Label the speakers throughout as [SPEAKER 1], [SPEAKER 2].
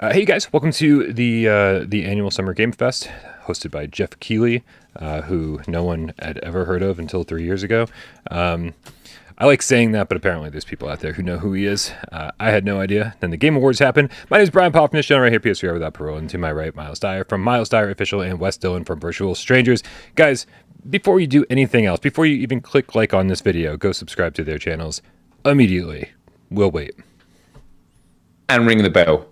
[SPEAKER 1] Hey guys, welcome to the annual Summer Game Fest, hosted by Jeff Keighley, who no one had ever heard of until 3 years ago. I like saying that, but apparently there's people out there who know who he is. I had no idea. Then the Game Awards happened. My name is Brian Poffnish, channel right here, PSVR without Parole, and to my right, Miles Dyer from Miles Dyer Official and Wes Dillon from Virtual Strangers. Guys, before you do anything else, before you even click like on this video, go subscribe to their channels immediately. We'll wait.
[SPEAKER 2] And ring the bell.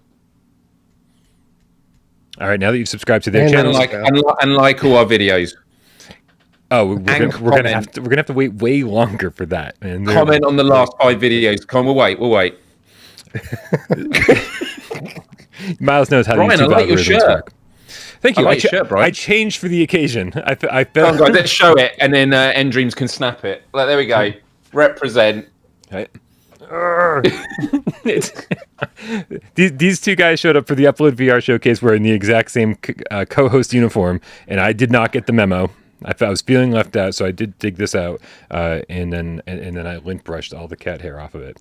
[SPEAKER 1] All right, now that you've subscribed to their channels,
[SPEAKER 2] and like all our videos.
[SPEAKER 1] Oh, we're gonna have to wait way longer for that. And
[SPEAKER 2] comment on the last 5 videos. Come on, we'll wait.
[SPEAKER 1] Miles knows how to
[SPEAKER 2] Brian,
[SPEAKER 1] YouTube
[SPEAKER 2] I like your shirt.
[SPEAKER 1] work. Thank you.
[SPEAKER 2] I like your shirt, Brian.
[SPEAKER 1] I changed for the occasion. I felt.
[SPEAKER 2] Come on, guys, let's show it, and then End Dreams can snap it. There we go. Represent.
[SPEAKER 1] Right. These two guys showed up for the Upload VR showcase wearing the exact same co-host uniform, and I did not get the memo. I was feeling left out, so I did dig this out, and then I lint brushed all the cat hair off of it.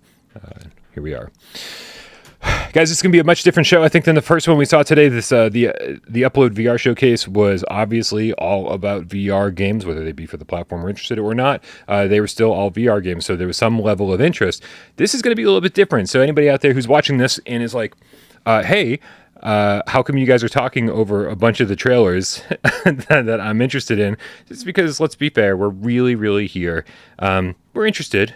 [SPEAKER 1] Here we are. Guys, it's going to be a much different show, I think, than the first one we saw today. This the Upload VR showcase was obviously all about VR games, whether they be for the platform we're interested in or not. They were still all VR games, so there was some level of interest. This is going to be a little bit different. So anybody out there who's watching this and is like, hey, how come you guys are talking over a bunch of the trailers that I'm interested in? It's because, let's be fair, we're really, really here. We're interested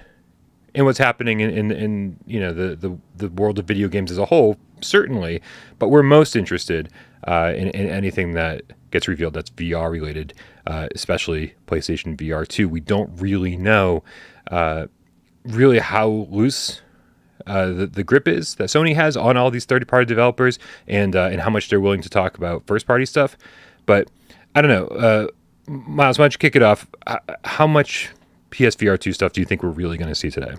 [SPEAKER 1] in what's happening in you know the world of video games as a whole, certainly, but we're most interested in anything that gets revealed that's VR related, especially PlayStation VR 2. We don't really know really how loose the grip is that Sony has on all these third-party developers, and how much they're willing to talk about first-party stuff. But I don't know, Miles, why don't you kick it off? How much PSVR 2 stuff do you think we're really going to see today?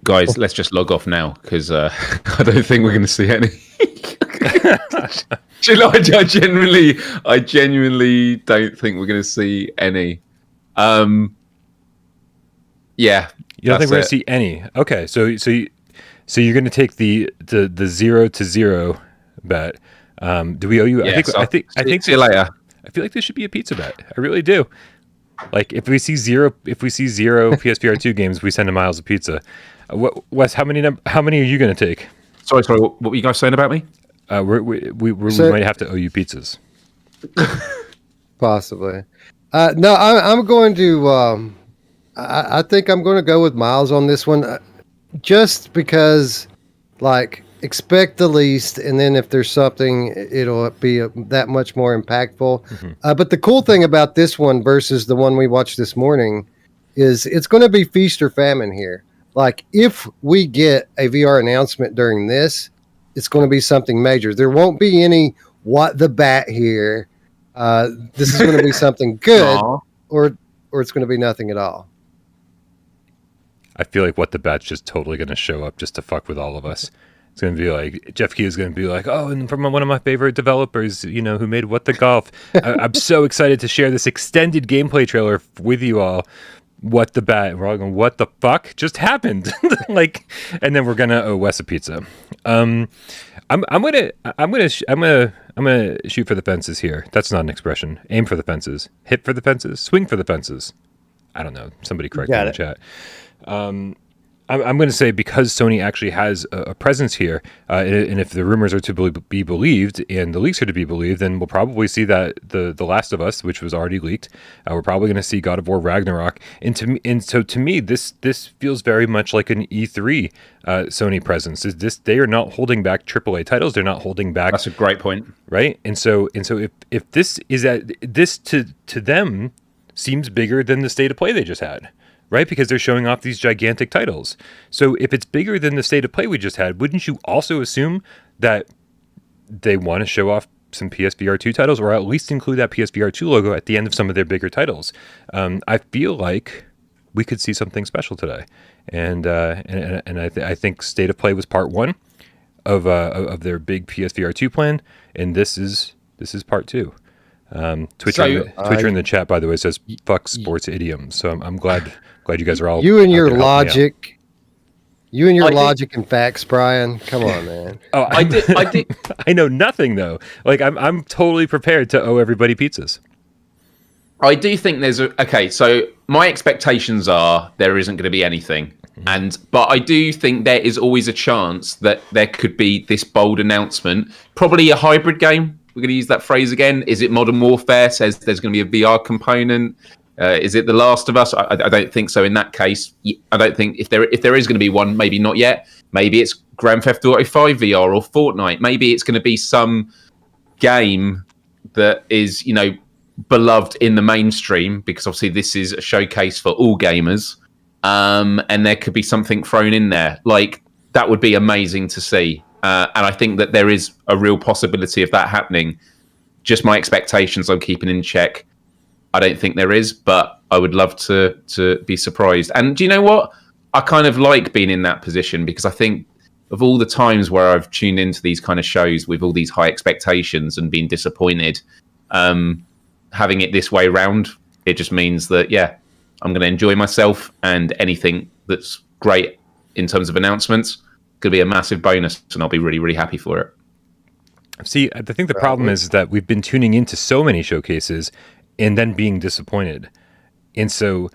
[SPEAKER 2] Guys, let's just log off now, because I don't think we're going to see any. I genuinely don't think we're going to see any. Yeah.
[SPEAKER 1] You don't think we're going to see any? Okay, so you're going to take the 0-0 bet. Do we owe you?
[SPEAKER 2] Yeah,
[SPEAKER 1] I think
[SPEAKER 2] see you later.
[SPEAKER 1] I feel like this should be a pizza bet. I really do. Like if we see zero PSVR 2 games, we send to Miles a pizza. Wes, how many are you going to take?
[SPEAKER 2] Sorry. What were you guys saying about me?
[SPEAKER 1] We might have to owe you pizzas.
[SPEAKER 3] Possibly. No, I'm going to. I think I'm going to go with Miles on this one, just because, like, expect the least, and then if there's something, it'll be that much more impactful. Mm-hmm. But the cool thing about this one versus the one we watched this morning is it's going to be feast or famine here. Like, if we get a VR announcement during this, it's going to be something major. There won't be any what the bat here. This is going to be something good, or it's going to be nothing at all.
[SPEAKER 1] I feel like what the bat's just totally going to show up just to fuck with all of us. It's going to be like, Jeff Key is going to be like, oh, and from one of my favorite developers, who made What the Golf. I'm so excited to share this extended gameplay trailer with you all. What the bat? And we're all going, what the fuck just happened? And then we're going to owe Wes a pizza. I'm gonna shoot for the fences here. That's not an expression. Aim for the fences. Hit for the fences. Swing for the fences. I don't know. Somebody correct me in the chat. I'm going to say, because Sony actually has a presence here, and if the rumors are to be believed and the leaks are to be believed, then we'll probably see that the Last of Us, which was already leaked, we're probably going to see God of War Ragnarok. And so to me, this feels very much like an E3 Sony presence. They are not holding back AAA titles. They're not holding back.
[SPEAKER 2] That's a great point,
[SPEAKER 1] right? And so if this to them seems bigger than the state of play they just had. Right? Because they're showing off these gigantic titles. So if it's bigger than the state of play we just had, wouldn't you also assume that they want to show off some PSVR 2 titles, or at least include that PSVR 2 logo at the end of some of their bigger titles? I feel like we could see something special today. And I think state of play was part one of their big PSVR 2 plan, and this is part two. Twitcher in the chat, by the way, says "fuck sports idioms." So I'm glad you guys are all.
[SPEAKER 3] You and your logic You and your
[SPEAKER 2] I do-
[SPEAKER 3] logic and facts, Brian. Come on, man.
[SPEAKER 1] Oh,
[SPEAKER 2] I do.
[SPEAKER 1] I know nothing though. Like I'm totally prepared to owe everybody pizzas.
[SPEAKER 2] I do think okay. So my expectations are there isn't going to be anything, but I do think there is always a chance that there could be this bold announcement, probably a hybrid game. We're going to use that phrase again. Is it Modern Warfare? Says there's going to be a VR component. Is it The Last of Us? I don't think so. In that case, I don't think if there is going to be one, maybe not yet. Maybe it's Grand Theft Auto 5 VR or Fortnite. Maybe it's going to be some game that is, beloved in the mainstream, because obviously this is a showcase for all gamers, and there could be something thrown in there. Like, that would be amazing to see, and I think that there is a real possibility of that happening. Just my expectations I'm keeping in check. I don't think there is, but I would love to be surprised. And do you know what? I kind of like being in that position, because I think of all the times where I've tuned into these kind of shows with all these high expectations and been disappointed, having it this way round, it just means that, yeah, I'm going to enjoy myself, and anything that's great in terms of announcements could be a massive bonus, and I'll be really, really happy for it.
[SPEAKER 1] See, I think the problem is that we've been tuning into so many showcases and then being disappointed. And so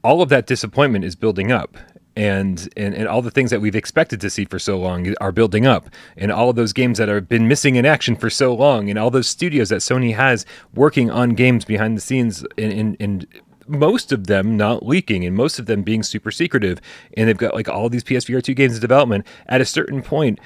[SPEAKER 1] all of that disappointment is building up. And all the things that we've expected to see for so long are building up. And all of those games that have been missing in action for so long, and all those studios that Sony has working on games behind the scenes, and most of them not leaking, and most of them being super secretive. And they've got like all these PSVR 2 games in development. At a certain point,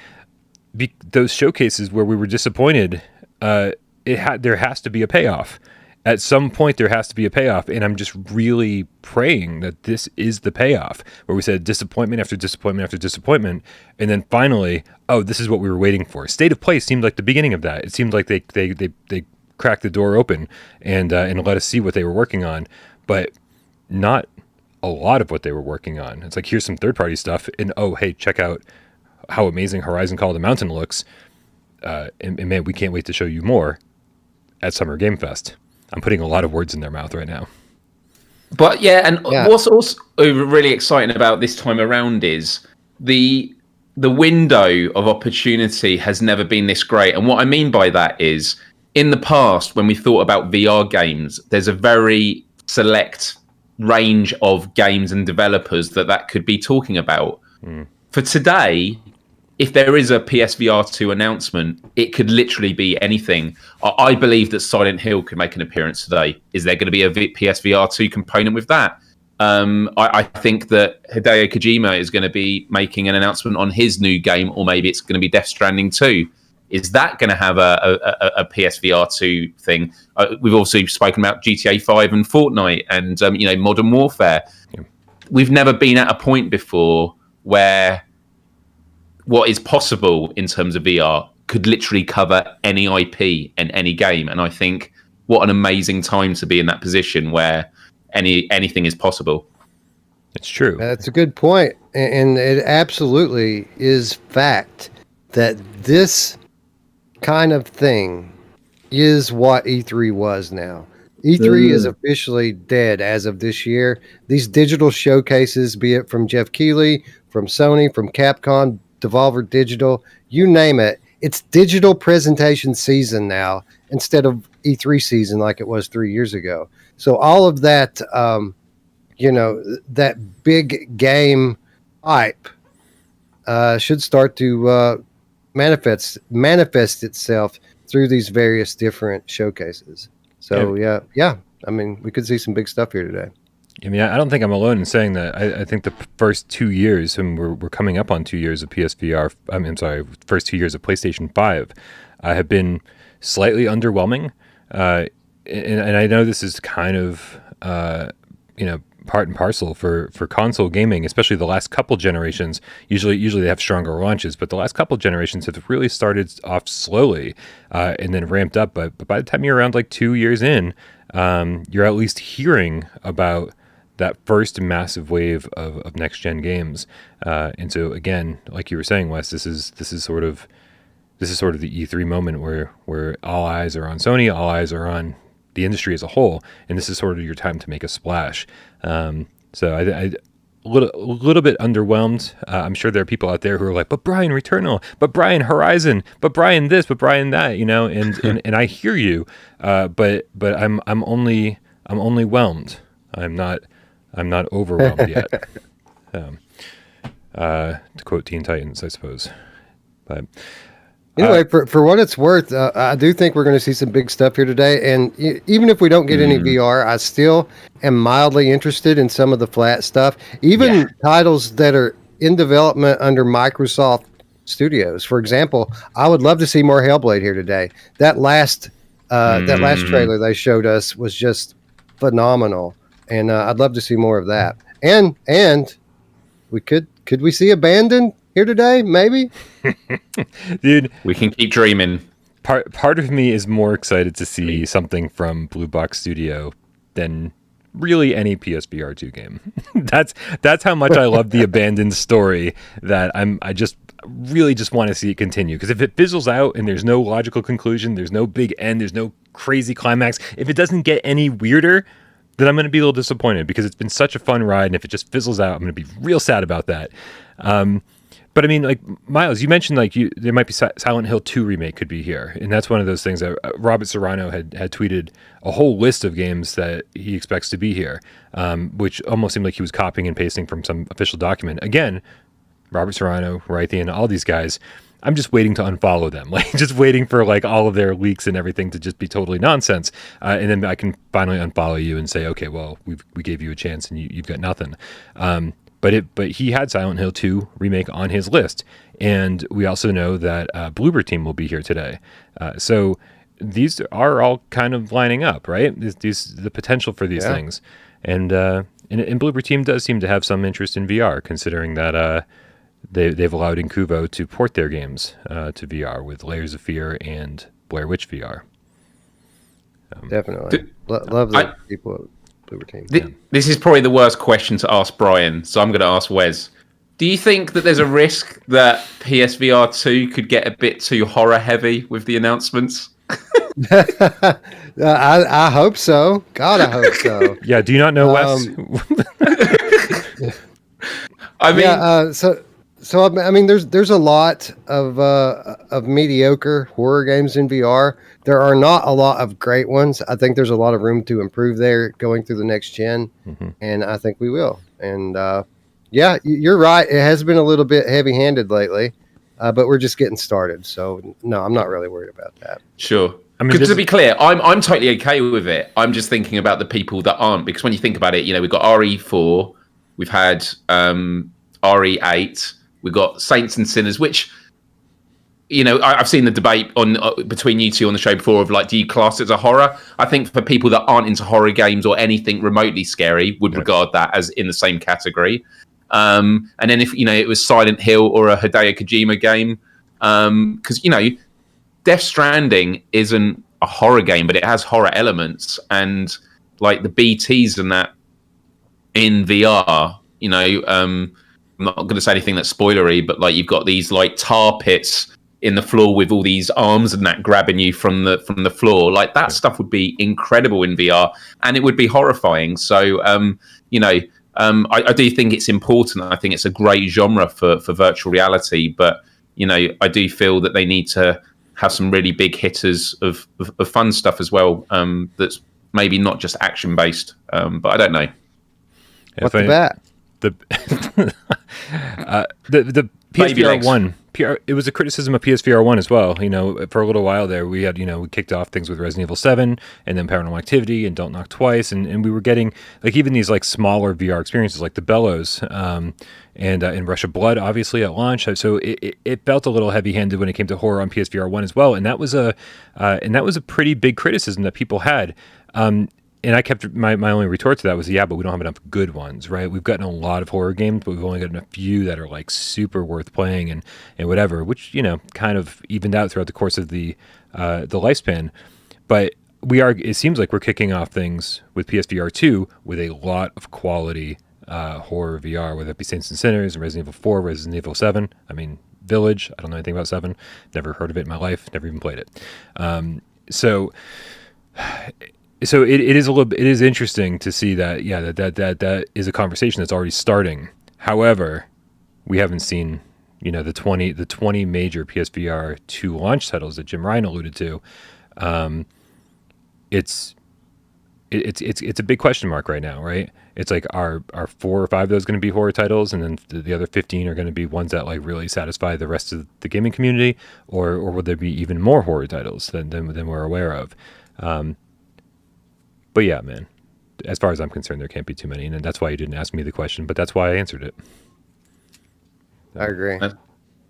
[SPEAKER 1] those showcases where we were disappointed, there has to be a payoff. At some point, there has to be a payoff, and I'm just really praying that this is the payoff, where we said disappointment after disappointment after disappointment, and then finally, oh, this is what we were waiting for. State of Play seemed like the beginning of that. It seemed like they cracked the door open and let us see what they were working on, but not a lot of what they were working on. It's like, here's some third-party stuff, and oh, hey, check out how amazing Horizon Call of the Mountain looks, and man, we can't wait to show you more at Summer Game Fest. I'm putting a lot of words in their mouth right now.
[SPEAKER 2] But what's also really exciting about this time around is the window of opportunity has never been this great. And what I mean by that is, in the past, when we thought about VR games, there's a very select range of games and developers that could be talking about. For today, if there is a PSVR 2 announcement, it could literally be anything. I believe that Silent Hill could make an appearance today. Is there going to be a PSVR 2 component with that? I think that Hideo Kojima is going to be making an announcement on his new game, or maybe it's going to be Death Stranding 2. Is that going to have a PSVR 2 thing? We've also spoken about GTA 5 and Fortnite and Modern Warfare. Yeah. We've never been at a point before where what is possible in terms of VR could literally cover any IP and any game. And I think what an amazing time to be in that position where anything is possible.
[SPEAKER 1] It's true.
[SPEAKER 3] That's a good point. And it absolutely is fact that this kind of thing is what E3 was now. E3 is officially dead as of this year. These digital showcases, be it from Jeff Keighley, from Sony, from Capcom, Devolver Digital, you name it, it's digital presentation season now instead of E3 season like it was 3 years ago. So all of that, that big game hype should start to manifest itself through these various different showcases. So yeah. I mean, we could see some big stuff here today.
[SPEAKER 1] I mean, I don't think I'm alone in saying that. I think the first 2 years, and we're coming up on 2 years of PSVR. I'm sorry, first 2 years of PlayStation 5 have been slightly underwhelming. And I know this is kind of, part and parcel for console gaming, especially the last couple generations. Usually they have stronger launches, but the last couple generations have really started off slowly and then ramped up. But by the time you're around like 2 years in, you're at least hearing about that first massive wave of next gen games. And so again, like you were saying, Wes, this is sort of the E3 moment where all eyes are on Sony, all eyes are on the industry as a whole, and this is sort of your time to make a splash. So little bit underwhelmed. I'm sure there are people out there who are like, but Brian Returnal, but Brian Horizon, but Brian this, but Brian that, and I hear you, but I'm only whelmed. I'm not overwhelmed yet. To quote Teen Titans, I suppose. But
[SPEAKER 3] anyway, for what it's worth, I do think we're going to see some big stuff here today. And even if we don't get any VR, I still am mildly interested in some of the flat stuff. Even titles that are in development under Microsoft Studios. For example, I would love to see more Hellblade here today. That last trailer they showed us was just phenomenal, and I'd love to see more of that. And we could we see Abandon here today? Maybe.
[SPEAKER 1] Dude,
[SPEAKER 2] we can keep dreaming.
[SPEAKER 1] Part of me is more excited to see something from Blue Box Studio than really any PSVR 2 game. That's how much I love the Abandoned story, that I just really just want to see it continue. Because if it fizzles out and there's no logical conclusion, there's no big end, there's no crazy climax, if it doesn't get any weirder, then I'm going to be a little disappointed, because it's been such a fun ride, and if it just fizzles out, I'm going to be real sad about that. But I mean, like, Miles, you mentioned there might be Silent Hill 2 remake could be here, and that's one of those things that Robert Serrano had tweeted a whole list of games that he expects to be here, which almost seemed like he was copying and pasting from some official document. Again, Robert Serrano, Raytheon, all these guys, I'm just waiting to unfollow them, like just waiting for like all of their leaks and everything to just be totally nonsense, and then I can finally unfollow you and say, okay, well, we gave you a chance and you've got nothing. But he had Silent Hill 2 remake on his list, and we also know that Bloober Team will be here today. So these are all kind of lining up, right? The potential for these things, and Bloober Team does seem to have some interest in VR, considering that they've allowed Incuvo to port their games to VR with Layers of Fear and Blair Witch VR.
[SPEAKER 3] Definitely, love the people at Bloober Team.
[SPEAKER 2] This is probably the worst question to ask Brian, so I'm going to ask Wes. Do you think that there's a risk that PSVR 2 could get a bit too horror heavy with the announcements?
[SPEAKER 3] I hope so. God, I hope so.
[SPEAKER 1] Yeah, do you not know Wes?
[SPEAKER 2] I mean,
[SPEAKER 3] so I mean, there's a lot of mediocre horror games in VR. There are not a lot of great ones. I think there's a lot of room to improve there going through the next gen, and I think we will. And yeah, you're right. It has been a little bit heavy-handed lately, but we're just getting started. So no, I'm not really worried about that.
[SPEAKER 2] Sure. I mean, to be clear, I'm totally okay with it. I'm just thinking about the people that aren't, because when you think about it, we've got RE4, we've had RE8. We've got Saints and Sinners, which, I've seen the debate on between you two on the show before of like, do you class it as a horror? I think for people that aren't into horror games or anything remotely scary would regard that as in the same category. And then if, it was Silent Hill or a Hideo Kojima game, because, Death Stranding isn't a horror game, but it has horror elements, and like the BTs and that in VR, I'm not going to say anything that's spoilery, but like you've got these like tar pits in the floor with all these arms and that grabbing you from the floor. Like that stuff would be incredible in VR, and it would be horrifying. So, I do think it's important. I think it's a great genre for virtual reality, but I do feel that they need to have some really big hitters of fun stuff as well. That's maybe not just action based, but I don't know.
[SPEAKER 3] What's the bet?
[SPEAKER 1] The PSVR 1, it was a criticism of PSVR 1 as well. For a little while there, we had, we kicked off things with Resident Evil 7 and then Paranormal Activity and Don't Knock Twice. And we were getting like even these like smaller VR experiences like The Bellows and in Rush of Blood, obviously at launch. So it felt a little heavy handed when it came to horror on PSVR 1 as well. And that was a pretty big criticism that people had. And I kept my only retort to that was, but we don't have enough good ones, right? We've gotten a lot of horror games, but we've only gotten a few that are like super worth playing and whatever, which, kind of evened out throughout the course of the lifespan. But it seems like we're kicking off things with PSVR 2 with a lot of quality horror VR, whether it be Saints and Sinners and Resident Evil 4, Resident Evil 7. I mean, Village, I don't know anything about 7. Never heard of it in my life, never even played it. So so it is a little bit, it is interesting to see that that is a conversation that's already starting. However, we haven't seen the 20 major PSVR 2 launch titles that Jim Ryan alluded to. It's a big question mark right now, right? It's like are 4 or 5 of those going to be horror titles, and then the other 15 are going to be ones that like really satisfy the rest of the gaming community, or will there be even more horror titles than we're aware of? But yeah, man, as far as I'm concerned, there can't be too many, and that's why you didn't ask me the question, but that's why I answered it.
[SPEAKER 3] I agree. For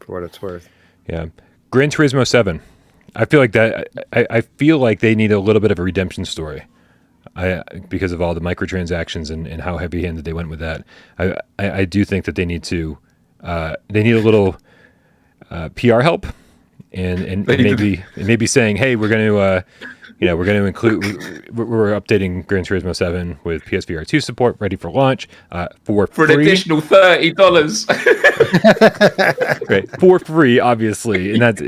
[SPEAKER 3] what it's worth.
[SPEAKER 1] Yeah, Gran Turismo 7. I feel like that. I feel like they need a little bit of a redemption story. Because of all the microtransactions and how heavy-handed they went with that. I do think that they need a little PR help and maybe saying, hey, we're going to include, we're updating Gran Turismo 7 with PSVR 2 support, ready for launch for free.
[SPEAKER 2] An additional $30.
[SPEAKER 1] Right, for free, obviously, and that's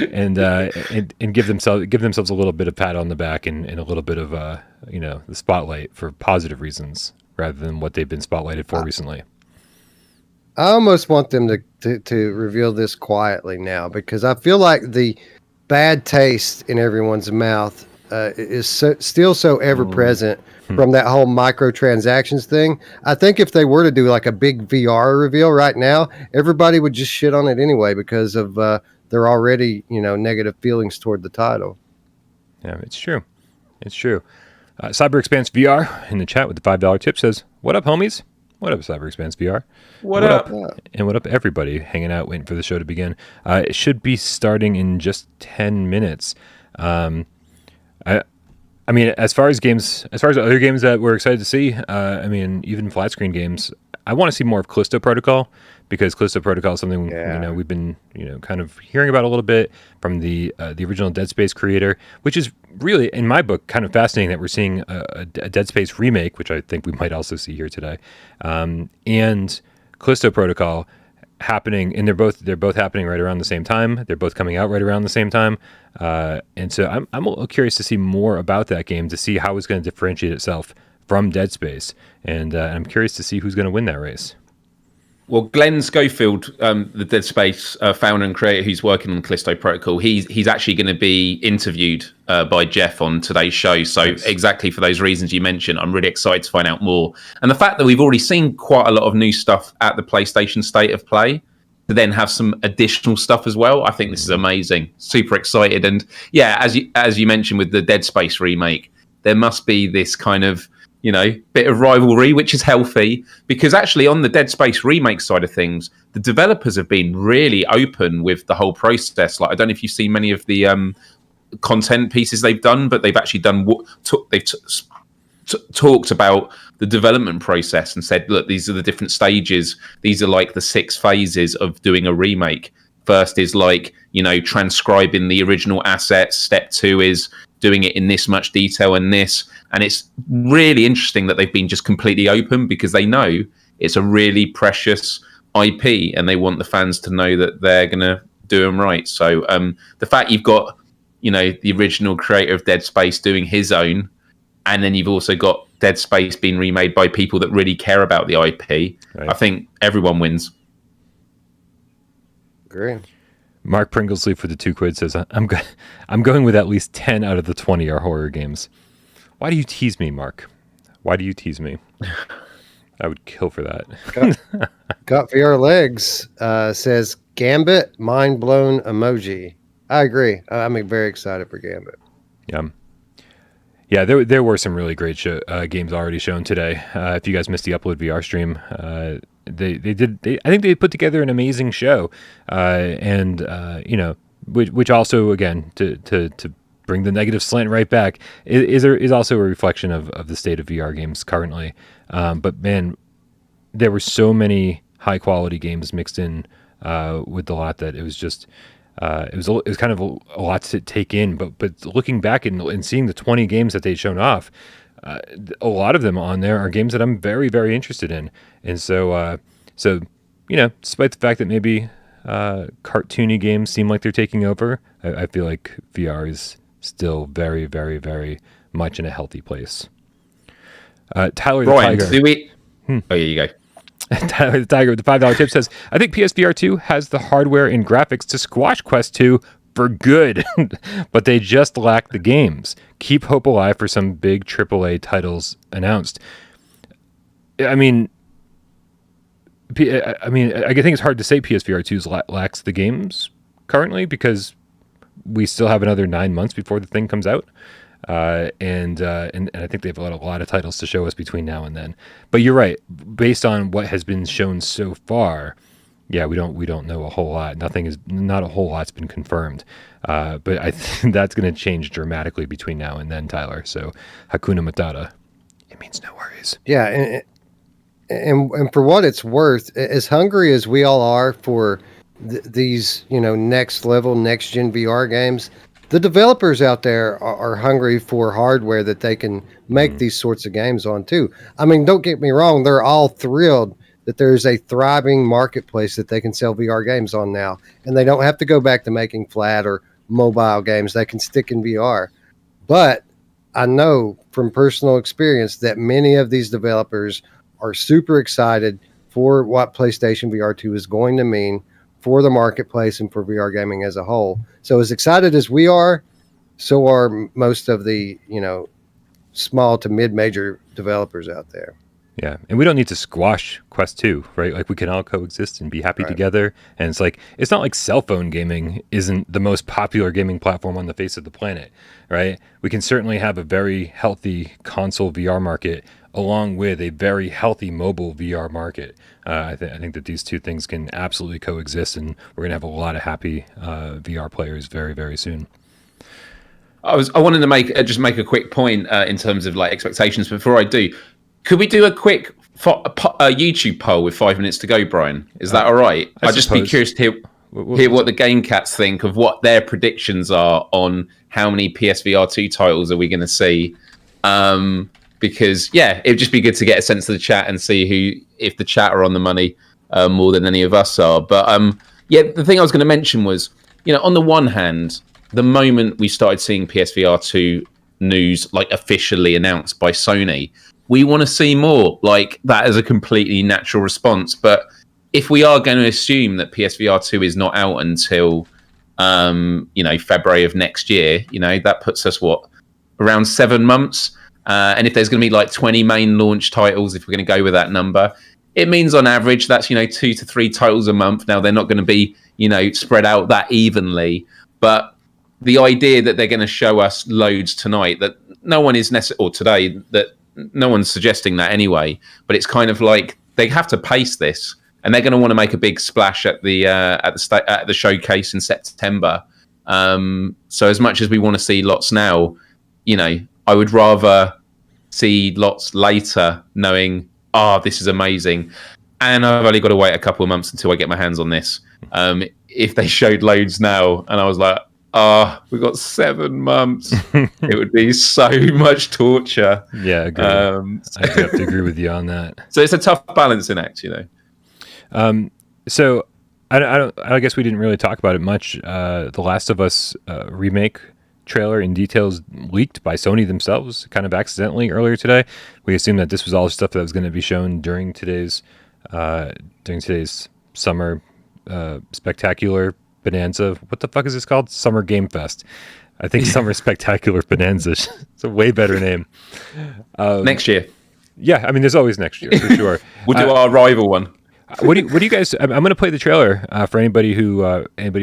[SPEAKER 1] and give themselves a little bit of pat on the back and a little bit of the spotlight for positive reasons rather than what they've been spotlighted for recently.
[SPEAKER 3] I almost want them to reveal this quietly now, because I feel like the bad taste in everyone's mouth is still so ever present from that whole microtransactions thing. I think if they were to do like a big VR reveal right now, everybody would just shit on it anyway because of their already negative feelings toward the title.
[SPEAKER 1] Yeah, it's true. Cyber Expanse VR in the chat with the $5 tip says, "What up, homies? What up, Cyber Expanse VR?
[SPEAKER 2] What up?
[SPEAKER 1] And what up, everybody hanging out, waiting for the show to begin. It should be starting in just 10 minutes. I mean, as far as other games that we're excited to see, I mean, even flat screen games, I want to see more of Callisto Protocol, because Callisto Protocol is something we've been kind of hearing about a little bit from the original Dead Space creator, which is really, in my book, kind of fascinating that we're seeing a Dead Space remake, which I think we might also see here today, and Callisto Protocol happening, and they're both happening right around the same time. They're both coming out right around the same time, and so I'm a little curious to see more about that game, to see how it's going to differentiate itself from Dead Space, and I'm curious to see who's going to win that race.
[SPEAKER 2] Well, Glenn Schofield, the Dead Space founder and creator who's working on Callisto Protocol, he's actually going to be interviewed by Jeff on today's show. So exactly for those reasons you mentioned, I'm really excited to find out more. And the fact that we've already seen quite a lot of new stuff at the PlayStation State of Play, to then have some additional stuff as well, I think this is amazing. Super excited. And yeah, as you mentioned with the Dead Space remake, there must be this kind of bit of rivalry, which is healthy, because actually on the Dead Space remake side of things, the developers have been really open with the whole process. Like, I don't know if you've seen many of the content pieces they've done, but they've actually done talked about the development process and said, look, these are the different stages. These are like the 6 phases of doing a remake. First is like, transcribing the original assets. Step 2 is doing it in this much detail and this. And it's really interesting that they've been just completely open, because they know it's a really precious IP and they want the fans to know that they're going to do them right. So the fact you've got, the original creator of Dead Space doing his own, and then you've also got Dead Space being remade by people that really care about the IP, right. I think everyone wins.
[SPEAKER 3] Great.
[SPEAKER 1] Mark Pringlesley for the £2 says, I'm going with at least 10 out of the 20 are horror games. Why do you tease me, Mark? Why do you tease me? I would kill for that.
[SPEAKER 3] Got VR Legs says, Gambit, mind blown emoji. I agree. I'm very excited for Gambit.
[SPEAKER 1] Yeah, there were some really great games already shown today. If you guys missed the Upload VR stream, I think they put together an amazing show, which also, again, to bring the negative slant right back, is also a reflection of the state of VR games currently. But man, there were so many high quality games mixed in with the lot that it was just it was kind of a lot to take in. But looking back and seeing the 20 games that they'd shown off, a lot of them on there are games that I'm very, very interested in. And so despite the fact that maybe cartoony games seem like they're taking over, I feel like VR is still very, very, very much in a healthy place. Tyler
[SPEAKER 2] Brian,
[SPEAKER 1] the Tiger.
[SPEAKER 2] do we? Oh, here you go.
[SPEAKER 1] Tyler the Tiger with the $5 tip says, I think PSVR 2 has the hardware and graphics to squash Quest 2 for good, but they just lack the games. Keep hope alive for some big AAA titles announced. I think it's hard to say PSVR 2 lacks the games currently because we still have another 9 months before the thing comes out. And I think they've got a lot of titles to show us between now and then. But you're right. Based on what has been shown so far, yeah, we don't know a whole lot. Not a whole lot's been confirmed. But I think that's going to change dramatically between now and then, Tyler. So Hakuna Matata, it means no worries.
[SPEAKER 3] Yeah, and for what it's worth, as hungry as we all are for these, next level, next gen VR games, the developers out there are hungry for hardware that they can make these sorts of games on too. I mean, don't get me wrong; they're all thrilled that there's a thriving marketplace that they can sell VR games on now, and they don't have to go back to making flat or mobile games. They can stick in VR. But I know from personal experience that many of these developers are super excited for what PlayStation VR 2 is going to mean for the marketplace and for VR gaming as a whole. So as excited as we are, so are most of the, small to mid-major developers out there.
[SPEAKER 1] Yeah, and we don't need to squash Quest 2, right? Like, we can all coexist and be happy together. And it's not like cell phone gaming isn't the most popular gaming platform on the face of the planet, right? We can certainly have a very healthy console VR market along with a very healthy mobile VR market. I think that these two things can absolutely coexist, and we're going to have a lot of happy VR players very, very soon.
[SPEAKER 2] I wanted to make a quick point in terms of like expectations. Before I do, could we do a quick YouTube poll with 5 minutes to go, Brian? Is that all right? I'd just be curious to hear what the Game Cats think of what their predictions are on how many PSVR 2 titles are we going to see. Because it'd just be good to get a sense of the chat and see if the chat are on the money more than any of us are. But the thing I was going to mention was, on the one hand, the moment we started seeing PSVR 2 news like officially announced by Sony, we want to see more. Like, that is a completely natural response. But if we are going to assume that PSVR 2 is not out until February of next year, that puts us around 7 months. And if there's going to be like 20 main launch titles, if we're going to go with that number, it means on average that's 2 to 3 titles a month. Now, they're not going to be spread out that evenly, but the idea that they're going to show us loads tonight, that no one is necessarily, or today, that no one's suggesting that anyway, but it's kind of like they have to pace this, and they're going to want to make a big splash at the showcase in September. So as much as we want to see lots now, I would rather see lots later, knowing, this is amazing, and I've only got to wait a couple of months until I get my hands on this. If they showed loads now, and I was like, we've got 7 months, it would be so much torture.
[SPEAKER 1] Yeah, agreed. I have to agree with you on that.
[SPEAKER 2] So it's a tough balancing act,
[SPEAKER 1] So I guess we didn't really talk about it much. The Last of Us remake trailer and details leaked by Sony themselves, kind of accidentally earlier today. We assumed that this was all stuff that was going to be shown during today's summer spectacular bonanza. What the fuck is this called? Summer Game Fest. I think Summer Spectacular Bonanza. It's a way better name.
[SPEAKER 2] Next year.
[SPEAKER 1] Yeah, I mean, there's always next year for sure.
[SPEAKER 2] We'll do our rival one.
[SPEAKER 1] What do you guys? I'm going to play the trailer for anybody who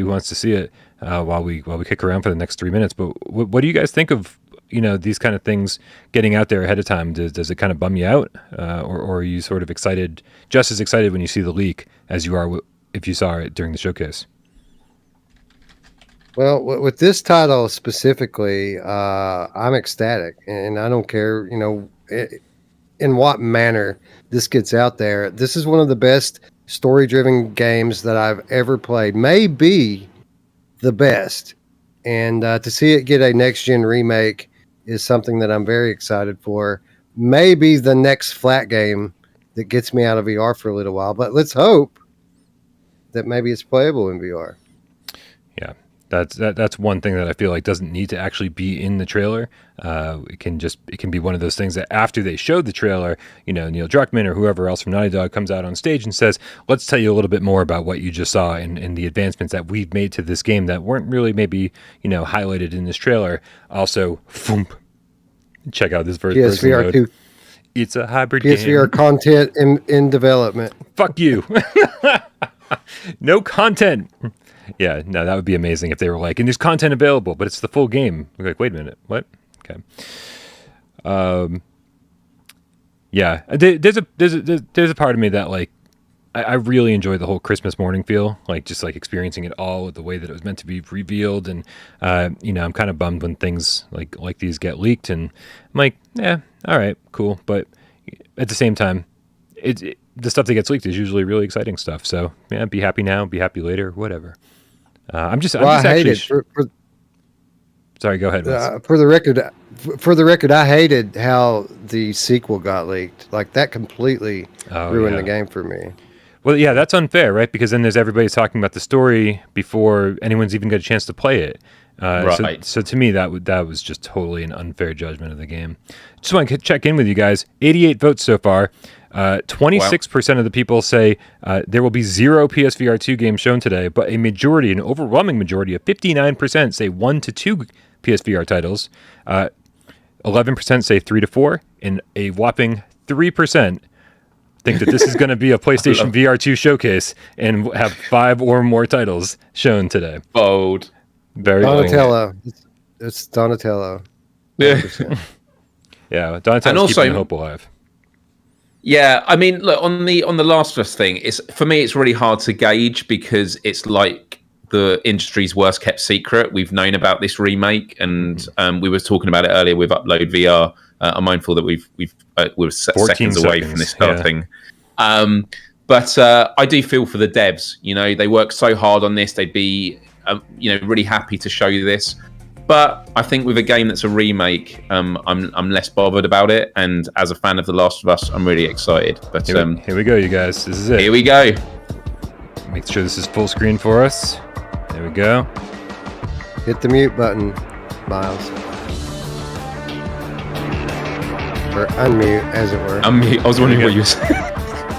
[SPEAKER 1] wants to see it while we kick around for the next 3 minutes. But what do you guys think of these kind of things getting out there ahead of time? Does it kind of bum you out, or are you sort of excited, just as excited when you see the leak as you are if you saw it during the showcase?
[SPEAKER 3] Well, with this title specifically, I'm ecstatic, and I don't care, in what manner this gets out there. This is one of the best story-driven games that I've ever played. Maybe the best. And to see it get a next-gen remake is something that I'm very excited for. Maybe the next flat game that gets me out of VR for a little while. But let's hope that maybe it's playable in VR.
[SPEAKER 1] Yeah. That's one thing that I feel like doesn't need to actually be in the trailer. It can be one of those things that after they showed the trailer, Neil Druckmann or whoever else from Naughty Dog comes out on stage and says, let's tell you a little bit more about what you just saw and the advancements that we've made to this game that weren't really maybe, highlighted in this trailer. Also, check out this first-person
[SPEAKER 3] PSVR
[SPEAKER 1] mode.
[SPEAKER 3] 2.
[SPEAKER 1] It's a hybrid
[SPEAKER 3] PSVR
[SPEAKER 1] game.
[SPEAKER 3] content in development.
[SPEAKER 1] Fuck you. No content. Yeah, no, that would be amazing if they were like, and there's content available, but it's the full game. We're like, wait a minute, what? Okay. Yeah, there's a part of me that like, I really enjoy the whole Christmas morning feel, like just like experiencing it all the way that it was meant to be revealed, and I'm kind of bummed when things like these get leaked, and I'm like, yeah, all right, cool, but at the same time, the stuff that gets leaked is usually really exciting stuff. So yeah, be happy now, be happy later, whatever. I hate it. Sorry, go ahead.
[SPEAKER 3] For the record, I hated how the sequel got leaked. Like that completely ruined the game for me.
[SPEAKER 1] Well, yeah, that's unfair, right? Because then there's everybody talking about the story before anyone's even got a chance to play it.
[SPEAKER 2] Right.
[SPEAKER 1] So to me, that was just totally an unfair judgment of the game. Just want to check in with you guys. 88 votes so far. 26% of the people say there will be 0 PSVR 2 games shown today, but an overwhelming majority of 59% say 1 to 2 PSVR titles. 11% say 3 to 4, and a whopping 3% think that this is going to be a PlayStation VR 2 showcase and have 5 or more titles shown today.
[SPEAKER 2] Bold.
[SPEAKER 1] Very
[SPEAKER 3] Donatello. It's Donatello.
[SPEAKER 2] Yeah.
[SPEAKER 1] Yeah, Donatello's keeping hope alive.
[SPEAKER 2] Yeah, I mean, look, on the Last of Us thing, for me it's really hard to gauge because it's like the industry's worst kept secret. We've known about this remake, and we were talking about it earlier with Upload VR. I'm mindful that we're seconds away from this starting. Yeah. But I do feel for the devs. They work so hard on this. They'd be really happy to show you this. But I think with a game that's a remake, I'm less bothered about it. And as a fan of The Last of Us, I'm really excited. But
[SPEAKER 1] here we go, you guys. This is it.
[SPEAKER 2] Here we go.
[SPEAKER 1] Make sure this is full screen for us. There we go.
[SPEAKER 3] Hit the mute button, Miles. Or unmute, as it were.
[SPEAKER 2] Unmute. I was wondering what you were saying.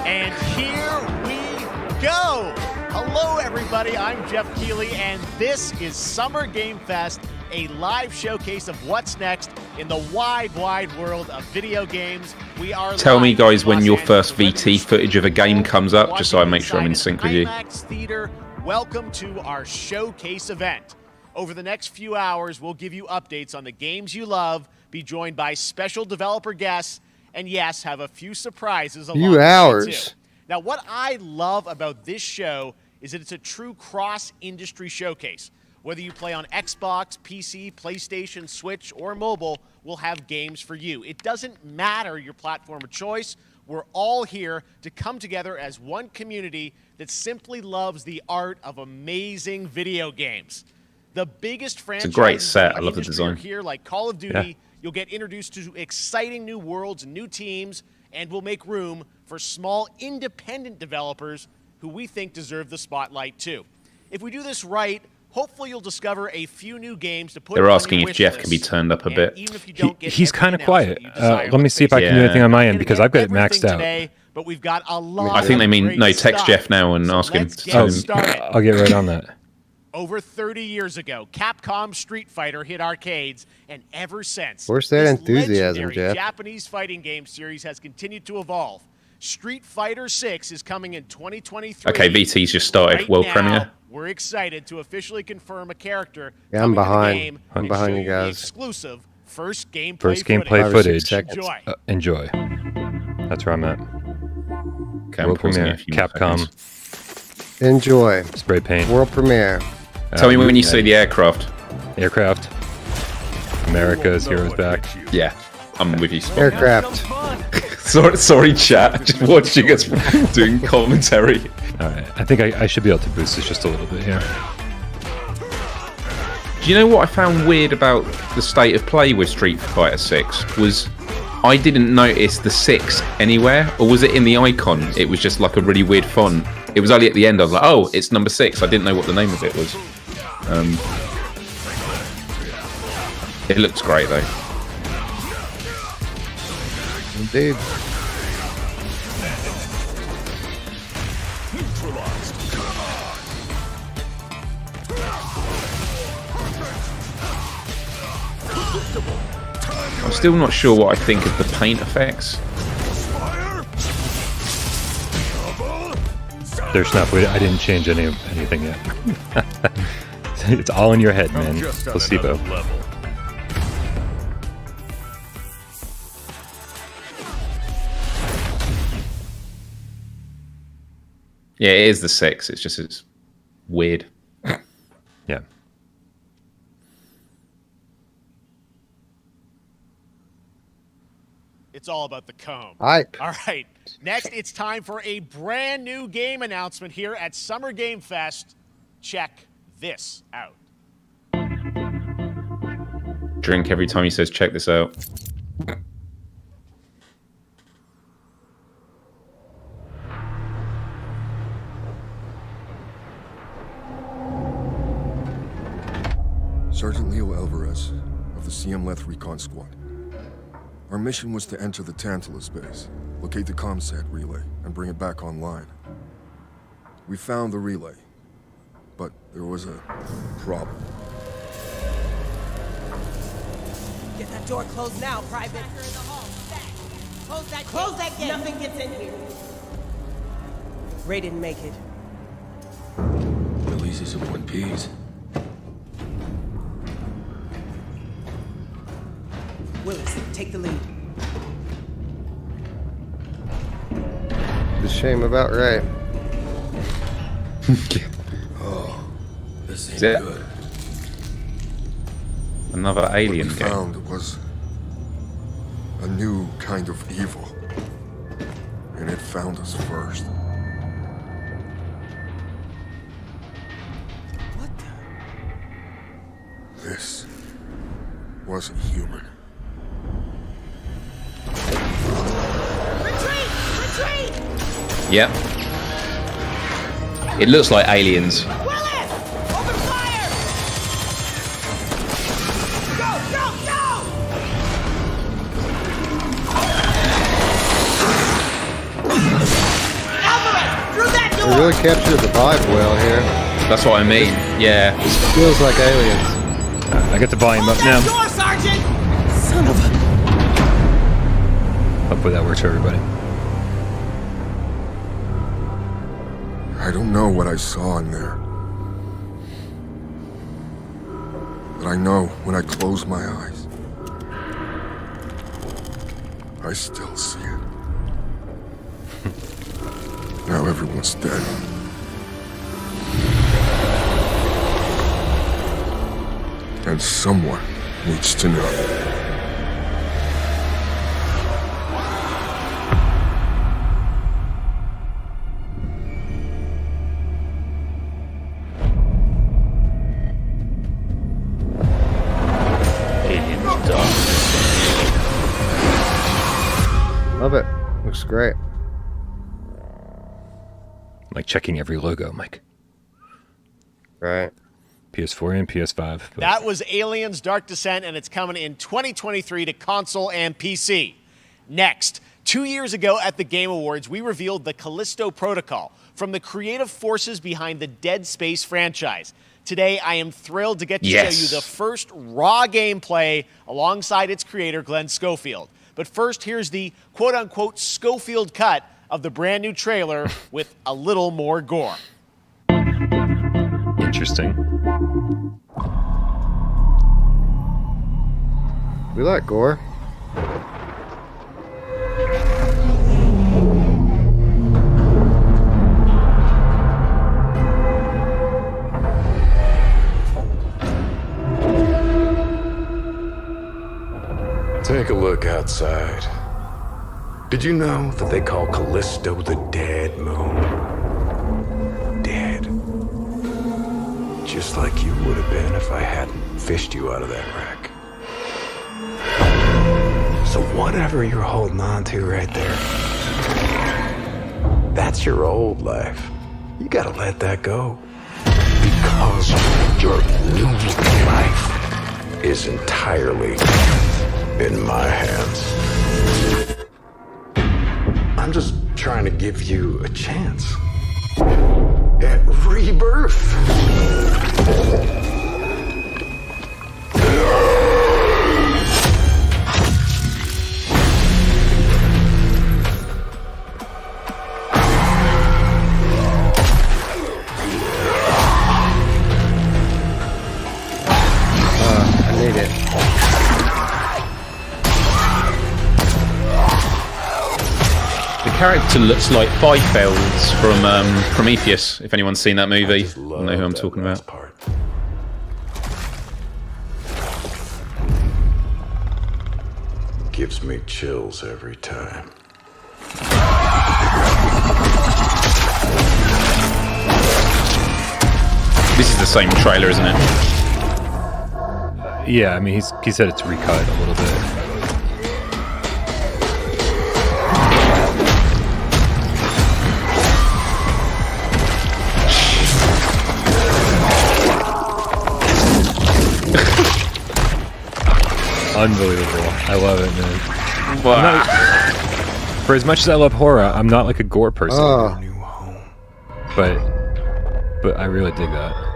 [SPEAKER 4] And here we go. Hello, everybody. I'm Jeff Keighley, and this is Summer Game Fest, a live showcase of what's next in the wide, wide world of video games. We are.
[SPEAKER 2] Tell me, guys, when your first VT footage of a game comes up, just so I make sure I'm in sync with you.
[SPEAKER 4] IMAX Theater, welcome to our showcase event. Over the next few hours, we'll give you updates on the games you love, be joined by special developer guests, and yes, have a few surprises along the way too. Now, what I love about this show is that it's a true cross-industry showcase. Whether you play on Xbox, PC, PlayStation, Switch, or mobile, we'll have games for you. It doesn't matter your platform of choice. We're all here to come together as one community that simply loves the art of amazing video games. The biggest franchises
[SPEAKER 2] it's a great set. I love the design.
[SPEAKER 4] Here, like Call of Duty, you'll get introduced to exciting new worlds and new teams, and we'll make room for small independent developers who we think deserve the spotlight too. If we do this right, hopefully you'll discover a few new games to put
[SPEAKER 2] They're
[SPEAKER 4] on
[SPEAKER 2] asking
[SPEAKER 4] your
[SPEAKER 2] if Jeff
[SPEAKER 4] wish
[SPEAKER 2] can be
[SPEAKER 4] list.
[SPEAKER 2] turned up a bit.
[SPEAKER 4] Even if you don't get
[SPEAKER 1] He's kind of quiet.
[SPEAKER 4] let
[SPEAKER 1] me see if I can do anything on my end, because I've got it maxed out.
[SPEAKER 4] Today, but we've got a lot
[SPEAKER 2] I think they mean,
[SPEAKER 4] of
[SPEAKER 2] no,
[SPEAKER 4] great
[SPEAKER 2] text
[SPEAKER 4] stuff.
[SPEAKER 2] Jeff now and
[SPEAKER 4] So
[SPEAKER 2] ask him.
[SPEAKER 4] let's get started.
[SPEAKER 1] I'll get right on that.
[SPEAKER 4] Over 30 years ago, Capcom Street Fighter hit arcades, and ever since,
[SPEAKER 3] Where's that
[SPEAKER 4] this
[SPEAKER 3] enthusiasm,
[SPEAKER 4] legendary
[SPEAKER 3] Jeff?
[SPEAKER 4] Japanese fighting game series has continued to evolve. Street Fighter 6 is coming in 2023.
[SPEAKER 2] Okay, VT's just started.
[SPEAKER 4] Right
[SPEAKER 2] World
[SPEAKER 4] now,
[SPEAKER 2] premiere.
[SPEAKER 4] We're excited to officially confirm a character.
[SPEAKER 3] Yeah, I'm
[SPEAKER 4] coming to the
[SPEAKER 3] behind.
[SPEAKER 4] game
[SPEAKER 3] I'm
[SPEAKER 4] and
[SPEAKER 3] behind
[SPEAKER 4] show
[SPEAKER 3] you
[SPEAKER 4] the
[SPEAKER 3] guys.
[SPEAKER 4] exclusive first gameplay
[SPEAKER 1] First gameplay
[SPEAKER 4] footage.
[SPEAKER 1] footage.
[SPEAKER 3] Enjoy.
[SPEAKER 1] Enjoy. That's where I'm at.
[SPEAKER 2] Okay, I'm
[SPEAKER 1] World
[SPEAKER 2] pausing
[SPEAKER 1] premiere.
[SPEAKER 2] it a few more
[SPEAKER 1] Capcom.
[SPEAKER 2] seconds.
[SPEAKER 3] Enjoy.
[SPEAKER 1] Spray paint.
[SPEAKER 3] World premiere.
[SPEAKER 2] Tell me when you see the aircraft.
[SPEAKER 1] Aircraft. America's Heroes Back.
[SPEAKER 2] Yeah, I'm with you. Spot.
[SPEAKER 3] Aircraft.
[SPEAKER 2] Sorry, chat. Just watching us doing commentary.
[SPEAKER 1] All right. I think I should be able to boost this just a little bit here.
[SPEAKER 2] Do you know what I found weird about the state of play with Street Fighter 6 was I didn't notice the 6 anywhere, or was it in the icon? It was just like a really weird font. It was only at the end I was like, oh, it's number 6. I didn't know what the name of it was. It looks great though.
[SPEAKER 3] Indeed.
[SPEAKER 2] I'm still not sure what I think of the paint effects.
[SPEAKER 1] There's enough. I didn't change anything yet. It's all in your head, man. Placebo.
[SPEAKER 2] Yeah, it is the 6. It's weird.
[SPEAKER 1] Yeah.
[SPEAKER 4] It's all about the comb.
[SPEAKER 3] Hype.
[SPEAKER 4] All right. Next, it's time for a brand new game announcement here at Summer Game Fest. Check this out.
[SPEAKER 2] Drink every time he says, check this out.
[SPEAKER 5] Sergeant Leo Alvarez of the CM Leth Recon Squad. Our mission was to enter the Tantalus base, locate the ComSat relay, and bring it back online. We found the relay, but there was a problem.
[SPEAKER 6] Get that door closed now, Private. Close that gate. Nothing gets in here. Ray didn't make it.
[SPEAKER 7] Releases of One Piece.
[SPEAKER 6] Willis, take the lead.
[SPEAKER 3] The shame about right.
[SPEAKER 5] Oh,
[SPEAKER 7] This ain't
[SPEAKER 2] Is it?
[SPEAKER 7] good.
[SPEAKER 2] Another
[SPEAKER 5] what
[SPEAKER 2] alien
[SPEAKER 5] we
[SPEAKER 2] game.
[SPEAKER 5] found was a new kind of evil. And it found us first.
[SPEAKER 6] What the?
[SPEAKER 5] This wasn't human.
[SPEAKER 6] Retreat! Retreat!
[SPEAKER 2] Yep. It looks like aliens.
[SPEAKER 6] Willis! Open fire! Go! Go! Go! Alvarez! Through that
[SPEAKER 3] They
[SPEAKER 6] door!
[SPEAKER 3] really captured the vibe well here.
[SPEAKER 2] That's what I mean. Yeah.
[SPEAKER 3] Feels like aliens.
[SPEAKER 1] I got the volume up
[SPEAKER 6] Close
[SPEAKER 1] now.
[SPEAKER 6] that door, Sergeant! Son of a...
[SPEAKER 1] Hopefully that works for everybody.
[SPEAKER 5] I don't know what I saw in there. But I know when I close my eyes, I still see it. Now everyone's dead. And someone needs to know.
[SPEAKER 3] Love it. Looks great.
[SPEAKER 1] Like checking every logo, Mike.
[SPEAKER 3] Right.
[SPEAKER 1] PS4 and PS5. But
[SPEAKER 4] That was Aliens Dark Descent, and it's coming in 2023 to console and PC. Next, 2 years ago at the Game Awards, we revealed the Callisto Protocol from the creative forces behind the Dead Space franchise. Today, I am thrilled to get to show you the first raw gameplay alongside its creator, Glenn Schofield. But first, here's the quote-unquote Schofield cut of the brand new trailer with a little more gore.
[SPEAKER 1] interesting.
[SPEAKER 3] We like gore.
[SPEAKER 7] Take a look outside. Did you know that they call Callisto the Dead Moon? Dead. Just like you would have been if I hadn't fished you out of that wreck. So whatever you're holding on to right there, that's your old life. You gotta let that go. Because because your new life is entirely in my hands. I'm just trying to give you a chance at rebirth.
[SPEAKER 3] I need it.
[SPEAKER 2] The character looks like Bifels from Prometheus, if anyone's seen that movie. I know who I'm talking about.
[SPEAKER 7] Part. Gives me chills every time.
[SPEAKER 2] This is the same trailer, isn't it?
[SPEAKER 1] Yeah, I mean, he said it's recut a little bit. Unbelievable. I love it, man.
[SPEAKER 2] Wow.
[SPEAKER 1] For as much as I love horror, I'm not like a gore person. But I really dig that.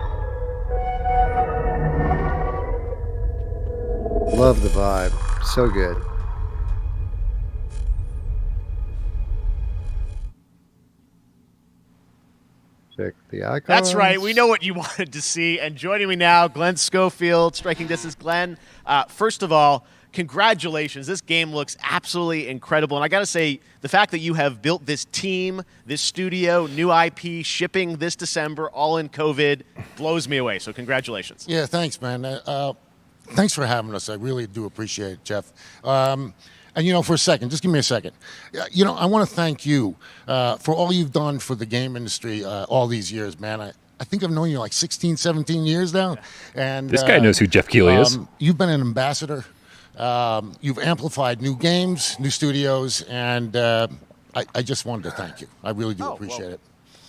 [SPEAKER 3] Love the vibe. So good. Check the icons.
[SPEAKER 4] That's right. We know what you wanted to see. And joining me now, Glenn Schofield, Striking Distance. Glenn, first of all, congratulations. This game looks absolutely incredible. And I got to say, the fact that you have built this team, this studio, new IP, shipping this December, all in COVID, blows me away. So congratulations.
[SPEAKER 8] Yeah, thanks, man. Thanks for having us. I really do appreciate it, Jeff. And, for a second, just give me a second. I want to thank you for all you've done for the game industry all these years, man. I think I've known you like 16, 17 years now. And
[SPEAKER 1] This guy knows who Jeff Keighley is.
[SPEAKER 8] You've been an ambassador. You've amplified new games, new studios, and I just wanted to thank you. I really do appreciate it.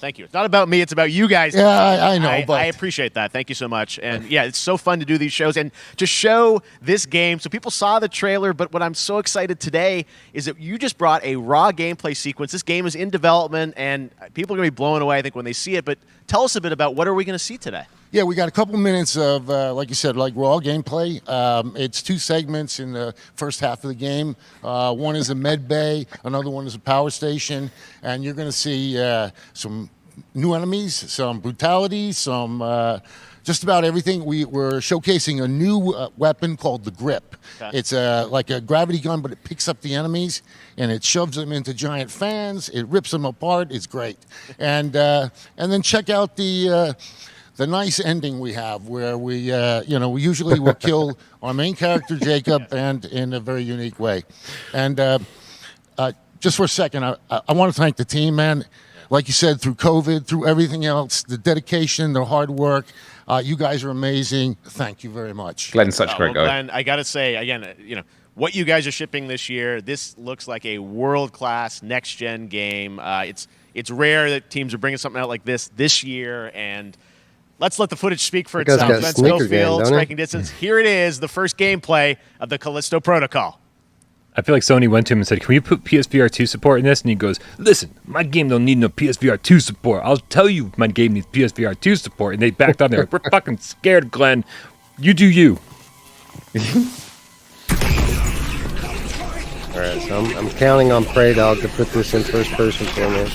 [SPEAKER 4] Thank you. It's not about me. It's about you guys.
[SPEAKER 8] Yeah, I know. But
[SPEAKER 4] I appreciate that. Thank you so much. And yeah, it's so fun to do these shows and to show this game. So people saw the trailer, but what I'm so excited today is that you just brought a raw gameplay sequence. This game is in development, and people are going to be blown away, I think, when they see it. But tell us a bit about what are we going to see today?
[SPEAKER 8] Yeah, we got a couple minutes of, like you said, like raw gameplay. It's 2 segments in the first half of the game. One is a med bay, another one is a power station, and you're going to see some new enemies, some brutality, some just about everything. We're showcasing a new weapon called the Grip. Okay. It's like a gravity gun, but it picks up the enemies and it shoves them into giant fans. It rips them apart. It's great. And then check out the nice ending we have, where we usually will kill our main character Jacob, and in a very unique way. And just for a second, I want to thank the team, man. Like you said, through COVID, through everything else, the dedication, the hard work, you guys are amazing. Thank you very much.
[SPEAKER 2] Glenn's such a great guy.
[SPEAKER 4] Glenn, I got to say, again, what you guys are shipping this year, this looks like a world-class next-gen game. It's rare that teams are bringing something out like this year, and let's let the footage speak for itself. Glenn Schofield, Striking Distance. Here it is, the first gameplay of the Callisto Protocol.
[SPEAKER 1] I feel like Sony went to him and said, "Can we put PSVR 2 support in this?" And he goes, "Listen, my game don't need no PSVR 2 support. I'll tell you my game needs PSVR 2 support." And they backed up. They're like, "We're fucking scared, Glenn. You do you."
[SPEAKER 3] All right, so I'm counting on Prey Dog to put this in first person for me.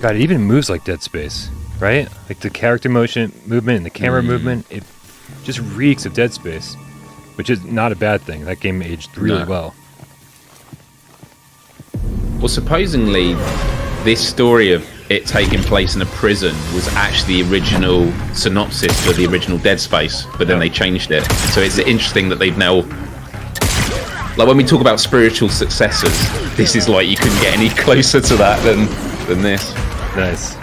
[SPEAKER 1] God, it even moves like Dead Space, right? Like the character movement and the camera movement, it just reeks of Dead Space, which is not a bad thing. That game aged really well.
[SPEAKER 2] Well, supposedly, this story of it taking place in a prison was actually the original synopsis for the original Dead Space, but then they changed it. So it's interesting that they've now... Like, when we talk about spiritual successors, this is like, you couldn't get any closer to that than this.
[SPEAKER 1] Nice.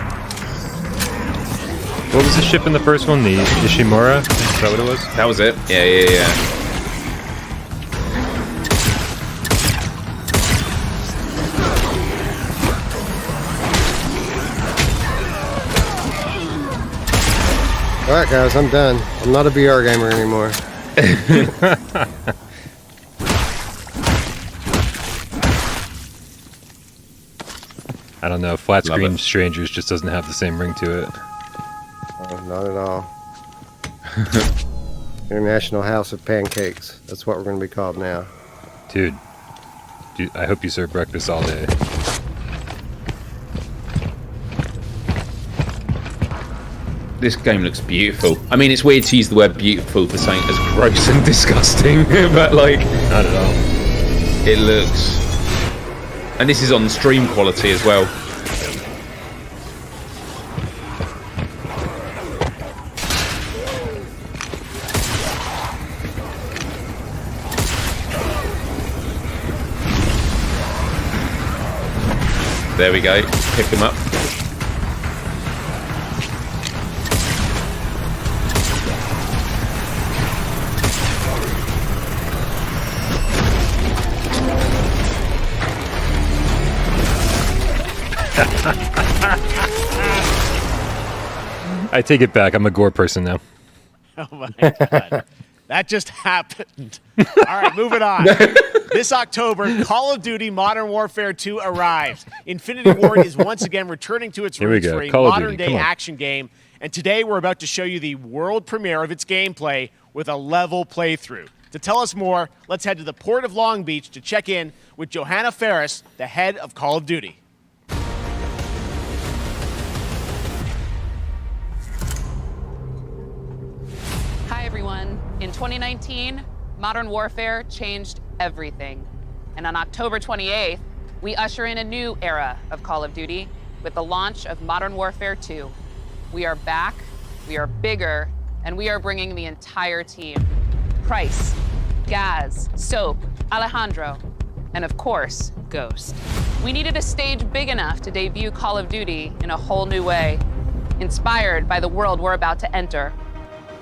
[SPEAKER 1] What was the ship in the first one? The Ishimura? Is that what it was?
[SPEAKER 2] That was it. Yeah.
[SPEAKER 3] All right, guys, I'm done. I'm not a VR gamer anymore.
[SPEAKER 1] I don't know. Flat screen Strangers just doesn't have the same ring to it.
[SPEAKER 3] Oh, not at all. International House of Pancakes. That's what we're going to be called now.
[SPEAKER 1] Dude, I hope you serve breakfast all day.
[SPEAKER 2] This game looks beautiful. I mean, it's weird to use the word beautiful for something as gross and disgusting, but like...
[SPEAKER 1] Not at all.
[SPEAKER 2] It looks... And this is on stream quality as well. There we go. Pick him up.
[SPEAKER 1] I take it back. I'm a gore person now.
[SPEAKER 4] Oh my God. That just happened. All right, moving on. This October, Call of Duty Modern Warfare 2 arrives. Infinity Ward is once again returning to its roots for a modern-day action game, and today we're about to show you the world premiere of its gameplay with a level playthrough. To tell us more, let's head to the port of Long Beach to check in with Johanna Ferris, the head of Call of Duty.
[SPEAKER 9] Hi everyone. In 2019, Modern Warfare changed everything. And on October 28th, we usher in a new era of Call of Duty with the launch of Modern Warfare 2. We are back, we are bigger, and we are bringing the entire team. Price, Gaz, Soap, Alejandro, and of course, Ghost. We needed a stage big enough to debut Call of Duty in a whole new way, inspired by the world we're about to enter.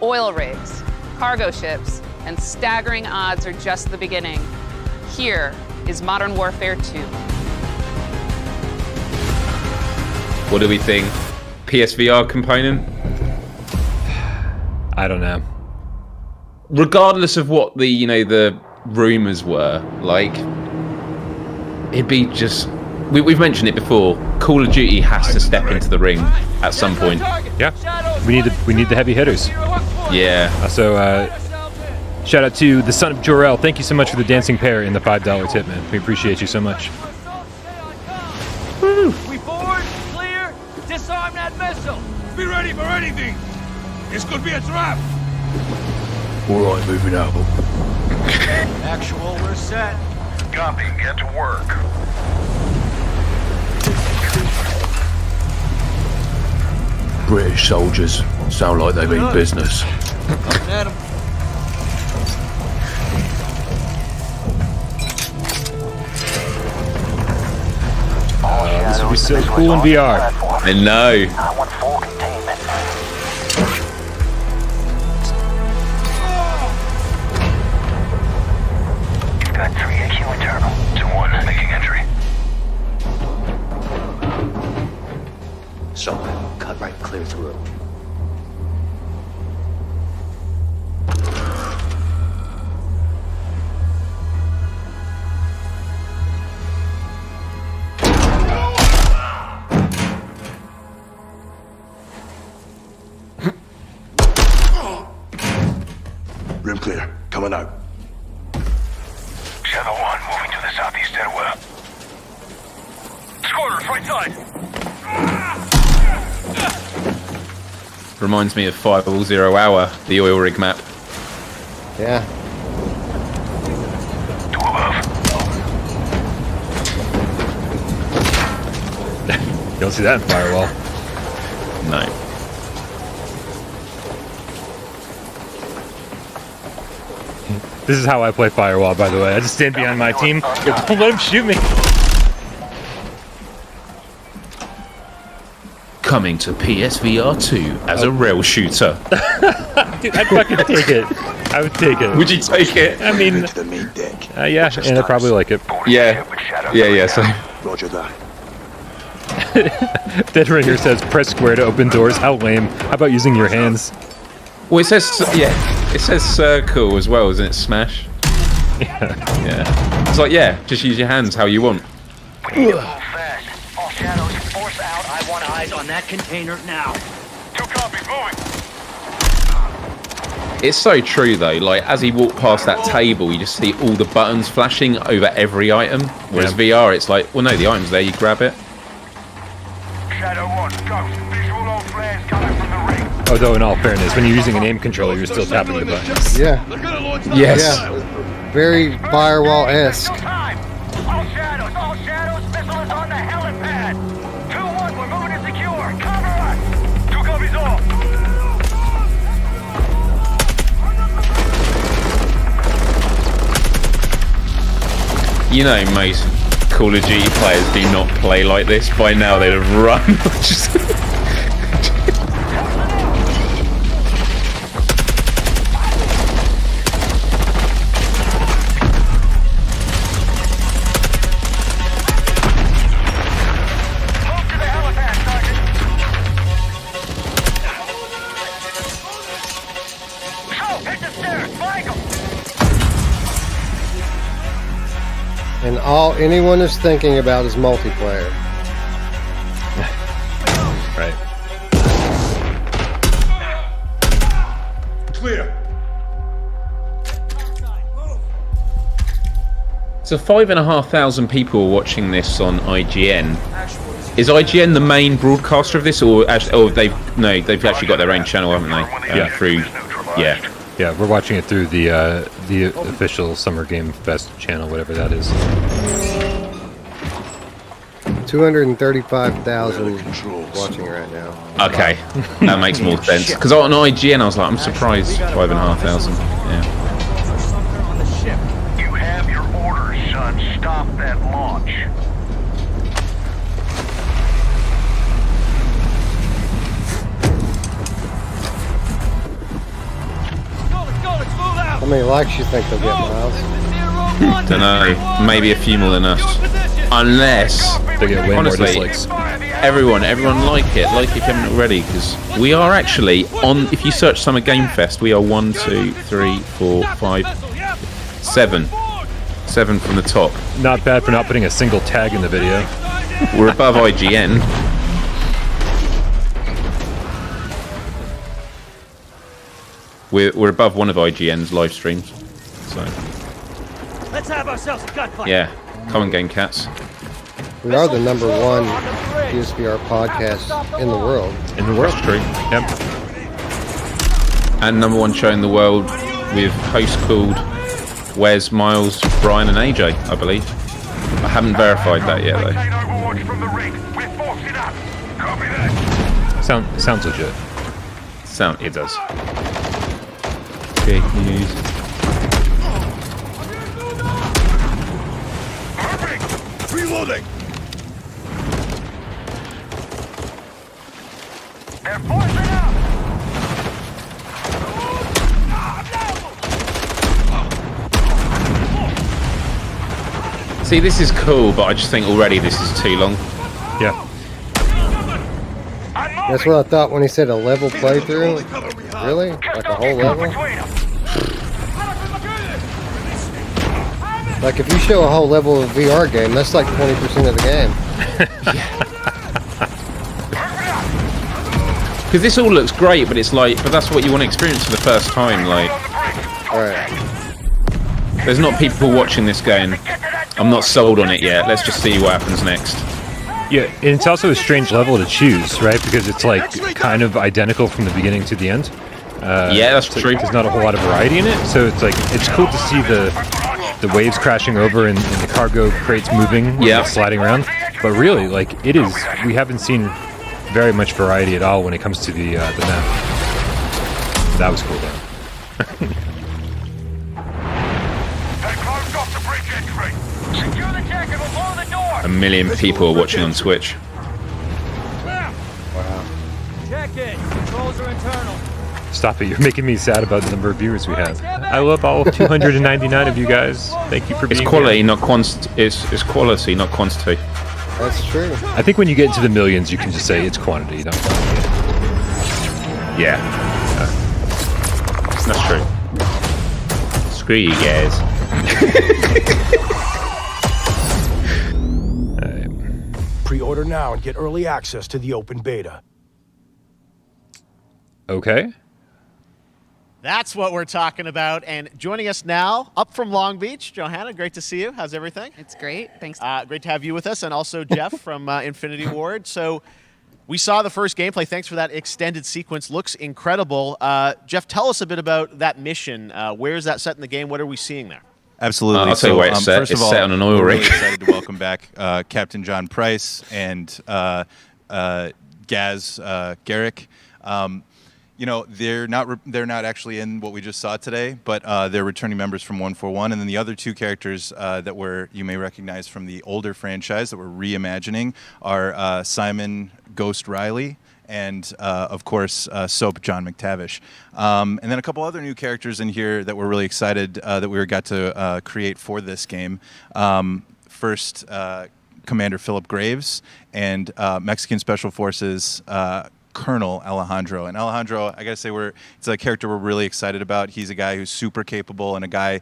[SPEAKER 9] Oil rigs, cargo ships, and staggering odds are just the beginning. Here is Modern Warfare 2.
[SPEAKER 2] What do we think? PSVR component?
[SPEAKER 1] I don't know.
[SPEAKER 2] Regardless of what the, the rumors were, like, it'd be just... We've mentioned it before. Call of Duty has to step into the ring at some point.
[SPEAKER 1] Yeah, we need the heavy hitters.
[SPEAKER 2] Yeah.
[SPEAKER 1] Also, shout out to the son of Jor-El. Thank you so much for the dancing pear and the $5 tip, man. We appreciate you so much.
[SPEAKER 10] Woo. We forward, clear, disarm that missile. Be ready for anything. This could be a trap.
[SPEAKER 7] All right, moving out.
[SPEAKER 10] Actual, we're set.
[SPEAKER 7] Copy. Get to work. British soldiers sound like they mean business.
[SPEAKER 10] At 'em.
[SPEAKER 1] This would be so cool in VR.
[SPEAKER 2] I know.
[SPEAKER 7] Got 3 AQ internal. 2-1 making entry. So, cut right clear through. Room clear. Coming out. Shadow 1 moving to the southeast stairwell. Squatters, right side.
[SPEAKER 2] Reminds me of 500 Hour, the oil rig map.
[SPEAKER 3] Yeah.
[SPEAKER 7] 2 above.
[SPEAKER 1] You don't see that in Firewall.
[SPEAKER 2] No.
[SPEAKER 1] This is how I play Firewall, by the way. I just stand behind my team. Don't let him shoot me.
[SPEAKER 2] coming to PSVR 2 as a rail shooter.
[SPEAKER 1] Dude, I'd fucking take it. I would take it.
[SPEAKER 2] Would you take it?
[SPEAKER 1] I mean, yeah, and I'd probably like it.
[SPEAKER 2] Yeah. So.
[SPEAKER 10] Roger that.
[SPEAKER 1] Dead right here says press square to open doors. How lame. How about using your hands?
[SPEAKER 2] Well, it says circle as well, isn't it? Smash. Yeah. It's like, yeah, just use your hands how you want.
[SPEAKER 10] Fast. All shadows, force out. I want eyes on that container now. 2 copies, moving.
[SPEAKER 2] It's so true though. Like as he walked past that table, you just see all the buttons flashing over every item. Whereas VR, it's like, well, no, the item's there. You grab it.
[SPEAKER 10] Shadow 1, ghost. Visual on flares coming from the ring.
[SPEAKER 1] Although, in all fairness, when you're using an aim controller, you're still tapping the buttons.
[SPEAKER 3] Yeah.
[SPEAKER 2] Yes.
[SPEAKER 3] Yeah. Very firewall-esque.
[SPEAKER 10] All shadows, missile is on the helipad. 2-1, we're moving to secure. Cover us. 2 copies off.
[SPEAKER 2] You know, most Call of Duty players do not play like this. By now, they'd have run.
[SPEAKER 3] And all anyone is thinking about is multiplayer.
[SPEAKER 1] Right.
[SPEAKER 10] Clear.
[SPEAKER 2] So 5,500 people watching this on IGN. Is IGN the main broadcaster of this, or they've actually got their own channel, haven't they?
[SPEAKER 1] Yeah, we're watching it through the official Summer Game Fest channel, whatever that is.
[SPEAKER 3] 235,000 watching right now.
[SPEAKER 2] Okay, that makes more sense. Because on IGN, I was like, I'm surprised 5,500. Yeah.
[SPEAKER 10] On the ship. You have your orders, son. Stop that launch.
[SPEAKER 3] How many likes you think they'll get, Miles?
[SPEAKER 2] Don't know. Maybe a few more than us. Unless,
[SPEAKER 1] They get way
[SPEAKER 2] honestly,
[SPEAKER 1] more dislikes.
[SPEAKER 2] everyone like it if you haven't already, because we are actually on. If you search Summer Game Fest, we are 1, 2, 3, 4, 5, 7 from the top.
[SPEAKER 1] Not bad for not putting a single tag in the video.
[SPEAKER 2] We're above IGN. We're above one of IGN's live streams. So
[SPEAKER 10] Let's have ourselves a gunfight.
[SPEAKER 2] yeah, come on, Game Cats.
[SPEAKER 3] We are the #1 PSVR podcast in the world.
[SPEAKER 1] In the world, true. Yep.
[SPEAKER 2] And #1 show in the world with hosts called Wes, Miles, Brian, and AJ, I believe. I haven't verified that yet though.
[SPEAKER 1] Sounds legit.
[SPEAKER 2] It does. Big news.
[SPEAKER 10] Reloading. They're forcing out.
[SPEAKER 2] See, this is cool, but I just think already this is too long.
[SPEAKER 1] Yeah.
[SPEAKER 3] That's what I thought when he said a level playthrough. Really? Like a whole level? Like if you show a whole level of a VR game, that's like 20% of the game.
[SPEAKER 2] Because this all looks great, but it's like, but that's what you want to experience for the first time. Like,
[SPEAKER 3] Alright.
[SPEAKER 2] there's not people watching this going, I'm not sold on it yet. Let's just see what happens next.
[SPEAKER 1] Yeah, and it's also a strange level to choose, right? Because it's like kind of identical from the beginning to the end.
[SPEAKER 2] Yeah, that's
[SPEAKER 1] so
[SPEAKER 2] true.
[SPEAKER 1] There's not a whole lot of variety in it, so it's like it's cool to see the waves crashing over and the cargo crates moving, sliding around. But really, like it is, we haven't seen very much variety at all when it comes to the map. That was cool though.
[SPEAKER 10] Secure the deck and we'll blow the door.
[SPEAKER 2] 1 million people are watching on Twitch.
[SPEAKER 3] Wow.
[SPEAKER 10] Check it. Controls are internal.
[SPEAKER 1] Stop it. You're making me sad about the number of viewers we have. I love all 299 of you guys. Thank you for being
[SPEAKER 2] It's quality,
[SPEAKER 1] here.
[SPEAKER 2] not quantity. It's quality, not quantity.
[SPEAKER 3] That's true.
[SPEAKER 1] I think when you get into the millions, you can just say it's quantity, not quantity.
[SPEAKER 2] Yeah. That's true. Screw you guys.
[SPEAKER 11] Pre-order now and get early access to the open beta.
[SPEAKER 1] Okay.
[SPEAKER 4] That's what we're talking about. And joining us now, up from Long Beach, Johanna, great to see you. How's everything?
[SPEAKER 9] It's great. Thanks.
[SPEAKER 4] Great to have you with us. And also Jeff from Infinity Ward. So we saw the first gameplay. Thanks for that extended sequence. Looks incredible. Jeff, tell us a bit about that mission. Where is that set in the game? What are we seeing there?
[SPEAKER 12] Absolutely.
[SPEAKER 2] I'll tell you where it's set.
[SPEAKER 12] First of
[SPEAKER 2] It's
[SPEAKER 12] all,
[SPEAKER 2] set on an oil
[SPEAKER 12] we're
[SPEAKER 2] rig.
[SPEAKER 12] really excited to welcome back Captain John Price and Gaz Garrick. You know, they're not actually in what we just saw today, but they're returning members from 141, and then the other two characters that you may recognize from the older franchise that we're reimagining are Simon Ghost Riley and of course Soap John McTavish, and then a couple other new characters in here that we're really excited that we got to create for this game. First, Commander Philip Graves and Mexican Special Forces Colonel Alejandro. And Alejandro, I gotta say, it's a character we're really excited about. He's a guy who's super capable and a guy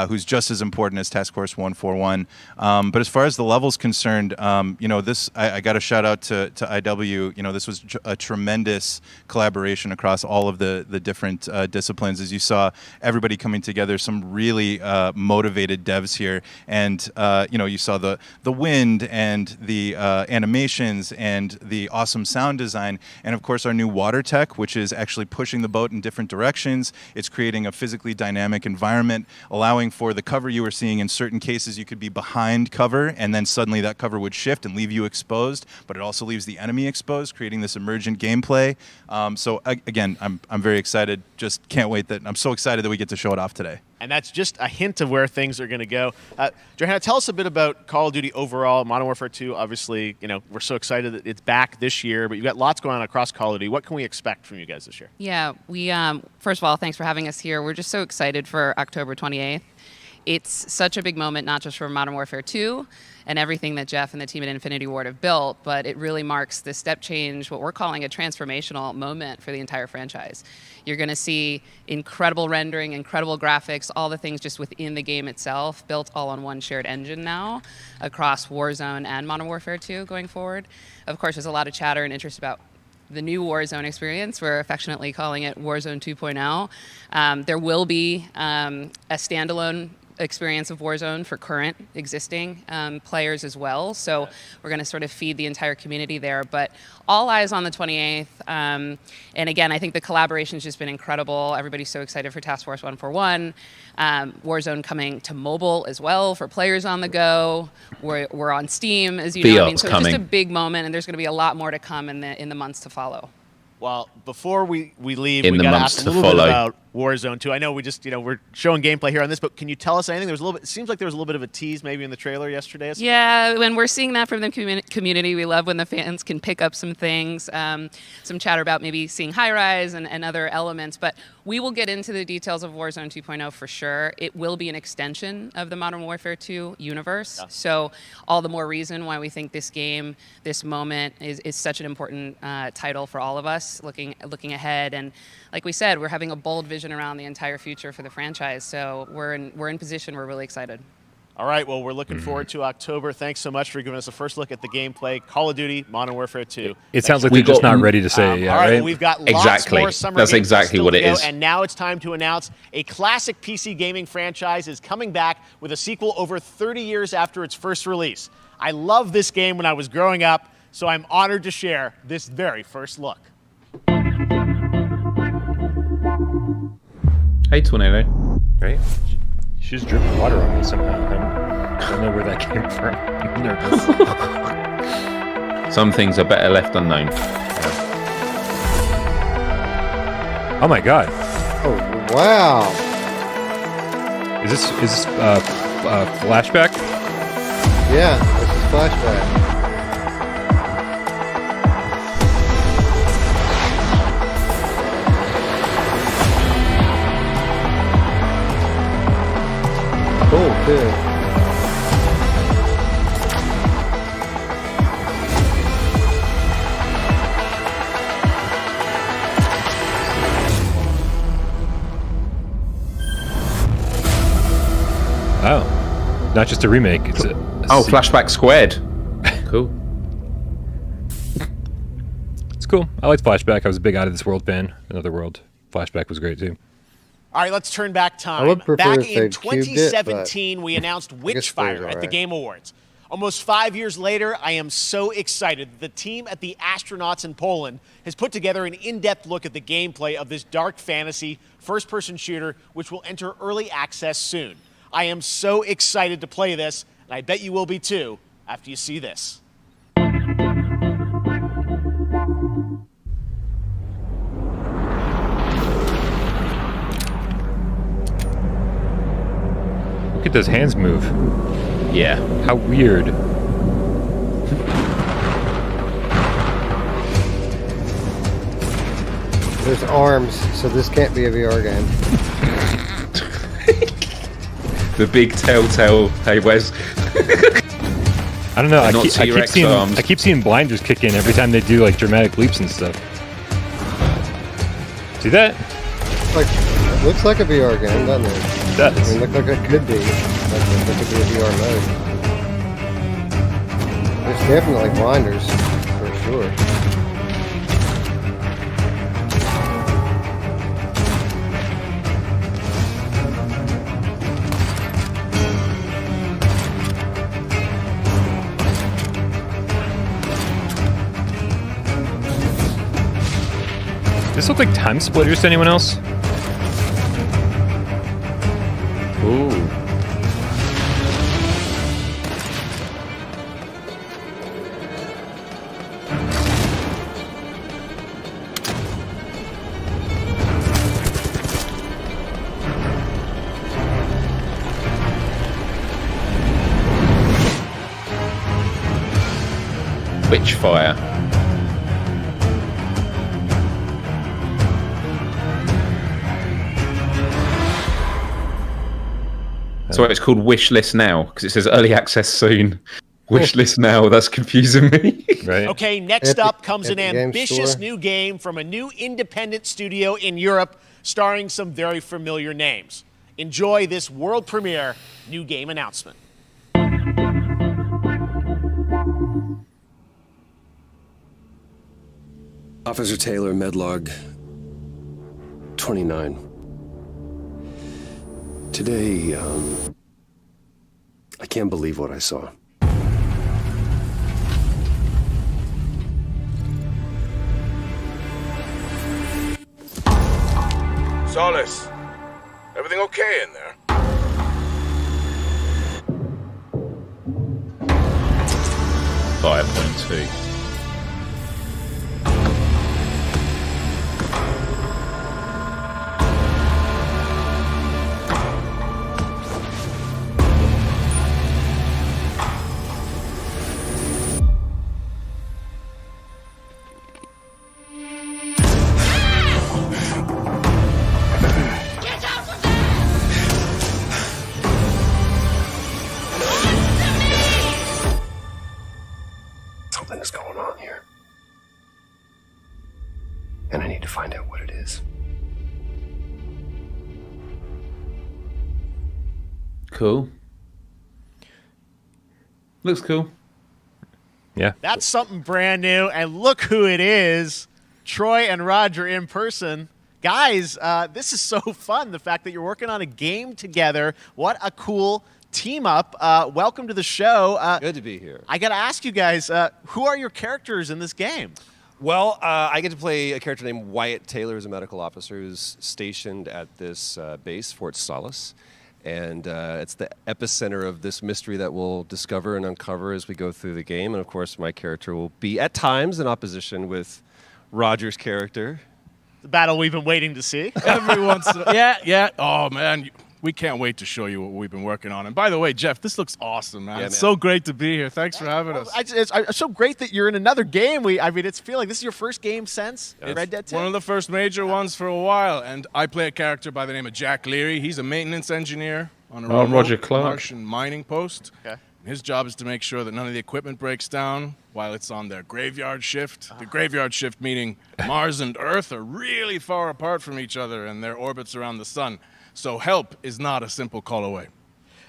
[SPEAKER 12] who's just as important as Task Force 141. But as far as the level's concerned, you know, I got to shout out to IW. You know, this was a tremendous collaboration across all of the different disciplines. As you saw, everybody coming together, some really motivated devs here. And, you know, you saw the wind and the animations and the awesome sound design. And of course, our new water tech, which is actually pushing the boat in different directions. It's creating a physically dynamic environment, allowing for the cover you were seeing. In certain cases, you could be behind cover, and then suddenly that cover would shift and leave you exposed, but it also leaves the enemy exposed, creating this emergent gameplay. So again, I'm very excited. Just can't wait I'm so excited that we get to show it off today.
[SPEAKER 4] And that's just a hint of where things are going to go. Johanna, tell us a bit about Call of Duty overall. Modern Warfare 2, obviously, you know, we're so excited that it's back this year, but you've got lots going on across Call of Duty. What can we expect from you guys this year?
[SPEAKER 9] Yeah, we first of all, thanks for having us here. We're just so excited for October 28th. It's such a big moment, not just for Modern Warfare 2 and everything that Jeff and the team at Infinity Ward have built, but it really marks this step change, what we're calling a transformational moment for the entire franchise. You're going to see incredible rendering, incredible graphics, all the things just within the game itself, built all on one shared engine now across Warzone and Modern Warfare 2 going forward. Of course, there's a lot of chatter and interest about the new Warzone experience. We're affectionately calling it Warzone 2.0. There will be a standalone experience of Warzone for current existing players as well. So we're going to sort of feed the entire community there. But all eyes on the 28th. And again, I think the collaboration's just been incredible. Everybody's so excited for Task Force 141. Warzone coming to mobile as well for players on the go. We're on Steam, as you know. I mean, so it's just a big moment, and there's going to be a lot more to come in the months to follow.
[SPEAKER 4] Well, before we leave,
[SPEAKER 2] In
[SPEAKER 4] we
[SPEAKER 2] the
[SPEAKER 4] got to
[SPEAKER 2] months
[SPEAKER 4] ask a
[SPEAKER 2] to
[SPEAKER 4] little bit
[SPEAKER 2] follow.
[SPEAKER 4] about Warzone 2. I know we just, you know, we're showing gameplay here on this, but can you tell us anything? There was a little bit. It seems like there was a little bit of a tease maybe in the trailer yesterday.
[SPEAKER 9] Yeah, when we're seeing that from the community, we love when the fans can pick up some things, some chatter about maybe seeing high rise and other elements. But we will get into the details of Warzone 2.0 for sure. It will be an extension of the Modern Warfare 2 universe. Yeah. So all the more reason why we think this game, this moment is such an important title for all of us looking ahead. And like we said, we're having a bold vision around the entire future for the franchise. So we're in position. We're really excited.
[SPEAKER 4] All right, well, we're looking forward to October. Thanks so much for giving us a first look at the gameplay. Call of Duty, Modern Warfare 2.
[SPEAKER 1] It sounds like they're just not ready to say,
[SPEAKER 4] all right,
[SPEAKER 1] right?
[SPEAKER 4] well, we've got lots more summer
[SPEAKER 2] That's
[SPEAKER 4] games
[SPEAKER 2] exactly
[SPEAKER 4] still
[SPEAKER 2] what
[SPEAKER 4] to
[SPEAKER 2] it
[SPEAKER 4] go,
[SPEAKER 2] is.
[SPEAKER 4] And now it's time to announce a classic PC gaming franchise is coming back with a sequel over 30 years after its first release. I loved this game when I was growing up, so I'm honored to share this very first look.
[SPEAKER 2] Hey, Tornado.
[SPEAKER 1] Right? She just dripped water on me somehow. I don't know where that came from. I'm nervous.
[SPEAKER 2] Some things are better left unknown.
[SPEAKER 1] Oh my god.
[SPEAKER 3] Oh, wow.
[SPEAKER 1] Is this flashback?
[SPEAKER 3] Yeah, this is flashback.
[SPEAKER 1] not just a remake. It's a
[SPEAKER 2] Flashback Squared. Cool.
[SPEAKER 1] It's cool. I liked Flashback. I was a big Out of This World fan. Another World. Flashback was great too.
[SPEAKER 4] All right, let's turn back time.
[SPEAKER 3] I would prefer
[SPEAKER 4] Back
[SPEAKER 3] if they
[SPEAKER 4] in
[SPEAKER 3] cubed it,
[SPEAKER 4] 2017, we announced
[SPEAKER 3] guess
[SPEAKER 4] Witchfire
[SPEAKER 3] they're
[SPEAKER 4] at the
[SPEAKER 3] alright.
[SPEAKER 4] Game Awards. Almost 5 years later, I am so excited. The team at the Astronauts in Poland has put together an in-depth look at the gameplay of this dark fantasy first-person shooter, which will enter early access soon. I am so excited to play this, and I bet you will be too after you see this.
[SPEAKER 1] Look at those hands move.
[SPEAKER 2] Yeah.
[SPEAKER 1] How weird.
[SPEAKER 3] There's arms, so this can't be a VR game.
[SPEAKER 2] The big telltale. Hey, Wes.
[SPEAKER 1] I don't know. I
[SPEAKER 2] Not
[SPEAKER 1] keep
[SPEAKER 2] T-Rex
[SPEAKER 1] seeing
[SPEAKER 2] arms.
[SPEAKER 1] I keep seeing blinders kick in every time they do like dramatic leaps and stuff. See that?
[SPEAKER 3] Looks like a VR game, doesn't it?
[SPEAKER 1] It does.
[SPEAKER 3] I mean, look like it could be. Like it could be a VR mode. There's definitely blinders, for sure.
[SPEAKER 1] Does this look like Time Splitters to anyone else?
[SPEAKER 2] Ooh. Witchfire. So it's called Wishlist Now because it says early access soon. Wishlist Now. That's confusing me.
[SPEAKER 1] Right.
[SPEAKER 4] Okay, next up comes an
[SPEAKER 3] Epic Game
[SPEAKER 4] ambitious
[SPEAKER 3] Store.
[SPEAKER 4] new game from a new independent studio in Europe, starring some very familiar names. Enjoy this world premiere new game announcement.
[SPEAKER 13] Officer Taylor, Medlog 29. Today, I can't believe what I saw.
[SPEAKER 10] Solace, everything okay in there?
[SPEAKER 2] Fire point 2.
[SPEAKER 13] Something's going on here. And I need to find out what it is.
[SPEAKER 2] Cool. Looks cool.
[SPEAKER 1] Yeah.
[SPEAKER 4] That's something brand new, and look who it is. Troy and Roger in person. Guys, this is so fun, the fact that you're working on a game together. What a cool team up. Welcome to the show.
[SPEAKER 14] Good to be here.
[SPEAKER 4] I got to ask you guys, who are your characters in this game?
[SPEAKER 14] Well, I get to play a character named Wyatt Taylor, who's a medical officer who's stationed at this base, Fort Solace. And it's the epicenter of this mystery that we'll discover and uncover as we go through the game. And of course, my character will be at times in opposition with Roger's character.
[SPEAKER 4] The battle we've been waiting to see.
[SPEAKER 15] Every once in a, yeah. Oh, man. We can't wait to show you what we've been working on. And by the way, Jeff, this looks awesome, man.
[SPEAKER 14] Yeah,
[SPEAKER 15] It's
[SPEAKER 14] man.
[SPEAKER 15] so great to be here. Thanks for having us.
[SPEAKER 4] It's so great that you're in another game. It's feeling like this is your first game since Red Dead 2.
[SPEAKER 15] One of the first major ones for a while. And I play a character by the name of Jack Leary. He's a maintenance engineer on a
[SPEAKER 2] Roger Clark.
[SPEAKER 15] Martian mining post.
[SPEAKER 4] Okay.
[SPEAKER 15] His job is to make sure that none of the equipment breaks down while it's on their graveyard shift. The graveyard shift meaning Mars and Earth are really far apart from each other and their orbits around the sun. So help is not a simple call away.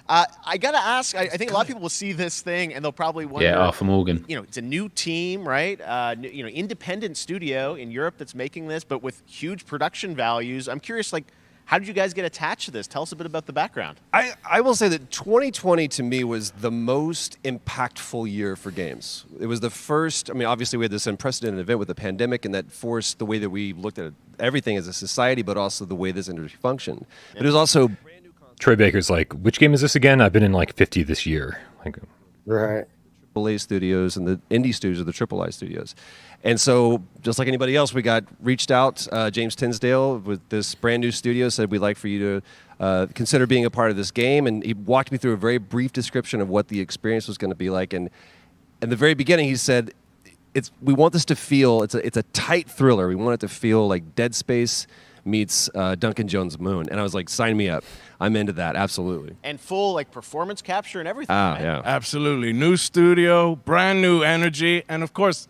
[SPEAKER 4] I got to ask, I think a lot of people will see this thing and they'll probably wonder.
[SPEAKER 2] Yeah, Arthur Morgan.
[SPEAKER 4] You know, it's a new team, right? You know, independent studio in Europe that's making this, but with huge production values. I'm curious, like, how did you guys get attached to this? Tell us a bit about the background.
[SPEAKER 14] I will say that 2020 to me was the most impactful year for games. It was the first, I mean, obviously we had this unprecedented event with the pandemic, and that forced the way that we looked at everything as a society, but also the way this industry functioned. But it was also...
[SPEAKER 1] Troy Baker's like, which game is this again? I've been in like 50 this year. Like,
[SPEAKER 3] right.
[SPEAKER 14] AAA studios and the indie studios are the AAA studios. And so, just like anybody else, we got reached out. James Tinsdale with this brand new studio said, we'd like for you to consider being a part of this game. And he walked me through a very brief description of what the experience was going to be like. And in the very beginning, he said, we want this to feel, it's a tight thriller. We want it to feel like Dead Space meets Duncan Jones' Moon. And I was like, sign me up. I'm into that, absolutely.
[SPEAKER 4] And full like performance capture and everything. Right?
[SPEAKER 14] Yeah.
[SPEAKER 15] Absolutely. New studio, brand new energy, and of course,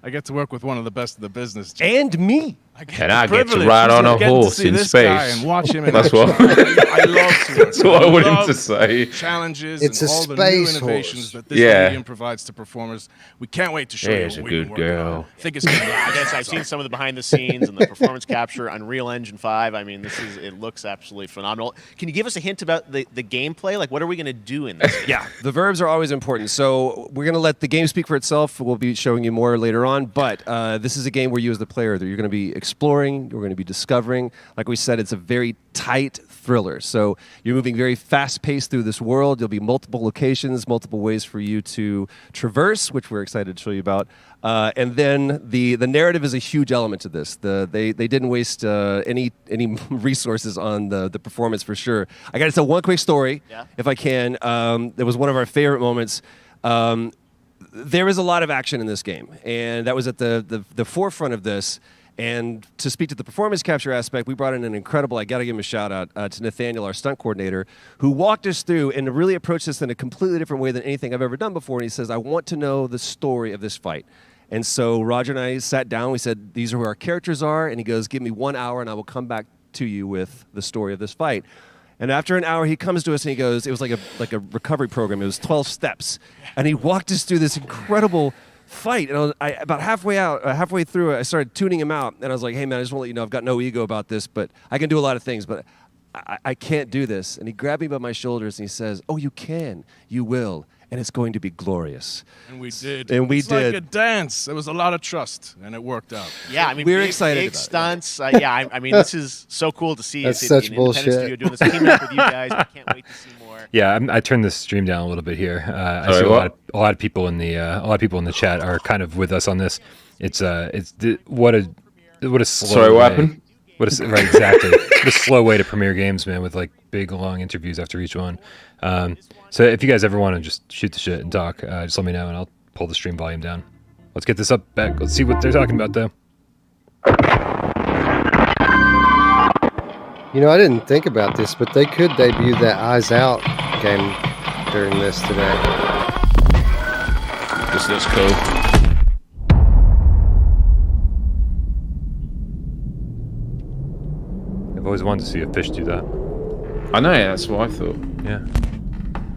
[SPEAKER 15] I get to work with one of the best of the business.
[SPEAKER 14] And me.
[SPEAKER 2] I get to ride on a horse in space.
[SPEAKER 15] And watch him in
[SPEAKER 2] That's what
[SPEAKER 15] I love to.
[SPEAKER 2] That's what I want him to say.
[SPEAKER 15] Challenges
[SPEAKER 3] it's
[SPEAKER 15] and
[SPEAKER 3] a
[SPEAKER 15] all the
[SPEAKER 3] space
[SPEAKER 15] new innovations
[SPEAKER 3] horse.
[SPEAKER 15] that this medium provides to performers. We can't wait to show you.
[SPEAKER 2] There's a good girl.
[SPEAKER 4] I think it's gonna be, I guess I've seen some of the behind the scenes and the performance capture, Unreal Engine 5. I mean, it looks absolutely phenomenal. Can you give us a hint about the gameplay? Like, what are we gonna do in this game?
[SPEAKER 14] Yeah, the verbs are always important. So we're going to let the game speak for itself. We'll be showing you more later on. But this is a game where you as the player, you're going to be exploring, you're going to be discovering. Like we said, it's a very tight thriller. So you're moving very fast-paced through this world. There'll be multiple locations, multiple ways for you to traverse, which we're excited to show you about. And then the narrative is a huge element to this. They didn't waste any resources on the performance for sure. I got to tell one quick story, if I can. It was one of our favorite moments. There is a lot of action in this game, and that was at the forefront of this. And to speak to the performance capture aspect, we brought in an incredible, I got to give him a shout out to Nathaniel, our stunt coordinator, who walked us through and really approached this in a completely different way than anything I've ever done before. And he says, I want to know the story of this fight. And so Roger and I sat down, we said, these are who our characters are. And he goes, give me 1 hour and I will come back to you with the story of this fight. And after an hour, he comes to us and he goes, it was like a recovery program. It was 12 steps. And he walked us through this incredible fight. And about halfway through it, I started tuning him out. And I was like, hey, man, I just want to let you know I've got no ego about this, but I can do a lot of things, but I can't do this. And he grabbed me by my shoulders and he says, oh, you can. You will. And it's going to be glorious.
[SPEAKER 15] And we did.
[SPEAKER 14] It's
[SPEAKER 15] like a dance. There was a lot of trust, and it worked out.
[SPEAKER 4] Yeah, I mean,
[SPEAKER 14] we're excited
[SPEAKER 4] big
[SPEAKER 14] about
[SPEAKER 4] stunts. I mean, this is so cool to see.
[SPEAKER 3] That's
[SPEAKER 4] it's
[SPEAKER 3] such
[SPEAKER 4] an
[SPEAKER 3] bullshit.
[SPEAKER 4] independent studio doing this. Teaming up with you guys. I can't wait to see more.
[SPEAKER 1] Yeah, I turned the stream down a little bit here. I see a lot of people in the chat are kind of with us on this. What a slow.
[SPEAKER 2] Sorry, what happened?
[SPEAKER 1] Right, exactly. The slow way to premiere games, man, with like big long interviews after each one. So if you guys ever want to just shoot the shit and talk, just let me know and I'll pull the stream volume down. Let's get this up back. Let's see what they're talking about though.
[SPEAKER 3] You know, I didn't think about this, but they could debut that Eyes Out game during this today.
[SPEAKER 2] This looks cool.
[SPEAKER 1] I've always wanted to see a fish do that.
[SPEAKER 2] I know, that's what I thought.
[SPEAKER 1] Yeah.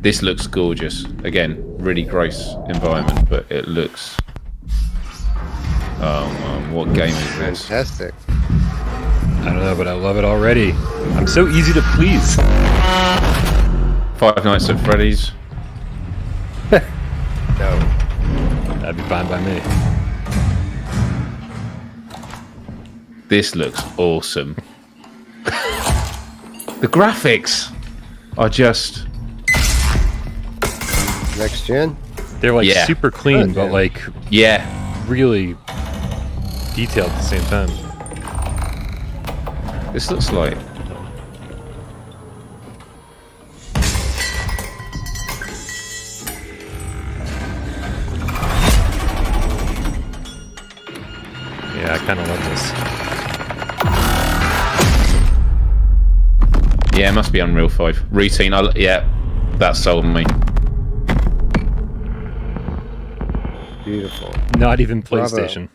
[SPEAKER 2] This looks gorgeous. Again, really gross environment, but it looks... Oh man, what game is this?
[SPEAKER 3] Fantastic.
[SPEAKER 1] I don't know, but I love it already. I'm so easy to please.
[SPEAKER 2] Five Nights at Freddy's.
[SPEAKER 1] No. That'd be fine by me.
[SPEAKER 2] This looks awesome. The graphics are just...
[SPEAKER 3] Next gen?
[SPEAKER 1] They're like super clean, but like really detailed at the same time.
[SPEAKER 2] This looks like...
[SPEAKER 1] Yeah, I kind of love this.
[SPEAKER 2] Yeah, it must be Unreal 5. Routine, yeah, that sold me.
[SPEAKER 3] Beautiful.
[SPEAKER 1] Not even PlayStation.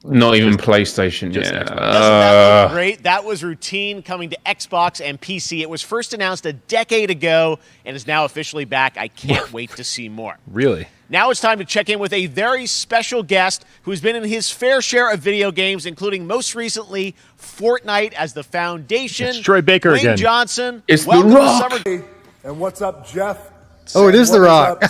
[SPEAKER 2] Not even PlayStation.
[SPEAKER 1] Just
[SPEAKER 2] Yeah.
[SPEAKER 1] Xbox.
[SPEAKER 4] That looked great. That was routine coming to Xbox and PC. It was first announced a decade ago and is now officially back. I can't wait to see more.
[SPEAKER 1] Really?
[SPEAKER 4] Now it's time to check in with a very special guest who's been in his fair share of video games, including most recently Fortnite as the Foundation.
[SPEAKER 1] It's Troy Baker
[SPEAKER 4] Wayne
[SPEAKER 1] again.
[SPEAKER 4] Johnson.
[SPEAKER 2] It's
[SPEAKER 4] welcome
[SPEAKER 2] The Rock.
[SPEAKER 4] to Summer.
[SPEAKER 16] And what's up, Jeff?
[SPEAKER 3] Oh, it is The Rock.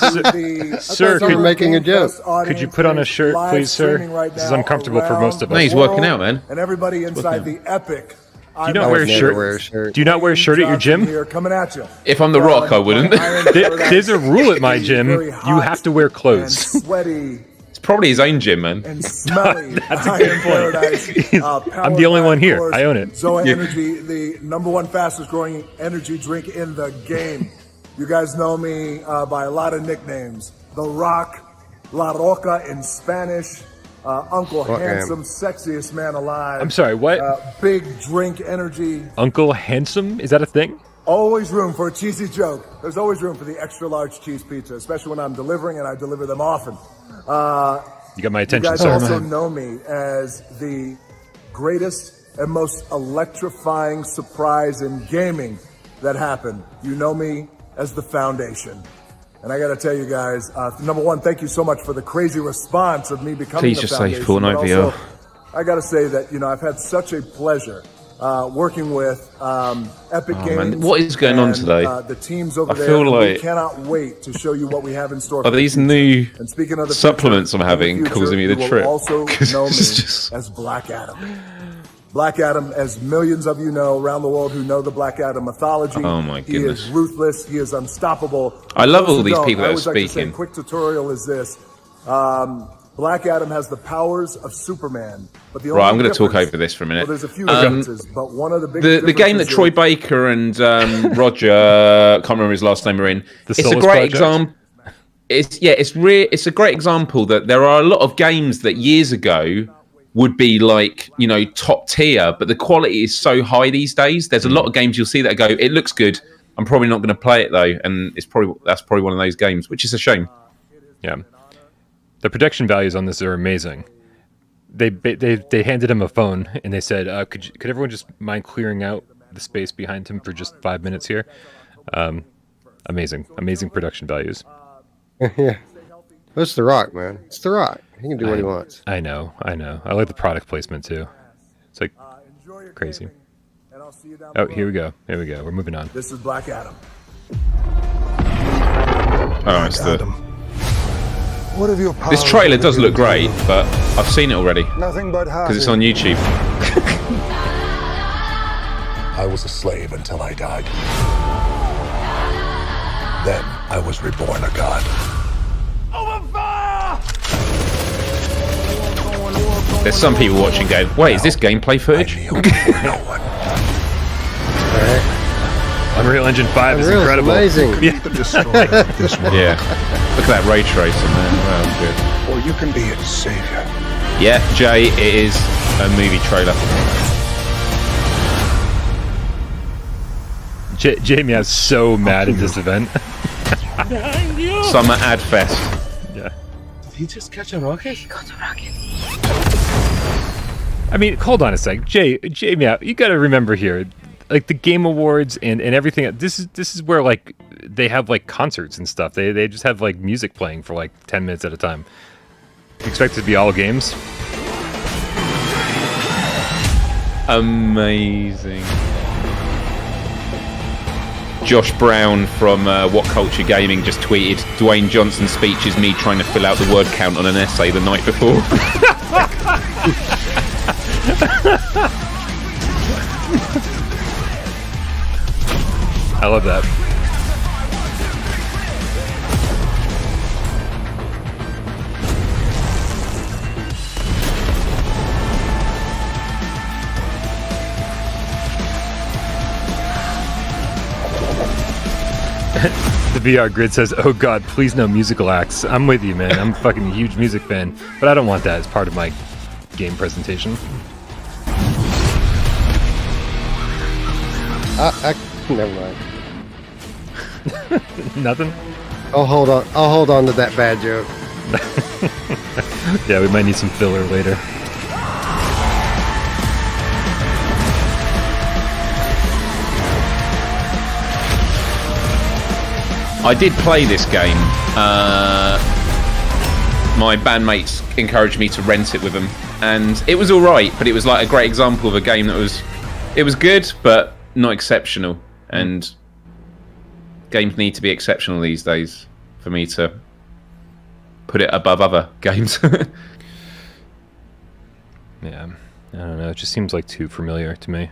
[SPEAKER 1] Sir,
[SPEAKER 3] You're making a joke.
[SPEAKER 1] Could you put on a shirt, please, sir? This is uncomfortable for most of us.
[SPEAKER 2] No, he's working out, man.
[SPEAKER 16] And everybody inside the epic.
[SPEAKER 1] Do you not wear a shirt? Do you not wear a shirt at your gym?
[SPEAKER 16] Here, coming at you.
[SPEAKER 2] If I'm The Rock, I wouldn't.
[SPEAKER 1] There's a rule at my gym. You have to wear clothes.
[SPEAKER 16] Sweaty.
[SPEAKER 2] It's probably his own gym, man.
[SPEAKER 16] And smelly.
[SPEAKER 1] That's a good point. I'm the only one here. I own it.
[SPEAKER 16] Zoa Energy, the #1 fastest growing energy drink in the game. You guys know me by a lot of nicknames. The Rock, La Roca in Spanish, Uncle Handsome, sexiest man alive.
[SPEAKER 1] I'm sorry, what?
[SPEAKER 16] Big drink energy.
[SPEAKER 1] Uncle Handsome? Is that a thing?
[SPEAKER 16] Always room for a cheesy joke. There's always room for the extra large cheese pizza, especially when I'm delivering, and I deliver them often.
[SPEAKER 1] You got my attention,
[SPEAKER 16] you guys
[SPEAKER 1] sir.
[SPEAKER 16] also know me as the greatest and most electrifying surprise in gaming that happened. You know me as the Foundation. And I got to tell you guys, #1, thank you so much for the crazy response of me becoming
[SPEAKER 2] Please
[SPEAKER 16] the
[SPEAKER 2] just
[SPEAKER 16] Foundation.
[SPEAKER 2] say Fortnite
[SPEAKER 16] But
[SPEAKER 2] VR.
[SPEAKER 16] also, I got to say that, I've had such a pleasure working with Epic Games.
[SPEAKER 2] Man. What is going on
[SPEAKER 16] and,
[SPEAKER 2] today?
[SPEAKER 16] The teams over
[SPEAKER 2] I
[SPEAKER 16] there.
[SPEAKER 2] feel
[SPEAKER 16] We
[SPEAKER 2] like-
[SPEAKER 16] cannot wait to show you what we have in store.
[SPEAKER 2] Are
[SPEAKER 16] for
[SPEAKER 2] these
[SPEAKER 16] the future.
[SPEAKER 2] new
[SPEAKER 16] And speaking of the
[SPEAKER 2] supplements
[SPEAKER 16] future,
[SPEAKER 2] I'm having
[SPEAKER 16] in the
[SPEAKER 2] causing me
[SPEAKER 16] future,
[SPEAKER 2] the
[SPEAKER 16] you
[SPEAKER 2] trip?
[SPEAKER 16] will also
[SPEAKER 2] 'Cause
[SPEAKER 16] know me
[SPEAKER 2] it's just-
[SPEAKER 16] as Black Adam. Black Adam, as millions of you know around the world who know the Black Adam mythology.
[SPEAKER 2] Oh my
[SPEAKER 16] He
[SPEAKER 2] goodness.
[SPEAKER 16] is ruthless. He is unstoppable.
[SPEAKER 2] I love
[SPEAKER 16] For those
[SPEAKER 2] all
[SPEAKER 16] who
[SPEAKER 2] these
[SPEAKER 16] don't,
[SPEAKER 2] people
[SPEAKER 16] I
[SPEAKER 2] that are
[SPEAKER 16] always like to say,
[SPEAKER 2] speaking.
[SPEAKER 16] quick tutorial is this. Black Adam has the powers of Superman. But the
[SPEAKER 2] Right, I'm
[SPEAKER 16] only
[SPEAKER 2] going to talk
[SPEAKER 16] difference-
[SPEAKER 2] over this for a minute.
[SPEAKER 16] Well, there's a few differences, but one of the biggest
[SPEAKER 2] The game that
[SPEAKER 16] differences
[SPEAKER 2] Troy
[SPEAKER 16] is-
[SPEAKER 2] Baker and Roger, can't remember his last name, are in. It's a
[SPEAKER 1] Solus
[SPEAKER 2] great
[SPEAKER 1] Project?
[SPEAKER 2] example. It's a great example that there are a lot of games that years ago would be like, top tier, but the quality is so high these days. There's a lot of games you'll see that go, it looks good. I'm probably not going to play it though, and that's probably one of those games, which is a shame.
[SPEAKER 1] Yeah. The production values on this are amazing. They handed him a phone and they said, could everyone just mind clearing out the space behind him for just 5 minutes here? Amazing production values.
[SPEAKER 3] Yeah. It's The Rock, man. It's The Rock. He can do what he wants.
[SPEAKER 1] I know. I like the product placement too. It's like crazy. Oh, here we go. We're moving on.
[SPEAKER 16] This is Black Adam.
[SPEAKER 2] Oh, it's the.
[SPEAKER 17] What have your
[SPEAKER 2] This
[SPEAKER 17] powers
[SPEAKER 2] trailer does look
[SPEAKER 17] revealed?
[SPEAKER 2] great, but I've seen it already
[SPEAKER 17] Nothing but
[SPEAKER 2] because it's on YouTube.
[SPEAKER 17] I was a slave until I died. Then I was reborn a god.
[SPEAKER 2] There's some people watching going, wait, is this gameplay footage?
[SPEAKER 1] Unreal Engine 5 is
[SPEAKER 3] Unreal's
[SPEAKER 1] incredible.
[SPEAKER 3] amazing.
[SPEAKER 1] Yeah.
[SPEAKER 2] Yeah. Look at that ray tracing there. Wow, good.
[SPEAKER 17] Or you can be its savior.
[SPEAKER 2] Yeah, Jay, it is a movie trailer.
[SPEAKER 1] Jamie is so mad at this event.
[SPEAKER 2] Summer Ad Fest.
[SPEAKER 1] Yeah.
[SPEAKER 18] Did he just catch a rocket? He got a rocket.
[SPEAKER 1] I mean, hold on a sec. Jamie, you got to remember here, like the Game Awards and everything. This is where like they have like concerts and stuff. They just have like music playing for like 10 minutes at a time. You expect it to be all games?
[SPEAKER 2] Amazing. Josh Brown from What Culture Gaming just tweeted, Dwayne Johnson's speech is me trying to fill out the word count on an essay the night before.
[SPEAKER 1] I love that. The VR grid says, "Oh God, please no musical acts." I'm with you, man. I'm a fucking huge music fan, but I don't want that as part of my game presentation.
[SPEAKER 3] Never mind.
[SPEAKER 1] Nothing.
[SPEAKER 3] I'll hold on to that bad joke.
[SPEAKER 1] Yeah, we might need some filler later.
[SPEAKER 2] I did play this game. My bandmates encouraged me to rent it with them, and it was all right. But it was like a great example of a game that was good, but not exceptional. And games need to be exceptional these days for me to put it above other games.
[SPEAKER 1] Yeah, I don't know. It just seems like too familiar to me.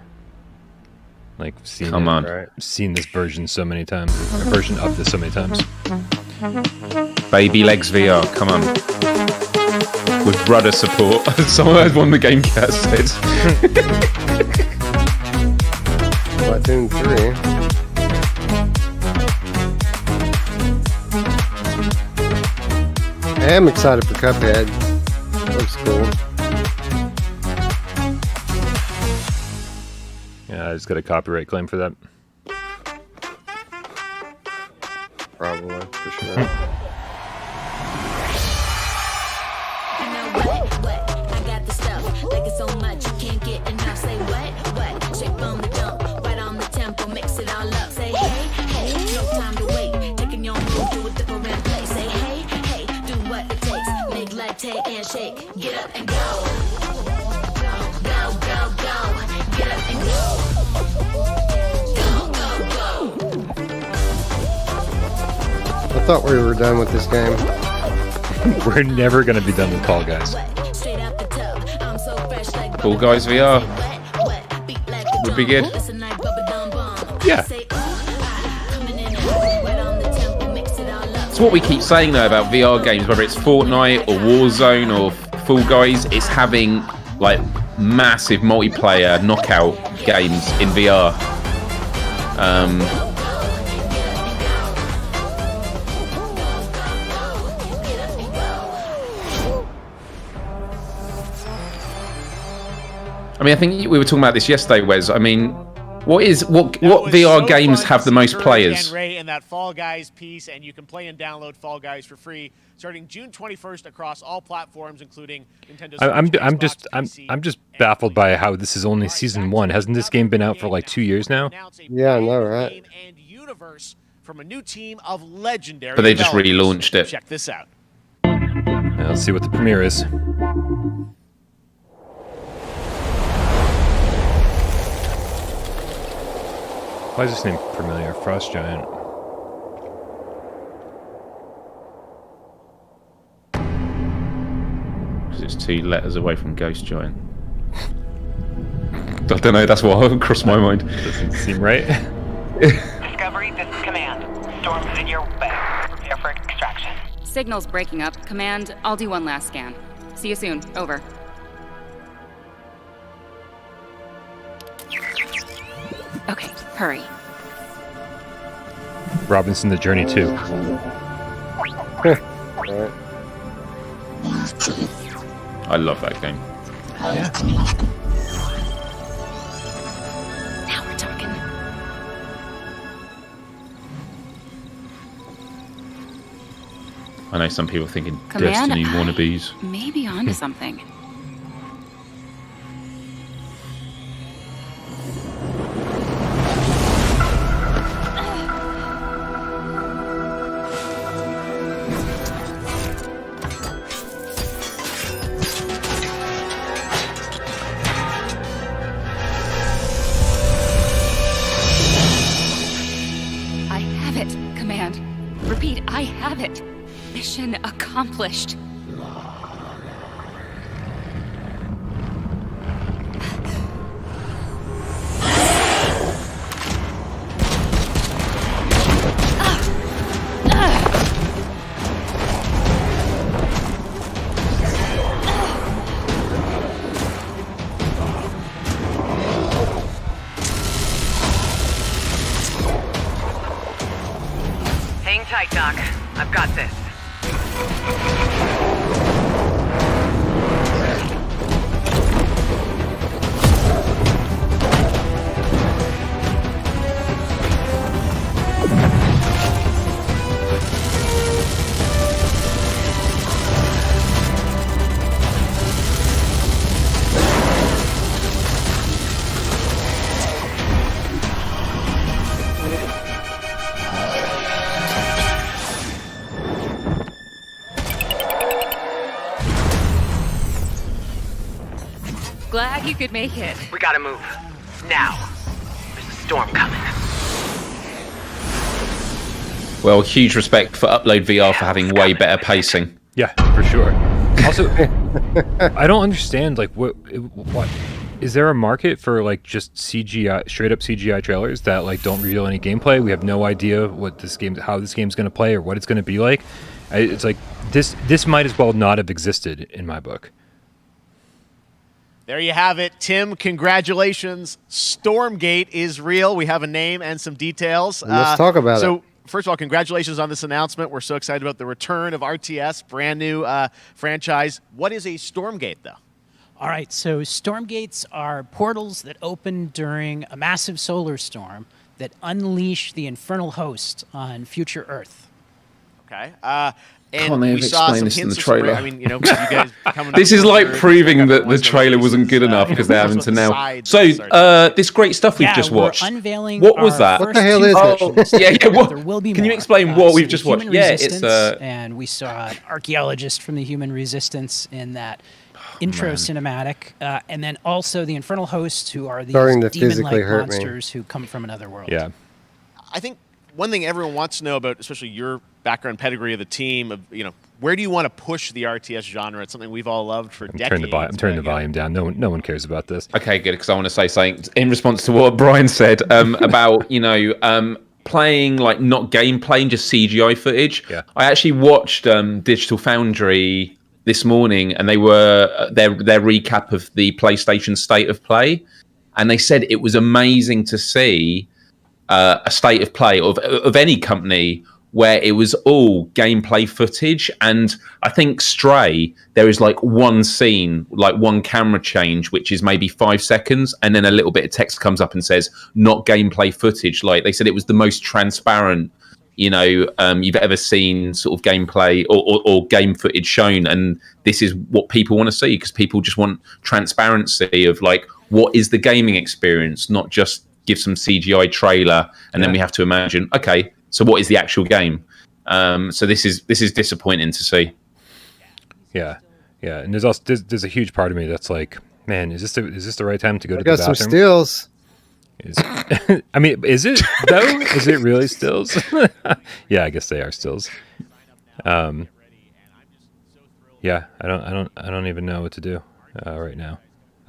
[SPEAKER 1] Like seeing this version so many times, a version of this so many times.
[SPEAKER 2] Baby Legs VR, come on. With rudder support. Someone had one of the game cats said.
[SPEAKER 3] Platoon 3. I am excited for Cuphead. Looks cool.
[SPEAKER 1] Yeah, I just got a copyright claim for that.
[SPEAKER 3] Probably, for sure.
[SPEAKER 19] I got the stuff, like it's so much you can't get enough. Say what? Shape on the jump, right on the tempo, mix it all up. Say hey, no time to wait. Taking your move to a different place. Say hey, do what it takes. Make latte and shake. Get up and go. Go. Get up and go.
[SPEAKER 3] I thought we were done with this game.
[SPEAKER 1] We're never going to be done with Fall Guys.
[SPEAKER 2] Fall Guys VR would be good.
[SPEAKER 1] Yeah.
[SPEAKER 2] It's what we keep saying though about VR games, whether it's Fortnite or Warzone or Fall Guys, it's having like massive multiplayer knockout games in VR. I mean, I think we were talking about this yesterday, Wes. I mean, what VR games have the most players?
[SPEAKER 4] Ray in that Fall Guys piece, and you can play and download Fall Guys for free starting June 21st across all platforms, including Nintendo Switch,
[SPEAKER 1] I'm just baffled by how this is only season 1. Hasn't this game been out for like 2 years now?
[SPEAKER 3] Yeah, I know, right?
[SPEAKER 4] And universe from a new team of legendary.
[SPEAKER 2] But they just relaunched it.
[SPEAKER 4] Check this out.
[SPEAKER 1] Yeah, let's see what the premiere is. Why is this name familiar? Frost Giant.
[SPEAKER 2] Because it's 2 letters away from Ghost Giant. I don't know, that's what crossed my mind.
[SPEAKER 1] Doesn't seem right.
[SPEAKER 20] Discovery, this is Command. Storm's in your way. Prepare for extraction.
[SPEAKER 21] Signal's breaking up. Command, I'll do one last scan. See you soon. Over. Okay, hurry.
[SPEAKER 1] Robinson the Journey 2.
[SPEAKER 2] I love that game.
[SPEAKER 21] Now we're talking.
[SPEAKER 2] I know some people thinking
[SPEAKER 21] Command,
[SPEAKER 2] Destiny wannabes.
[SPEAKER 21] Maybe onto something. I have it. Mission accomplished.
[SPEAKER 20] Hang tight, Doc. I've got this.
[SPEAKER 21] you could make it.
[SPEAKER 20] We gotta move. Now. There's a storm coming.
[SPEAKER 2] Well, huge respect for Upload VR for having way better pacing.
[SPEAKER 1] Yeah, for sure. Also, I don't understand, like, what is there a market for, like, just CGI, straight up CGI trailers that, like, don't reveal any gameplay? We have no idea how this game's going to play or what it's going to be like. It's like this might as well not have existed in my book.
[SPEAKER 4] There you have it. Tim, congratulations. Stormgate is real. We have a name and some details.
[SPEAKER 3] Let's talk about it.
[SPEAKER 4] So, first of all, congratulations on this announcement. We're so excited about the return of RTS, brand new franchise. What is a Stormgate, though?
[SPEAKER 6] All right, so Stormgates are portals that open during a massive solar storm that unleash the infernal host on future Earth.
[SPEAKER 4] Okay.
[SPEAKER 2] Can't they have
[SPEAKER 4] we saw
[SPEAKER 2] explained
[SPEAKER 4] some
[SPEAKER 2] this in
[SPEAKER 4] hints
[SPEAKER 2] the
[SPEAKER 4] of spray.
[SPEAKER 2] trailer?
[SPEAKER 4] I mean, you know, you guys coming
[SPEAKER 2] This
[SPEAKER 4] up
[SPEAKER 2] is
[SPEAKER 4] with
[SPEAKER 2] like
[SPEAKER 4] your-
[SPEAKER 2] proving that the
[SPEAKER 4] wants to
[SPEAKER 2] trailer
[SPEAKER 4] release
[SPEAKER 2] wasn't good
[SPEAKER 4] this,
[SPEAKER 2] enough because they're having to now.
[SPEAKER 4] sides
[SPEAKER 2] So,
[SPEAKER 4] start
[SPEAKER 2] this great stuff we've
[SPEAKER 6] Yeah,
[SPEAKER 2] just
[SPEAKER 6] we're
[SPEAKER 2] watched.
[SPEAKER 6] unveiling
[SPEAKER 2] What was
[SPEAKER 6] our
[SPEAKER 2] that?
[SPEAKER 6] first
[SPEAKER 3] What the hell
[SPEAKER 6] two
[SPEAKER 3] is it?
[SPEAKER 6] portions.
[SPEAKER 2] Yeah. What,
[SPEAKER 6] There will be
[SPEAKER 2] can you
[SPEAKER 6] more.
[SPEAKER 2] explain what
[SPEAKER 6] So
[SPEAKER 2] we've just watched?
[SPEAKER 6] Human
[SPEAKER 2] Yeah, it's
[SPEAKER 6] Resistance, and we saw an archaeologist from the Human Resistance in that intro cinematic, and then also the infernal hosts, who are these
[SPEAKER 3] Starting to physically
[SPEAKER 6] demon-like
[SPEAKER 3] hurt me.
[SPEAKER 6] monsters who come from another world.
[SPEAKER 1] Yeah.
[SPEAKER 4] I think one thing everyone wants to know about, especially your background pedigree of the team, of where do you want to push the RTS genre? It's something we've all loved for decades.
[SPEAKER 1] I'm turning the volume down. No one cares about this.
[SPEAKER 2] Okay, good, because I want to say something in response to what Brian said about playing like not gameplay and just CGI footage.
[SPEAKER 1] Yeah.
[SPEAKER 2] I actually watched Digital Foundry this morning, and they were their recap of the PlayStation State of Play, and they said it was amazing to see a state of play of any company where it was all gameplay footage. And I think Stray, there is like one scene, like one camera change, which is maybe 5 seconds, and then a little bit of text comes up and says not gameplay footage. Like they said, it was the most transparent you've ever seen sort of gameplay or game footage shown. And this is what people want to see, because people just want transparency of like, what is the gaming experience, not just give some CGI trailer and then we have to imagine, okay, so what is the actual game? So this is disappointing to see.
[SPEAKER 1] Yeah, and there's also there's a huge part of me that's like, man, is this the right time to go to the
[SPEAKER 3] Got
[SPEAKER 1] bathroom?
[SPEAKER 3] some stills.
[SPEAKER 1] I mean, is it though? Is it really stills? Yeah, I guess they are stills. Yeah, I don't even know what to do right now.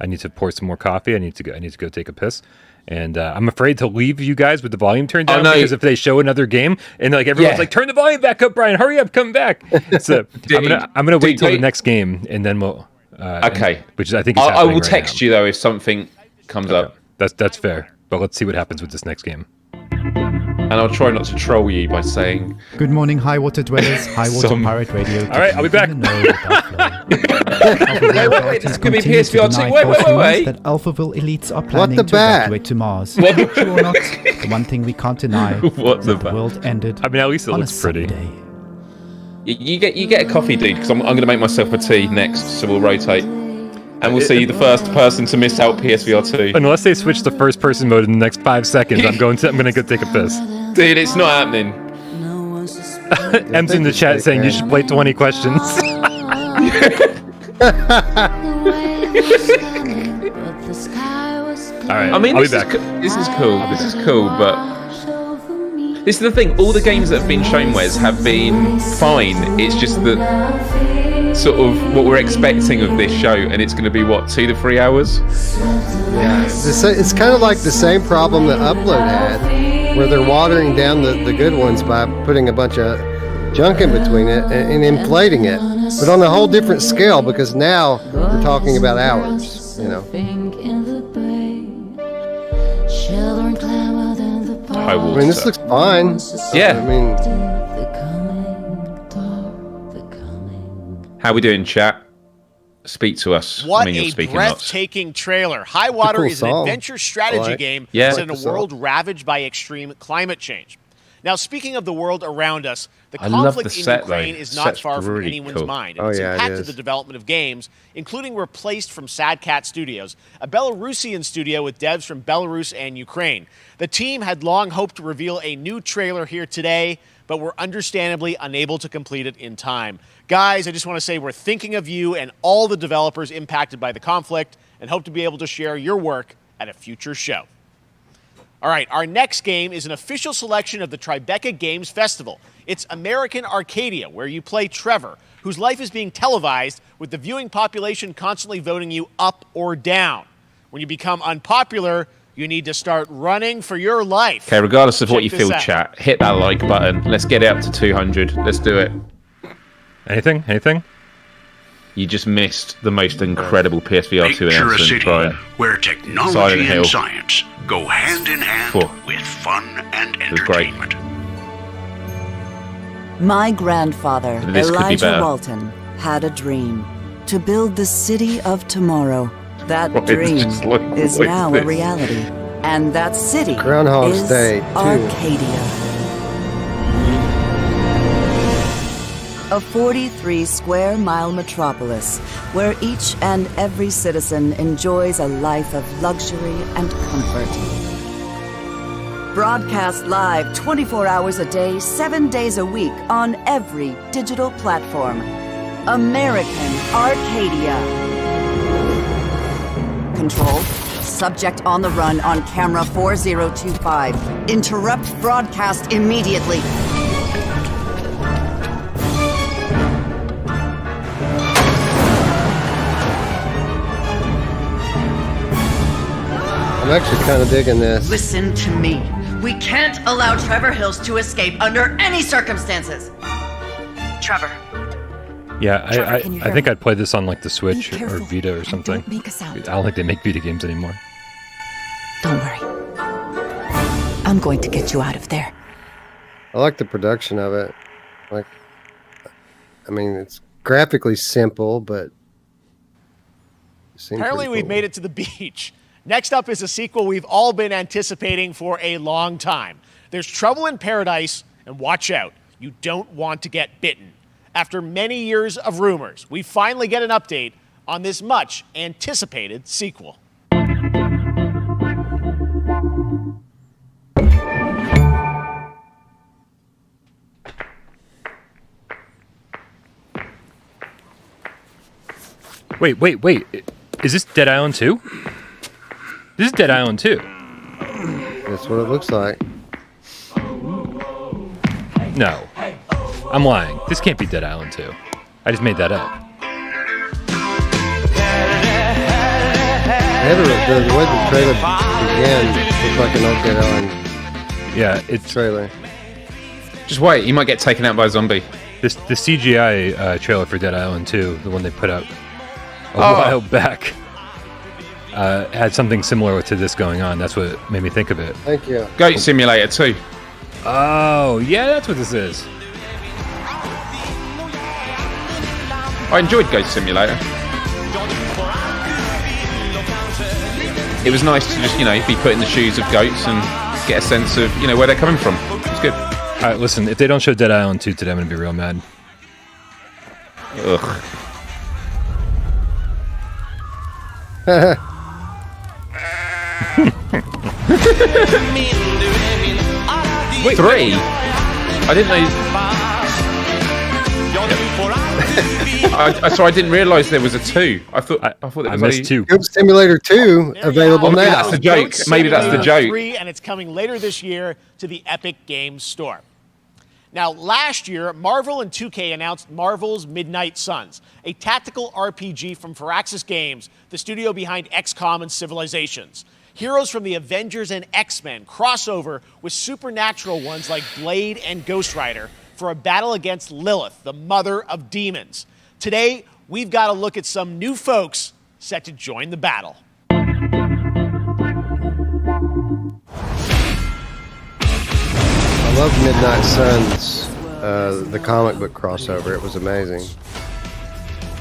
[SPEAKER 1] I need to pour some more coffee. I need to go take a piss. And I'm afraid to leave you guys with the volume turned down because if they show another game and like everyone's like, turn the volume back up, Brian, hurry up, come back. So I'm gonna wait till the next game and then we'll.
[SPEAKER 2] Okay.
[SPEAKER 1] Which I think is
[SPEAKER 2] I will
[SPEAKER 1] right
[SPEAKER 2] text
[SPEAKER 1] now.
[SPEAKER 2] you though if something comes up.
[SPEAKER 1] That's fair. But let's see what happens with this next game.
[SPEAKER 2] And I'll try not to troll you by saying,
[SPEAKER 22] good morning, High Water Dwellers, High Water Pirate Radio.
[SPEAKER 1] All right, I'll be back.
[SPEAKER 2] Wait, this could be PSVR 2. Wait.
[SPEAKER 22] That Alphaville elites are planning
[SPEAKER 3] the
[SPEAKER 22] to
[SPEAKER 3] bat?
[SPEAKER 22] evacuate to Mars. True or not, the one thing we can't deny is
[SPEAKER 2] What the
[SPEAKER 22] that the
[SPEAKER 2] bat?
[SPEAKER 22] world ended
[SPEAKER 1] I mean, at least it
[SPEAKER 22] on a
[SPEAKER 1] looks pretty.
[SPEAKER 22] sunny day.
[SPEAKER 2] You get a coffee, dude, because I'm going to make myself a tea next, so we'll rotate. And we'll see the first person to miss out PSVR 2.
[SPEAKER 1] Unless they switch to first person mode in the next 5 seconds, I'm gonna go take a piss.
[SPEAKER 2] Dude, it's not happening.
[SPEAKER 1] M's in the chat saying you should play 20 questions. Alright,
[SPEAKER 2] I mean,
[SPEAKER 1] I'll be
[SPEAKER 2] this
[SPEAKER 1] back.
[SPEAKER 2] This is cool. This is cool, but this is the thing. All the games that have been shown, Wes, have been fine. It's just that sort of what we're expecting of this show, and it's going to be what, 2 to 3 hours?
[SPEAKER 3] Yeah, it's kind of like the same problem that Upload had, where they're watering down the good ones by putting a bunch of junk in between it and inflating it, but on a whole different scale, because now we're talking about hours, you know.
[SPEAKER 2] High water.
[SPEAKER 3] I mean, this looks fine.
[SPEAKER 2] Yeah.
[SPEAKER 3] I mean,
[SPEAKER 2] how we doing, chat? Speak to us.
[SPEAKER 4] What
[SPEAKER 2] I mean, you're
[SPEAKER 4] a
[SPEAKER 2] speaking lots.
[SPEAKER 4] breathtaking trailer. High Water
[SPEAKER 3] cool
[SPEAKER 4] is an
[SPEAKER 3] song.
[SPEAKER 4] adventure strategy game
[SPEAKER 2] Yeah.
[SPEAKER 4] set in a world ravaged by extreme climate change. Now, speaking of the world around us, the
[SPEAKER 2] I love
[SPEAKER 4] conflict
[SPEAKER 2] the
[SPEAKER 4] in
[SPEAKER 2] set,
[SPEAKER 4] Ukraine
[SPEAKER 2] though.
[SPEAKER 4] is not
[SPEAKER 2] Set's
[SPEAKER 4] far from
[SPEAKER 2] really
[SPEAKER 4] anyone's
[SPEAKER 2] cool.
[SPEAKER 4] mind. And
[SPEAKER 3] Oh,
[SPEAKER 4] it's
[SPEAKER 3] yeah, it
[SPEAKER 4] impacted
[SPEAKER 3] is.
[SPEAKER 4] the development of games, including Replaced from Sad Cat Studios, a Belarusian studio with devs from Belarus and Ukraine. The team had long hoped to reveal a new trailer here today, but were understandably unable to complete it in time. Guys, I just want to say we're thinking of you and all the developers impacted by the conflict, and hope to be able to share your work at a future show. All right, our next game is an official selection of the Tribeca Games Festival. It's American Arcadia, where you play Trevor, whose life is being televised with the viewing population constantly voting you up or down. When you become unpopular, you need to start running for your life.
[SPEAKER 2] Okay, regardless of what you
[SPEAKER 4] Check this
[SPEAKER 2] feel,
[SPEAKER 4] out.
[SPEAKER 2] chat, hit that like button. Let's get it up to 200. Let's do it.
[SPEAKER 1] Anything?
[SPEAKER 2] You just missed the most incredible PSVR 2
[SPEAKER 5] Picture a
[SPEAKER 2] announcement,
[SPEAKER 5] city
[SPEAKER 2] Brian.
[SPEAKER 5] where
[SPEAKER 2] Silent
[SPEAKER 5] technology
[SPEAKER 2] Hill.
[SPEAKER 5] and science go hand in hand with fun and
[SPEAKER 2] It was great.
[SPEAKER 5] entertainment.
[SPEAKER 8] My grandfather,
[SPEAKER 2] This could be
[SPEAKER 8] Elijah
[SPEAKER 2] better.
[SPEAKER 8] Walton, had a dream to build the city of tomorrow. That
[SPEAKER 2] Why is
[SPEAKER 8] dream
[SPEAKER 2] it just like
[SPEAKER 8] is now
[SPEAKER 2] this?
[SPEAKER 8] a reality. And that city
[SPEAKER 3] Groundhog's
[SPEAKER 8] is
[SPEAKER 3] Day, too.
[SPEAKER 8] Arcadia. A 43-square-mile metropolis where each and every citizen enjoys a life of luxury and comfort. Broadcast live 24 hours a day, 7 days a week on every digital platform. American Arcadia. Control. Subject on the run on camera 4025. Interrupt broadcast immediately.
[SPEAKER 3] I'm actually kind of digging this.
[SPEAKER 23] Listen to me. We can't allow Trevor Hills to escape under any circumstances. Trevor.
[SPEAKER 1] Yeah,
[SPEAKER 23] Trevor, can you
[SPEAKER 1] I
[SPEAKER 23] hear
[SPEAKER 1] think
[SPEAKER 23] me?
[SPEAKER 1] I'd play this on like the Switch or
[SPEAKER 23] careful
[SPEAKER 1] Vita or something.
[SPEAKER 23] don't make a sound.
[SPEAKER 1] I don't think they make Vita games anymore.
[SPEAKER 8] Don't worry. I'm going to get you out of there.
[SPEAKER 3] I like the production of it. Like, I mean, it's graphically simple, but it seems
[SPEAKER 4] Apparently,
[SPEAKER 3] pretty
[SPEAKER 4] we've made it to the beach. Next up is a sequel we've all been anticipating for a long time. There's Trouble in Paradise, and watch out, you don't want to get bitten. After many years of rumors, we finally get an update on this much anticipated sequel.
[SPEAKER 1] Wait. Is this Dead Island 2? This is Dead Island 2.
[SPEAKER 3] That's what it looks like.
[SPEAKER 1] No. I'm lying. This can't be Dead Island 2. I just made that up.
[SPEAKER 3] The way the trailer began looks like an old Dead Island
[SPEAKER 1] Yeah, it's
[SPEAKER 3] trailer.
[SPEAKER 2] Just wait, you might get taken out by a zombie.
[SPEAKER 1] the CGI trailer for Dead Island 2, the one they put out a
[SPEAKER 2] Oh.
[SPEAKER 1] while back, had something similar to this going on. That's what made me think of it.
[SPEAKER 3] Thank you.
[SPEAKER 2] Goat Simulator 2.
[SPEAKER 1] Oh, yeah, that's what this is.
[SPEAKER 2] I enjoyed Goat Simulator. It was nice to just, be put in the shoes of goats and get a sense of, where they're coming from. It's good.
[SPEAKER 1] All right, listen, if they don't show Dead Island 2 today, I'm going to be real mad.
[SPEAKER 2] Ugh.
[SPEAKER 1] Wait,
[SPEAKER 2] 3? I didn't know. So I didn't realise there was a 2. I thought it was
[SPEAKER 1] I missed 2.
[SPEAKER 3] Goat Simulator 2 available
[SPEAKER 2] Maybe
[SPEAKER 3] now.
[SPEAKER 2] that's the joke.
[SPEAKER 4] Goat
[SPEAKER 2] Maybe that's the
[SPEAKER 4] Simulator
[SPEAKER 2] joke.
[SPEAKER 4] 3, and it's coming later this year to the Epic Games Store. Now, last year, Marvel and 2K announced Marvel's Midnight Suns, a tactical RPG from Firaxis Games, the studio behind XCOM and Civilizations. Heroes from the Avengers and X-Men cross over with supernatural ones like Blade and Ghost Rider for a battle against Lilith, the mother of demons. Today, we've got to look at some new folks set to join the battle.
[SPEAKER 3] I love Midnight Suns, the comic book crossover. It was amazing.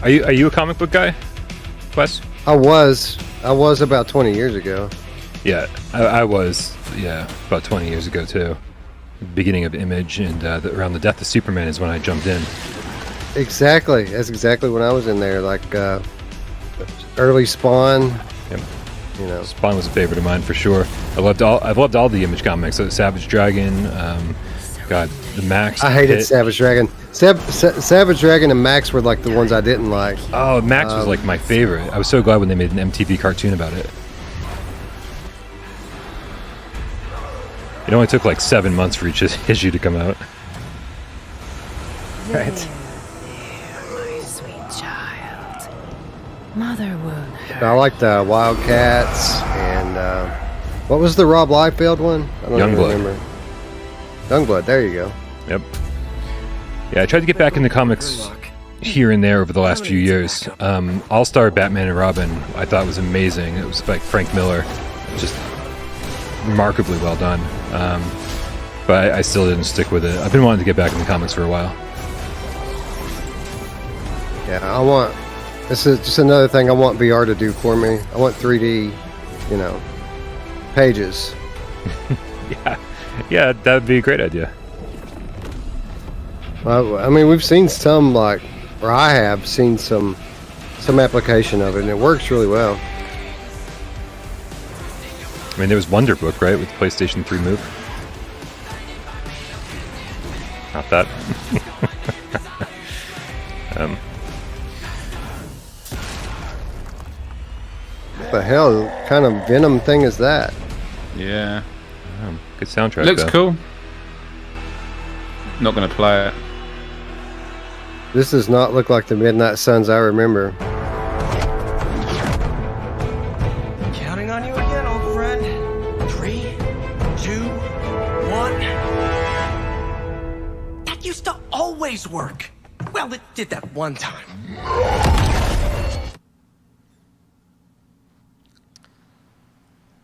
[SPEAKER 1] Are you a comic book guy, Wes?
[SPEAKER 3] I was about 20 years ago.
[SPEAKER 1] Yeah, I was. Yeah, about 20 years ago too. Beginning of Image and around the death of Superman is when I jumped in.
[SPEAKER 3] Exactly. That's exactly when I was in there. Like early Spawn.
[SPEAKER 1] Yep. Spawn was a favorite of mine for sure. I've loved all the Image comics. So Savage Dragon, God, the Max.
[SPEAKER 3] I hated
[SPEAKER 1] Pit.
[SPEAKER 3] Savage Dragon. Savage Dragon and Max were like the ones I didn't like.
[SPEAKER 1] Oh, Max was like my favorite. I was so glad when they made an MTV cartoon about it. It only took like 7 months for each issue to come out.
[SPEAKER 7] Right. My sweet child. Mother wound.
[SPEAKER 3] I like the Wildcats and what was the Rob Liefeld one? I don't even remember. Youngblood. There you go.
[SPEAKER 1] Yep. Yeah, I tried to get back into comics here and there over the last few years. All-Star Batman and Robin I thought was amazing. It was like Frank Miller. Just remarkably well done. But I still didn't stick with it. I've been wanting to get back into comics for a while.
[SPEAKER 3] Yeah, this is just another thing I want VR to do for me. I want 3D, pages.
[SPEAKER 1] Yeah, that would be a great idea.
[SPEAKER 3] I mean, we've seen some or I have seen some application of it, and it works really well.
[SPEAKER 1] I mean, there was Wonder Book, right, with the PlayStation 3 Move? Not that.
[SPEAKER 3] What the hell kind of Venom thing is that?
[SPEAKER 2] Yeah.
[SPEAKER 1] Good soundtrack,
[SPEAKER 2] Looks
[SPEAKER 1] though.
[SPEAKER 2] cool. Not going to play it.
[SPEAKER 3] This does not look like the Midnight Suns I remember.
[SPEAKER 18] Counting on you again, old friend. 3, 2, 1. That used to always work. Well, it did that one time.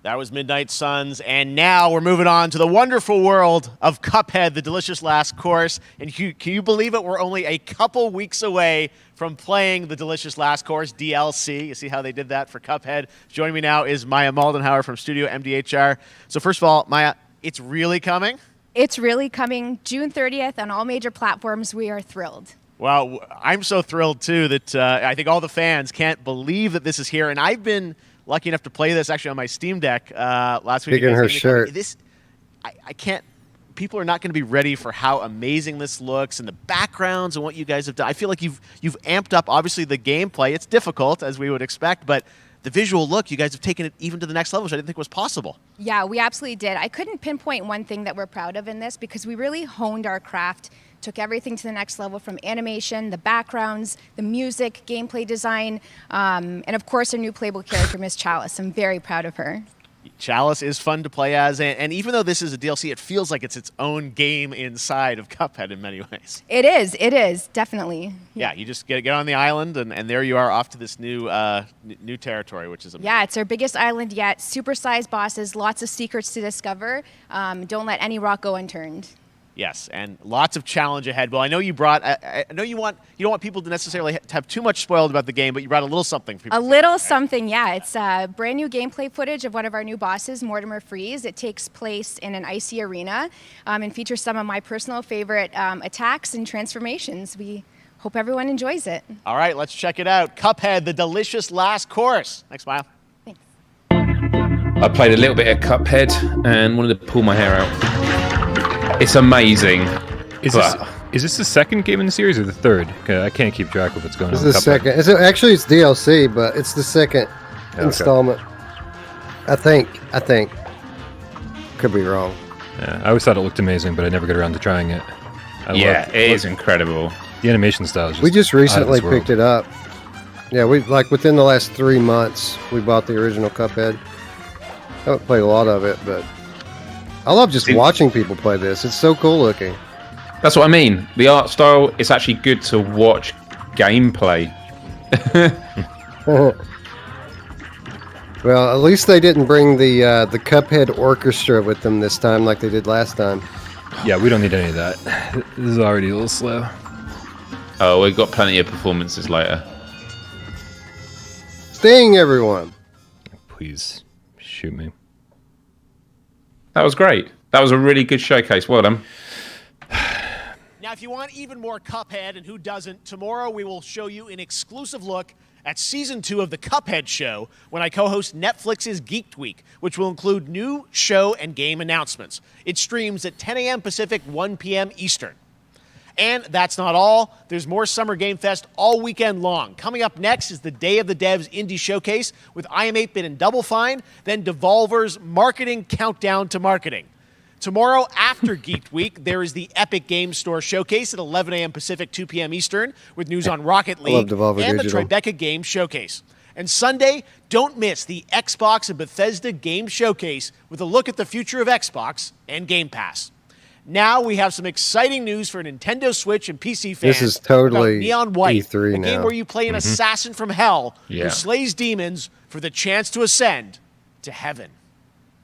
[SPEAKER 4] That was Midnight Suns, and now we're moving on to the wonderful world of Cuphead, the delicious last course. And can you believe it? We're only a couple weeks away from playing the delicious last course DLC. You see how they did that for Cuphead? Joining me now is Maya Maldenhauer from Studio MDHR. So first of all, Maya, it's really coming?
[SPEAKER 11] It's really coming June 30th on all major platforms. We are thrilled.
[SPEAKER 4] Well, I'm so thrilled, too, that I think all the fans can't believe that this is here. And I've been lucky enough to play this actually on my Steam Deck last week.
[SPEAKER 3] Picking her shirt.
[SPEAKER 4] I can't. People are not going to be ready for how amazing this looks and the backgrounds and what you guys have done. I feel like you've amped up obviously the gameplay. It's difficult as we would expect, but the visual look, you guys have taken it even to the next level, which I didn't think was possible.
[SPEAKER 11] Yeah, we absolutely did. I couldn't pinpoint one thing that we're proud of in this because we really honed our craft. Took everything to the next level from animation, the backgrounds, the music, gameplay design, and of course our new playable character, Miss Chalice. I'm very proud of her.
[SPEAKER 4] Chalice is fun to play as, and even though this is a DLC, it feels like it's its own game inside of Cuphead in many ways.
[SPEAKER 11] It is, definitely.
[SPEAKER 4] Yeah, you just get on the island, and there you are off to this new territory, which is amazing.
[SPEAKER 11] Yeah, it's our biggest island yet. Super-sized bosses, lots of secrets to discover. Don't let any rock go unturned.
[SPEAKER 4] Yes, and lots of challenge ahead. Well, I know you brought. I know you don't want people to necessarily have too much spoiled about the game, but you brought a little something for people.
[SPEAKER 11] A little something, yeah. It's brand new gameplay footage of one of our new bosses, Mortimer Freeze. It takes place in an icy arena and features some of my personal favorite attacks and transformations. We hope everyone enjoys it.
[SPEAKER 4] All right, let's check it out. Cuphead, the delicious last course. Thanks, Smile.
[SPEAKER 11] Thanks.
[SPEAKER 2] I played a little bit of Cuphead and wanted to pull my hair out. It's amazing.
[SPEAKER 1] Is this the second game in the series or the third? I can't keep track of what's going on.
[SPEAKER 3] This is the second. Actually, it's DLC, but it's the second installment. I think. Could be wrong.
[SPEAKER 1] Yeah, I always thought it looked amazing, but I never got around to trying it.
[SPEAKER 2] It is incredible.
[SPEAKER 1] The animation style is just
[SPEAKER 3] we just recently
[SPEAKER 1] out of this world.
[SPEAKER 3] picked it up. Yeah, we within the last 3 months, we bought the original Cuphead. I haven't played a lot of it, but I love just watching people play this. It's so cool looking.
[SPEAKER 2] That's what I mean. The art style, it's actually good to watch gameplay.
[SPEAKER 3] Well, at least they didn't bring the Cuphead orchestra with them this time like they did last time.
[SPEAKER 1] Yeah, we don't need any of that. This is already a little slow.
[SPEAKER 2] Oh, we've got plenty of performances later.
[SPEAKER 3] Sting, everyone.
[SPEAKER 1] Please, shoot me.
[SPEAKER 2] That was great. That was a really good showcase. Well done.
[SPEAKER 4] Now, if you want even more Cuphead, and who doesn't, tomorrow we will show you an exclusive look at Season 2 of the Cuphead Show when I co-host Netflix's Geeked Week, which will include new show and game announcements. It streams at 10 a.m. Pacific, 1 p.m. Eastern. And that's not all. There's more Summer Game Fest all weekend long. Coming up next is the Day of the Devs Indie Showcase with IM8-Bit and Double Fine, then Devolver's Marketing Countdown to Marketing. Tomorrow, after Geek Week, there is the Epic Games Store Showcase at 11 a.m. Pacific, 2 p.m. Eastern, with news on Rocket League and the Tribeca Games Showcase. And Sunday, don't miss the Xbox and Bethesda Game Showcase with a look at the future of Xbox and Game Pass. Now we have some exciting news for Nintendo Switch and PC fans.
[SPEAKER 3] This is totally
[SPEAKER 4] Neon White,
[SPEAKER 3] E3
[SPEAKER 4] a game
[SPEAKER 3] now.
[SPEAKER 4] where you play an assassin from hell
[SPEAKER 2] Yeah.
[SPEAKER 4] who slays demons for the chance to ascend to heaven.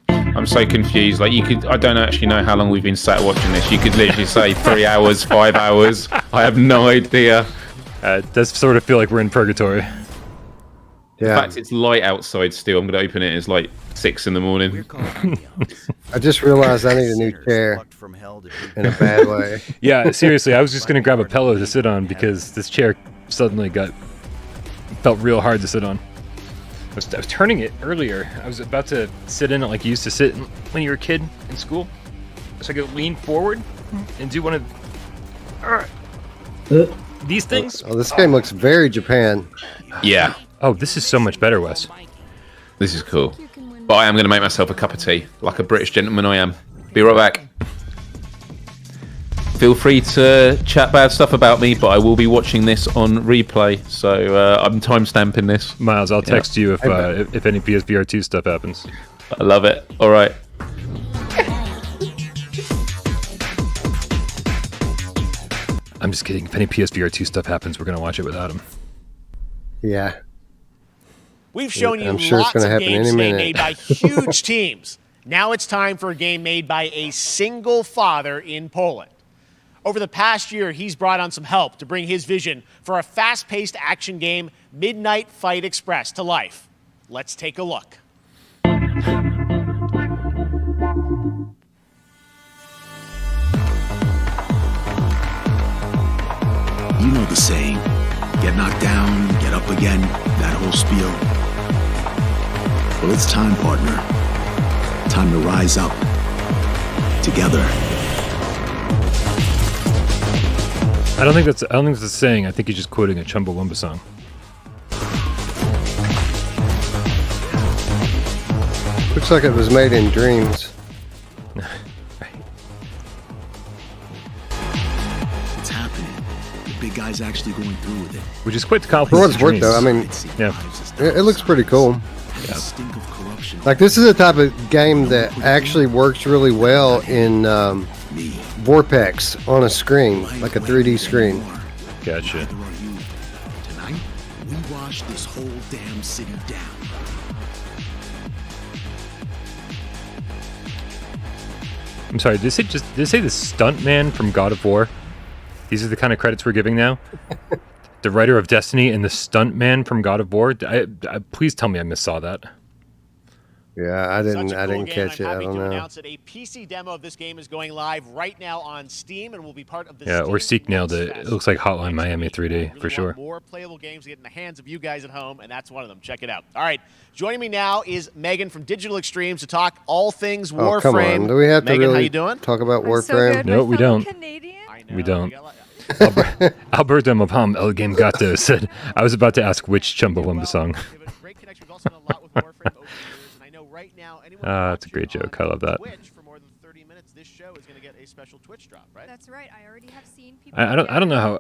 [SPEAKER 2] I'm so confused. Like, I don't actually know how long we've been sat watching this. You could literally say 3 hours, 5 hours. I have no idea.
[SPEAKER 1] It does sort of feel like we're in purgatory.
[SPEAKER 2] The fact it's light outside still, I'm going to open it. It's like 6 in the morning.
[SPEAKER 3] I just realized I need a new chair in a bad way.
[SPEAKER 1] Yeah, seriously, I was just going to grab a pillow to sit on because this chair suddenly felt real hard to sit on. I was turning it earlier. I was about to sit in it like you used to sit when you were a kid in school. So I could lean forward and do one of these things.
[SPEAKER 3] Oh, this game looks very Japan.
[SPEAKER 2] Yeah.
[SPEAKER 1] Oh, this is so much better, Wes.
[SPEAKER 2] This is cool. But I am going to make myself a cup of tea, like a British gentleman I am. Be right back. Feel free to chat bad stuff about me, but I will be watching this on replay, so I'm time-stamping this.
[SPEAKER 1] Miles, I'll text you if any PSVR 2 stuff happens.
[SPEAKER 2] I love it. All right.
[SPEAKER 1] I'm just kidding. If any PSVR 2 stuff happens, we're going to watch it without him.
[SPEAKER 3] Yeah.
[SPEAKER 4] We've shown you
[SPEAKER 3] I'm sure it's
[SPEAKER 4] lots
[SPEAKER 3] gonna
[SPEAKER 4] of
[SPEAKER 3] happen
[SPEAKER 4] games
[SPEAKER 3] any
[SPEAKER 4] today
[SPEAKER 3] minute.
[SPEAKER 4] made by huge teams. Now it's time for a game made by a single father in Poland. Over the past year, he's brought on some help to bring his vision for a fast-paced action game, Midnight Fight Express, to life. Let's take a look.
[SPEAKER 5] You know the saying, get knocked down, get up again, that whole spiel. Well, it's time, partner. Time to rise up. Together.
[SPEAKER 1] I don't think that's a saying. I think he's just quoting a Chumbawamba song.
[SPEAKER 3] Looks like it was made in dreams.
[SPEAKER 5] It's happening. The big guy's actually going through with it.
[SPEAKER 1] Which is quite the compliment.
[SPEAKER 3] For what it's worth, though, I mean,
[SPEAKER 1] yeah,
[SPEAKER 3] it looks pretty cool. Like, this is a type of game that actually works really well in Vorpex on a screen, like a 3D screen.
[SPEAKER 1] Gotcha.
[SPEAKER 5] Tonight, we wash this whole damn city down.
[SPEAKER 1] I'm sorry. Did they say the stuntman from God of War? These are the kind of credits we're giving now. The writer of Destiny and the stuntman from God of War. Please tell me I missaw that.
[SPEAKER 3] Yeah, I didn't
[SPEAKER 4] Game.
[SPEAKER 3] catch it.
[SPEAKER 4] I'm
[SPEAKER 3] I
[SPEAKER 4] happy
[SPEAKER 3] don't
[SPEAKER 4] to
[SPEAKER 3] know.
[SPEAKER 4] announce that a PC demo of this game is going live right now on Steam and will be part of the
[SPEAKER 1] Yeah, or
[SPEAKER 4] Steam
[SPEAKER 1] Seek nailed it. It looks like Hotline Miami 3D for sure.
[SPEAKER 4] More playable games to get in the hands of you guys at home, and that's one of them. Check it out. All right, joining me now is Megan from Digital Extremes to talk all things Warframe.
[SPEAKER 3] Oh, come on. Do we have
[SPEAKER 4] Megan,
[SPEAKER 3] to really
[SPEAKER 4] how you doing?
[SPEAKER 3] talk about Warframe?
[SPEAKER 1] No, we don't. We don't. Alberto Mapam El Game Gato said, I was about to ask which Chumbawamba song. It's a great joke. I love that.
[SPEAKER 4] This show is going to get a special Twitch drop, right?
[SPEAKER 9] That's right. I already have seen people.
[SPEAKER 1] I don't know how.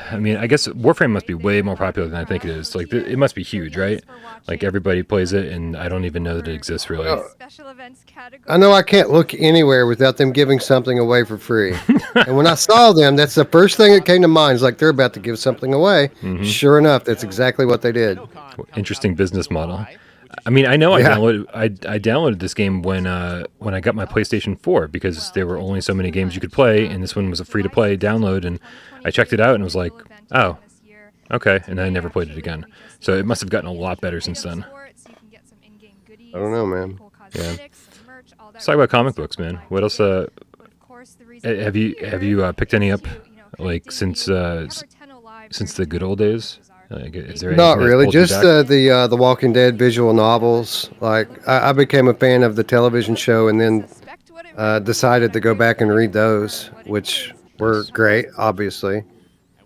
[SPEAKER 1] I mean, I guess Warframe must be way more popular than I think it is. Like, it must be huge, right? Like, everybody plays it, and I don't even know that it exists really.
[SPEAKER 9] Special events category.
[SPEAKER 3] I know I can't look anywhere without them giving something away for free. And when I saw them, that's the first thing that came to mind. Is like, they're about to give something away. Sure enough, that's exactly what they did.
[SPEAKER 1] Interesting business model. I mean, I know I downloaded this game when I got my PlayStation 4 because there were only so many games you could play, and this one was a free-to-play download, and I checked it out and was like, oh, okay, and I never played it again. So it must have gotten a lot better since then.
[SPEAKER 3] I don't know, man.
[SPEAKER 1] Yeah. Let's talk about comic books, man. What else? Have you picked any up, like since the good old days? Is there
[SPEAKER 3] Not really, just
[SPEAKER 1] back?
[SPEAKER 3] the Walking Dead visual novels. Like, I became a fan of the television show and then decided to go back and read those, which were great, obviously.
[SPEAKER 1] had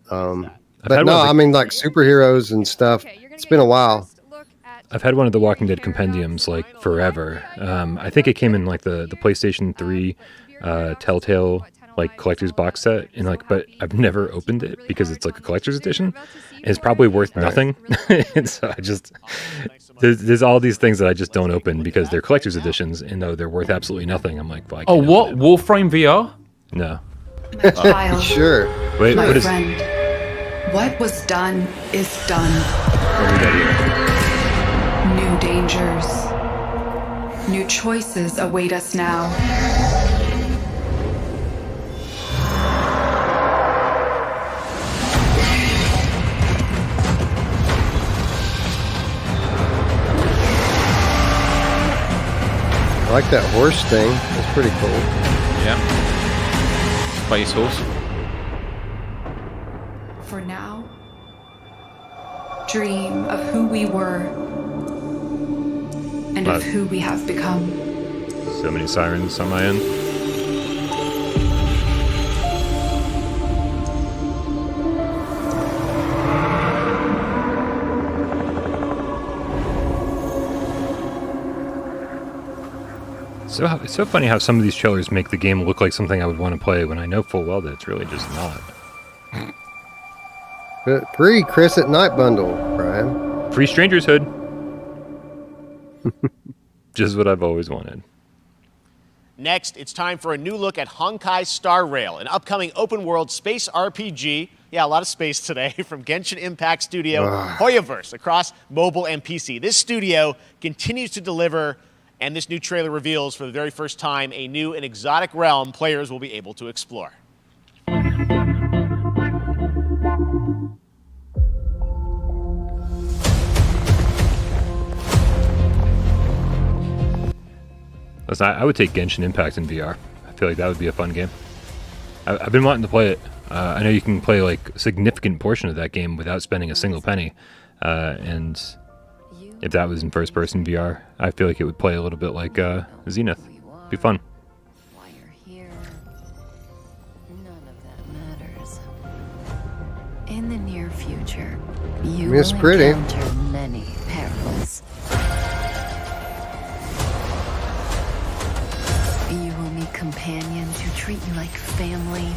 [SPEAKER 3] But
[SPEAKER 1] one
[SPEAKER 3] no,
[SPEAKER 1] of the-
[SPEAKER 3] I mean, like superheroes and stuff. It's been a while.
[SPEAKER 1] I've had one of the Walking Dead compendiums like forever. I think it came in like the PlayStation 3 Telltale like collector's box set, and like, but I've never opened it because it's like a collector's edition, and it's probably worth nothing. And so I just there's all these things that I just don't open because they're collector's editions, and though they're worth absolutely nothing, I'm like, well, I
[SPEAKER 2] Oh,
[SPEAKER 1] can't
[SPEAKER 2] what?
[SPEAKER 1] open
[SPEAKER 2] Warframe VR?
[SPEAKER 1] it. No.
[SPEAKER 10] Child,
[SPEAKER 3] Sure.
[SPEAKER 1] Wait,
[SPEAKER 10] my
[SPEAKER 1] what is?
[SPEAKER 10] friend, what was done is done.
[SPEAKER 1] What do we got here?
[SPEAKER 10] New dangers, new choices await us now.
[SPEAKER 3] I like that horse thing. That's pretty cool.
[SPEAKER 2] Yeah. Space horse.
[SPEAKER 10] For now, dream of who we were and of who we have become.
[SPEAKER 1] So many sirens on my end. It's so funny how some of these trailers make the game look like something I would want to play when I know full well that it's really just not.
[SPEAKER 3] Free Chris at Night bundle, Brian.
[SPEAKER 1] Free Stranger's Hood. Just what I've always wanted.
[SPEAKER 4] Next, it's time for a new look at Honkai Star Rail, an upcoming open-world space RPG. Yeah, a lot of space today from Genshin Impact studio Hoyoverse across mobile and PC. This studio continues to deliver, and this new trailer reveals for the very first time a new and exotic realm players will be able to explore.
[SPEAKER 1] Listen, I would take Genshin Impact in VR. I feel like that would be a fun game. I've been wanting to play it. I know you can play like a significant portion of that game without spending a single penny. And if that was in first-person VR, I feel like it would play a little bit like Zenith. Be fun.
[SPEAKER 7] In the near future, you
[SPEAKER 3] Miss
[SPEAKER 7] will
[SPEAKER 3] Pretty.
[SPEAKER 7] encounter many perils. You will meet companions who treat you like family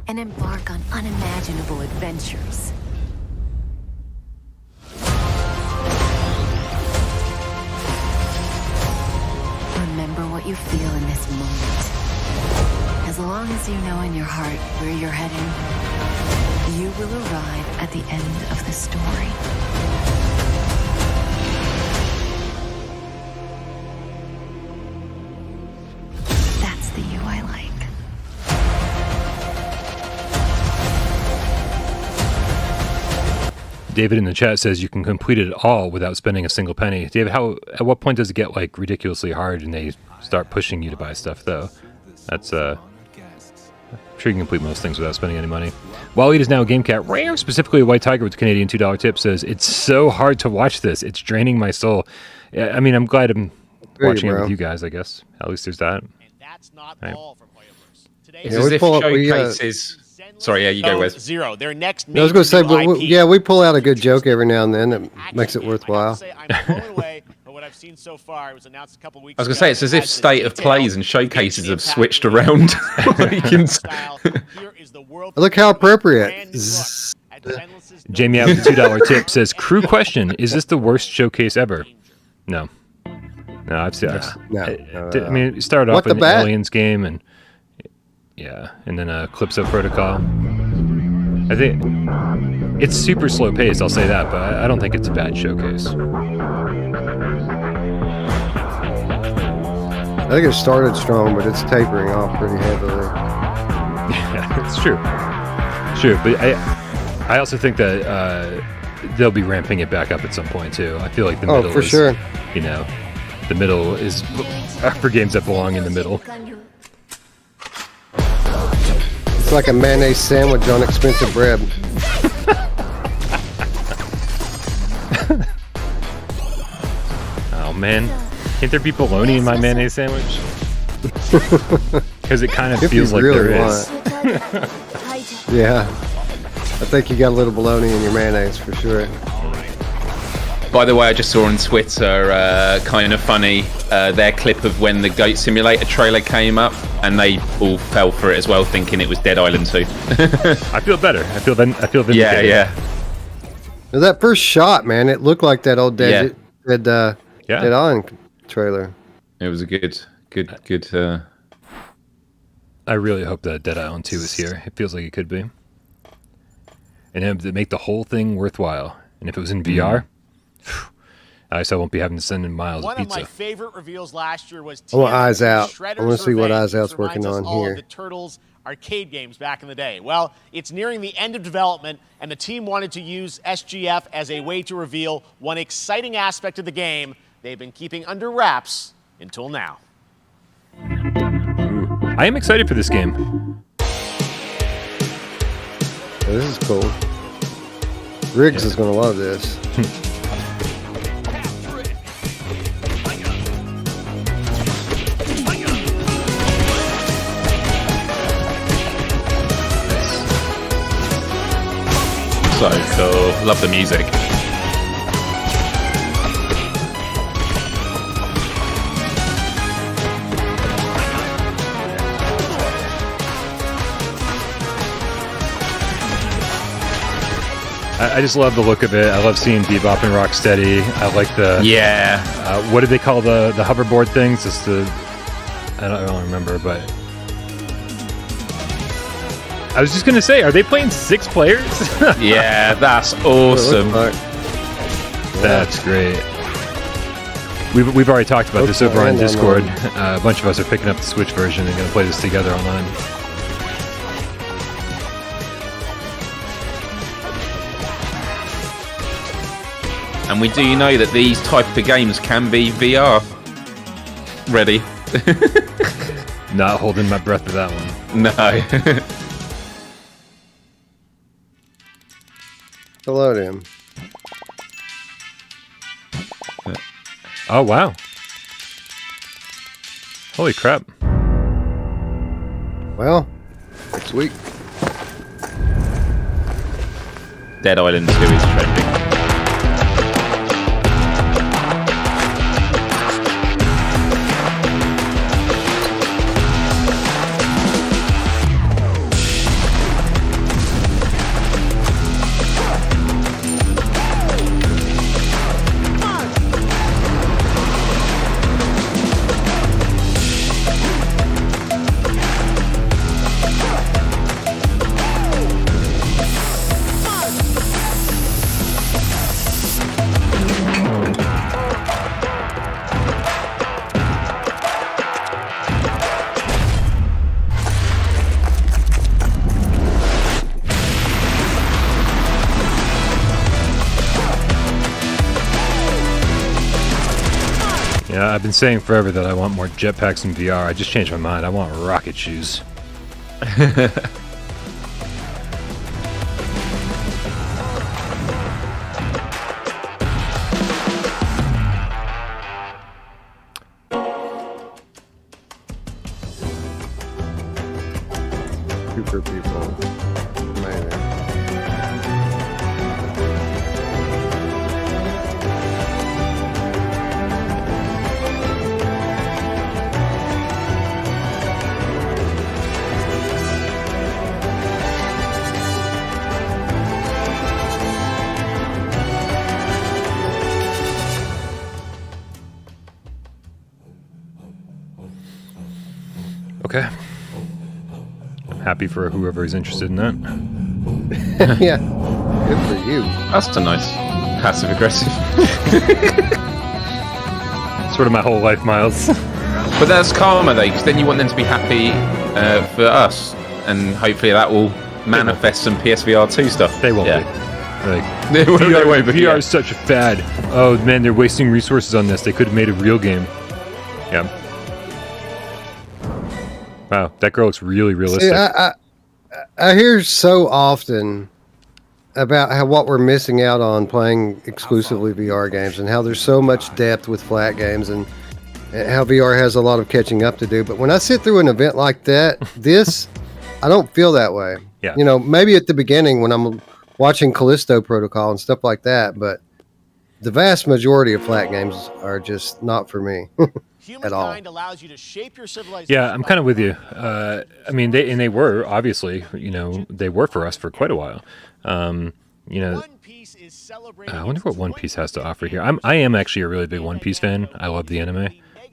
[SPEAKER 7] and embark on unimaginable adventures. Remember what you feel in this moment. As long as you know in your heart where you're heading, you will arrive at the end of the story. That's the you I like.
[SPEAKER 1] David in the chat says you can complete it all without spending a single penny. David, at what point does it get like ridiculously hard and they start pushing you to buy stuff though? That's I'm sure you can complete most things without spending any money. Waleed is now a game cat. Rare, specifically a white tiger with a Canadian $2 tip, says it's so hard to watch this. It's draining my soul. I mean, I'm glad I'm watching it with you guys. I guess at least there's that. And
[SPEAKER 4] that's not
[SPEAKER 1] all
[SPEAKER 4] from Hoyoverse.
[SPEAKER 2] It's as if showcases. Sorry, yeah, you go with
[SPEAKER 4] Zero. Their next.
[SPEAKER 3] I was going to say,
[SPEAKER 4] major
[SPEAKER 3] but
[SPEAKER 4] new IP.
[SPEAKER 3] we pull out a good joke every now and then that makes it worthwhile.
[SPEAKER 4] I'm blown away by what I've seen so far. It was announced a couple weeks
[SPEAKER 2] I was going to
[SPEAKER 4] ago.
[SPEAKER 2] say, it's as if
[SPEAKER 4] Has the
[SPEAKER 2] state of
[SPEAKER 4] detail,
[SPEAKER 2] plays and showcases have switched around.
[SPEAKER 3] Look how appropriate.
[SPEAKER 1] Jamie out with the $2 tip says, "Crew question: is this the worst showcase ever?" No, I've seen. I mean, it started off with an Aliens game, and and then Calypso Protocol. I think it's super slow paced. I'll say that, but I don't think it's a bad showcase.
[SPEAKER 3] I think it started strong, but it's tapering off pretty heavily.
[SPEAKER 1] Yeah, it's true. Sure, but I also think that they'll be ramping it back up at some point too. I feel like the middle
[SPEAKER 3] for
[SPEAKER 1] is,
[SPEAKER 3] sure.
[SPEAKER 1] The middle is for games that belong in the middle.
[SPEAKER 3] It's like a mayonnaise sandwich on expensive bread.
[SPEAKER 1] Oh man, can't there be bologna in my mayonnaise sandwich? Because it kind of
[SPEAKER 3] If you
[SPEAKER 1] feels like
[SPEAKER 3] really
[SPEAKER 1] there
[SPEAKER 3] want.
[SPEAKER 1] is.
[SPEAKER 3] Yeah. I think you got a little bologna in your mayonnaise for sure.
[SPEAKER 2] By the way, I just saw on Twitter, kind of funny, their clip of when the Goat Simulator trailer came up, and they all fell for it as well, thinking it was Dead Island 2.
[SPEAKER 1] I feel better. I feel vindicated.
[SPEAKER 2] Yeah.
[SPEAKER 3] Now, that first shot, man, it looked like that old Dead Island trailer.
[SPEAKER 2] It was a good.
[SPEAKER 1] I really hope that Dead Island 2 is here. It feels like it could be. And it would make the whole thing worthwhile. And if it was in VR, I guess I won't be having to send in miles
[SPEAKER 4] One
[SPEAKER 1] of
[SPEAKER 4] of
[SPEAKER 1] pizza.
[SPEAKER 4] my favorite reveals last year was
[SPEAKER 3] I want Eyes Out.
[SPEAKER 4] Shredder's
[SPEAKER 3] I want to see what
[SPEAKER 4] Revenge,
[SPEAKER 3] Eyes Out's
[SPEAKER 4] which reminds
[SPEAKER 3] working
[SPEAKER 4] us
[SPEAKER 3] on
[SPEAKER 4] all
[SPEAKER 3] here.
[SPEAKER 4] of the Turtles arcade games back in the day. Well, it's nearing the end of development, and the team wanted to use SGF as a way to reveal one exciting aspect of the game they've been keeping under wraps until now.
[SPEAKER 1] I am excited for this game.
[SPEAKER 3] This is cool. Riggs is going to love this.
[SPEAKER 2] So cool. Love the music.
[SPEAKER 1] I just love the look of it. I love seeing Bebop and Rocksteady. I like the what do they call the hoverboard things? It's the I don't remember, but I was just gonna say, are they playing 6 players?
[SPEAKER 2] Yeah, that's awesome.
[SPEAKER 1] That's great. We've already talked about this over on Discord. A bunch of us are picking up the Switch version and gonna play this together online.
[SPEAKER 2] And we do know that these type of games can be VR ready.
[SPEAKER 1] Not holding my breath for that one.
[SPEAKER 2] No.
[SPEAKER 3] Hello to him.
[SPEAKER 1] Oh, wow. Holy crap.
[SPEAKER 3] Well, next week.
[SPEAKER 2] Dead Island 2 is trending.
[SPEAKER 1] Yeah, I've been saying forever that I want more jetpacks in VR. I just changed my mind. I want rocket shoes.
[SPEAKER 3] Super people. Amazing.
[SPEAKER 1] Okay. I'm happy for whoever is interested in that.
[SPEAKER 3] Yeah. Good for you.
[SPEAKER 2] That's a nice passive aggressive.
[SPEAKER 1] Sort of my whole life, Miles.
[SPEAKER 2] But that's karma though, because then you want them to be happy for us, and hopefully that will manifest some PSVR 2 stuff.
[SPEAKER 1] They won't be. Like, VR is such a fad. Oh man, they're wasting resources on this. They could have made a real game. Yeah. Wow, that girl looks really realistic.
[SPEAKER 3] See, I hear so often about how what we're missing out on playing exclusively VR games, and how there's so much depth with flat games, and how VR has a lot of catching up to do. But when I sit through an event like that, I don't feel that way.
[SPEAKER 1] Yeah.
[SPEAKER 3] You know, maybe at the beginning when I'm watching Callisto Protocol and stuff like that, but the vast majority of flat games are just not for me at all.
[SPEAKER 4] Allows you to shape your civilization.
[SPEAKER 1] Yeah, I'm kind of with you. I mean, they were obviously, you know, they were for us for quite a while. You know, I wonder what One Piece has to offer here. I am actually a really big One Piece fan. I love the anime,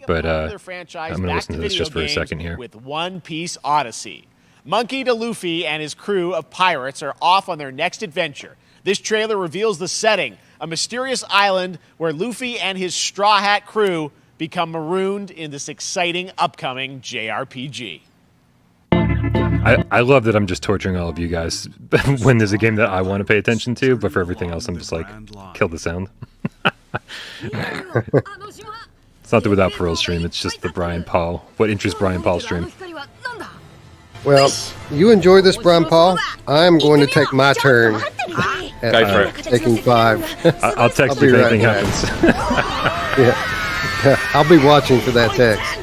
[SPEAKER 1] but I'm going to listen to this just for a second here.
[SPEAKER 4] With One Piece Odyssey. Monkey D. Luffy and his crew of pirates are off on their next adventure. This trailer reveals the setting, a mysterious island where Luffy and his Straw Hat crew become marooned in this exciting upcoming JRPG.
[SPEAKER 1] I love that I'm just torturing all of you guys when there's a game that I want to pay attention to, but for everything else, I'm just like, kill the sound. It's not the Without Parole stream, it's just the Brian Paul. What interests Brian Paul stream?
[SPEAKER 3] Well, you enjoy this, Brian Paul. I'm going to take my turn.
[SPEAKER 1] Go for it.
[SPEAKER 3] Taking 5.
[SPEAKER 1] I'll text you if anything happens.
[SPEAKER 3] Yeah, I'll be watching for that text.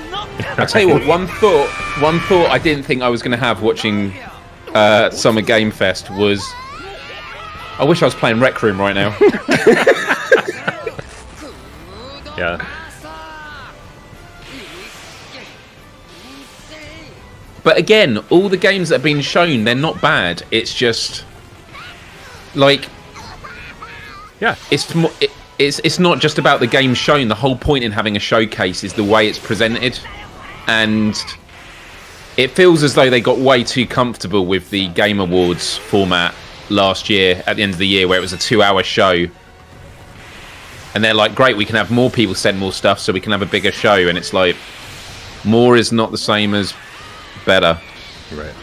[SPEAKER 2] I'll tell you what, one thought I didn't think I was going to have watching Summer Game Fest was, I wish I was playing Rec Room right now.
[SPEAKER 1] Yeah.
[SPEAKER 2] But again, all the games that have been shown, they're not bad. It's just like,
[SPEAKER 1] yeah,
[SPEAKER 2] it's not just about the game shown. The whole point in having a showcase is the way it's presented, and it feels as though they got way too comfortable with the Game Awards format last year at the end of the year, where it was a 2-hour show, and they're like, great, we can have more people send more stuff, so we can have a bigger show, and it's like, more is not the same as better.
[SPEAKER 1] Right.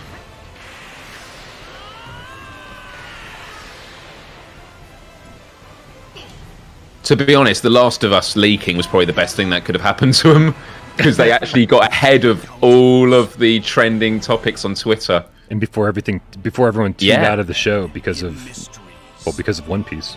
[SPEAKER 2] To be honest, The Last of Us leaking was probably the best thing that could have happened to them, because they actually got ahead of all of the trending topics on Twitter.
[SPEAKER 1] And before everyone tuned out of the show because of One Piece.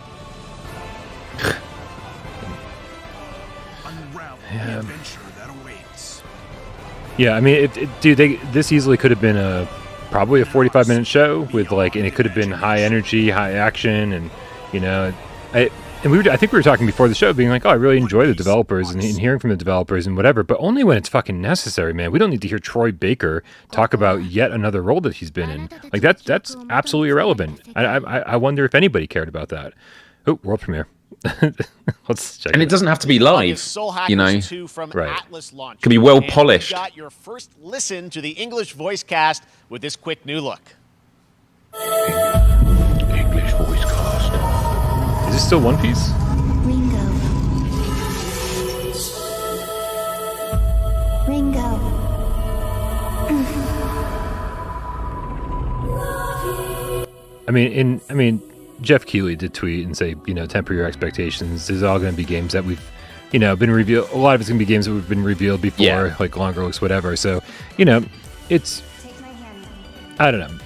[SPEAKER 1] Yeah, I mean, this easily could have been probably a 45-minute show with and it could have been high energy, high action, and you know, I think we were talking before the show, being like, oh, I really enjoy the developers and hearing from the developers and whatever, but only when it's fucking necessary, man. We don't need to hear Troy Baker talk about yet another role that he's been in. Like that's absolutely irrelevant. I wonder if anybody cared about that. Oh, world premiere. Let's check.
[SPEAKER 2] And it doesn't have to be live, you know.
[SPEAKER 1] Right.
[SPEAKER 2] It can be well polished.
[SPEAKER 4] You got your first listen to the English voice cast with this quick new look.
[SPEAKER 17] English voice cast.
[SPEAKER 1] Is this still One Piece?
[SPEAKER 12] Ringo.
[SPEAKER 1] I mean, Jeff Keighley did tweet and say, you know, temper your expectations. There's all going to be games that we've, you know, been revealed. A lot of it's going to be games that we've been revealed before, like longer looks, whatever. So, you know, it's, I don't know.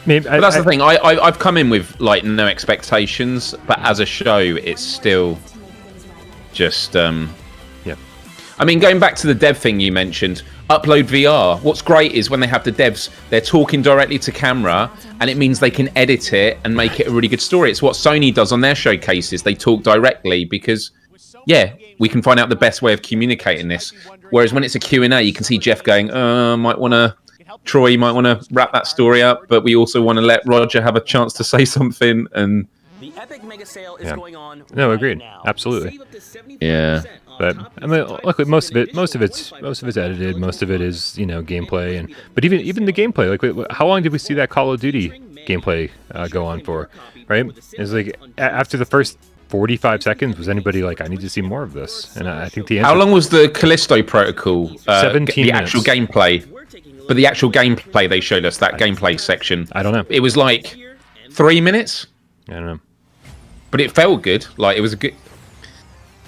[SPEAKER 1] Maybe
[SPEAKER 2] but that's the thing. I've come in with no expectations, but as a show, it's still just
[SPEAKER 1] yeah.
[SPEAKER 2] I mean, going back to the dev thing you mentioned, Upload VR. What's great is when they have the devs, they're talking directly to camera, and it means they can edit it and make it a really good story. It's what Sony does on their showcases. They talk directly because, we can find out the best way of communicating this. Whereas when it's a Q&A, you can see Jeff going, Troy might want to wrap that story up, but we also want to let Roger have a chance to say something. And
[SPEAKER 13] the epic mega sale is going on.
[SPEAKER 1] No, agreed. Absolutely.
[SPEAKER 2] Yeah.
[SPEAKER 1] But I mean, luckily, most of it's edited. Most of it is, you know, gameplay, but even the gameplay. Like, how long did we see that Call of Duty gameplay go on for? Right? It's like after the first 45 seconds, was anybody like, I need to see more of this? And I think the answer.
[SPEAKER 2] How long was the Callisto Protocol?
[SPEAKER 1] 17
[SPEAKER 2] the
[SPEAKER 1] minutes.
[SPEAKER 2] actual gameplay. But the actual gameplay they showed us, that gameplay section.
[SPEAKER 1] I don't know.
[SPEAKER 2] It was like 3 minutes.
[SPEAKER 1] I don't know.
[SPEAKER 2] But it felt good. Like, it was a good.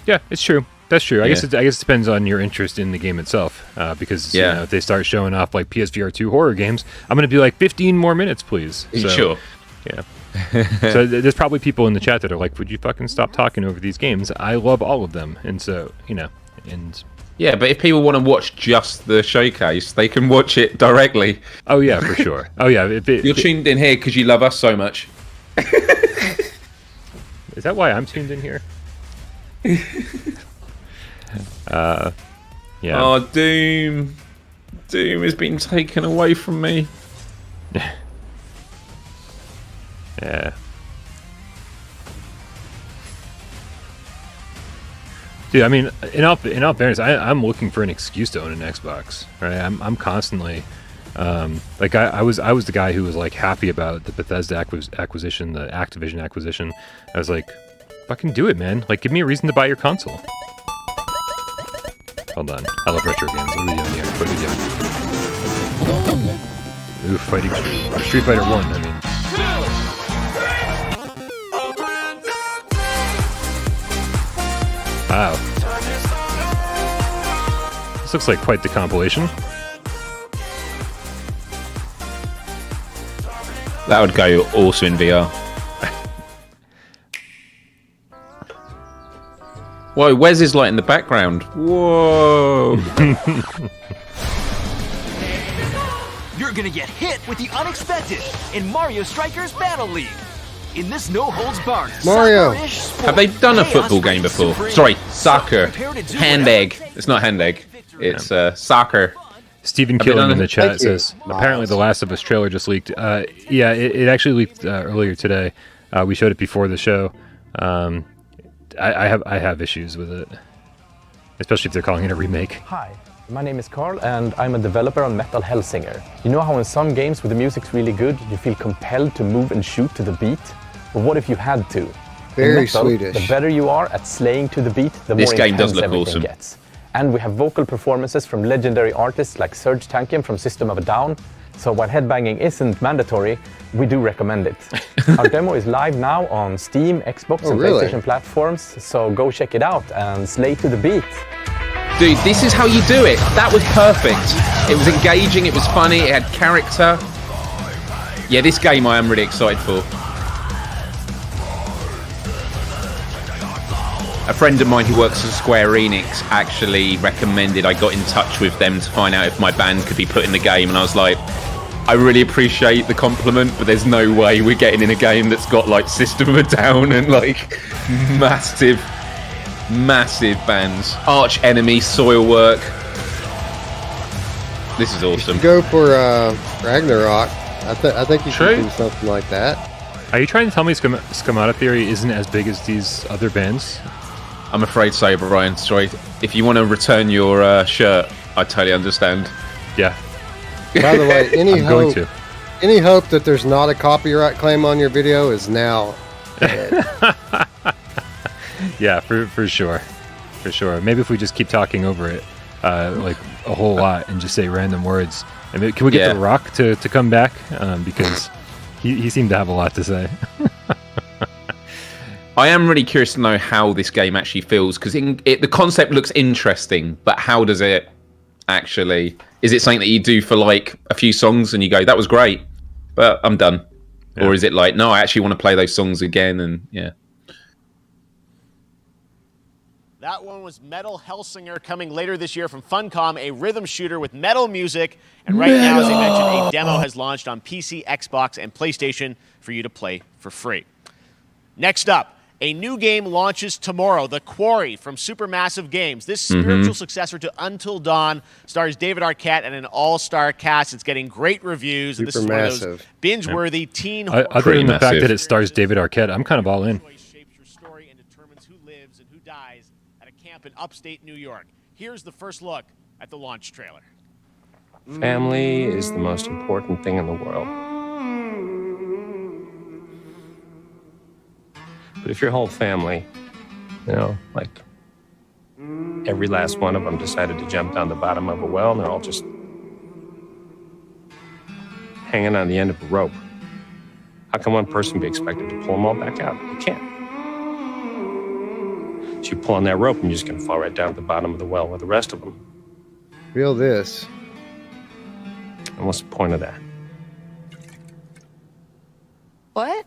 [SPEAKER 1] Yeah, it's true. That's true. I guess it depends on your interest in the game itself. Because you know, if they start showing off like PSVR 2 horror games, I'm going to be like, 15 more minutes, please. So,
[SPEAKER 2] sure.
[SPEAKER 1] Yeah. So there's probably people in the chat that are like, would you fucking stop talking over these games? I love all of them. And so, you know, and
[SPEAKER 2] Yeah, but if people want to watch just the showcase, they can watch it directly.
[SPEAKER 1] Oh yeah, for sure. Oh yeah,
[SPEAKER 2] you're tuned in here because you love us so much.
[SPEAKER 1] Is that why I'm tuned in here? Yeah.
[SPEAKER 2] Oh, Doom has been taken away from me.
[SPEAKER 1] Yeah. Dude, I mean, in all fairness, I'm looking for an excuse to own an Xbox. Right? I'm constantly, like I was the guy who was like happy about the Bethesda acquisition, the Activision acquisition. I was like, fucking do it, man! Like, give me a reason to buy your console. Hold on, I love retro games. What are we doing here? What are we doing? Ooh, fighting Street Fighter 1. I mean. Wow. This looks like quite the compilation.
[SPEAKER 2] That would go also in VR. Whoa, Wes is light in the background. Whoa.
[SPEAKER 18] You're gonna get hit with the unexpected in Mario Strikers Battle League. In this no-holds-barred
[SPEAKER 3] Mario.
[SPEAKER 2] Have they done a football game before? Sorry, soccer. Hand egg. It's not hand egg. It's soccer.
[SPEAKER 1] Stephen Killen in the chat says, apparently the Last of Us trailer just leaked. Yeah, it actually leaked earlier today. We showed it before the show. I have issues with it, especially if they're calling it a remake.
[SPEAKER 14] Hi, my name is Carl, and I'm a developer on Metal Hellsinger. You know how in some games where the music's really good, you feel compelled to move and shoot to the beat? But what if you had to?
[SPEAKER 3] Very
[SPEAKER 14] Metal,
[SPEAKER 3] Swedish.
[SPEAKER 14] The better you are at slaying to the beat, the
[SPEAKER 2] This
[SPEAKER 14] more
[SPEAKER 2] game does
[SPEAKER 14] intense
[SPEAKER 2] look
[SPEAKER 14] everything
[SPEAKER 2] awesome.
[SPEAKER 14] gets. And we have vocal performances from legendary artists like Serge Tankian from System of a Down. So while headbanging isn't mandatory, we do recommend it. Our demo is live now on Steam, Xbox, and
[SPEAKER 3] really?
[SPEAKER 14] PlayStation platforms, so go check it out and slay to the beat.
[SPEAKER 2] Dude, this is how you do it. That was perfect. It was engaging, it was funny, it had character. Yeah, this game I am really excited for. A friend of mine who works at Square Enix actually recommended I got in touch with them to find out if my band could be put in the game, and I was like, I really appreciate the compliment, but there's no way we're getting in a game that's got like System of a Down and like massive bands. Arch Enemy, Soilwork. This is awesome.
[SPEAKER 3] Go for Ragnarok. I think you should do something like that.
[SPEAKER 1] Are you trying to tell me Schemata Theory isn't as big as these other bands?
[SPEAKER 2] I'm afraid so, Brian. Sorry. If you want to return your shirt, I totally understand.
[SPEAKER 1] Yeah.
[SPEAKER 3] By the way, any hope that there's not a copyright claim on your video is now dead.
[SPEAKER 1] Yeah, for sure. For sure. Maybe if we just keep talking over it, like a whole lot, and just say random words. I mean, can we get The Rock to come back? Because he seemed to have a lot to say.
[SPEAKER 2] I am really curious to know how this game actually feels, because the concept looks interesting, but how does it actually... Is it something that you do for like a few songs and you go, that was great, but I'm done? Yeah. Or is it like, no, I actually want to play those songs again, and yeah.
[SPEAKER 4] That one was Metal Hellsinger, coming later this year from Funcom, a rhythm shooter with metal music. And right now, as I mentioned, a demo has launched on PC, Xbox, and PlayStation for you to play for free. Next up, a new game launches tomorrow, The Quarry from Supermassive Games. This spiritual successor to Until Dawn stars David Arquette and an all-star cast. It's getting great reviews. And this is one of those binge-worthy teen horror.
[SPEAKER 1] Other than the fact that it stars David Arquette, I'm kind of all in.
[SPEAKER 4] Shapes your story and determines who lives and who dies at a camp in upstate New York. Here's the first look at the launch trailer.
[SPEAKER 15] Family is the most important thing in the world. But if your whole family, like every last one of them decided to jump down the bottom of a well and they're all just hanging on the end of a rope, how can one person be expected to pull them all back out? You can't. So you pull on that rope and you're just going to fall right down at the bottom of the well with the rest of them.
[SPEAKER 3] Feel this.
[SPEAKER 15] And what's the point of that?
[SPEAKER 16] What?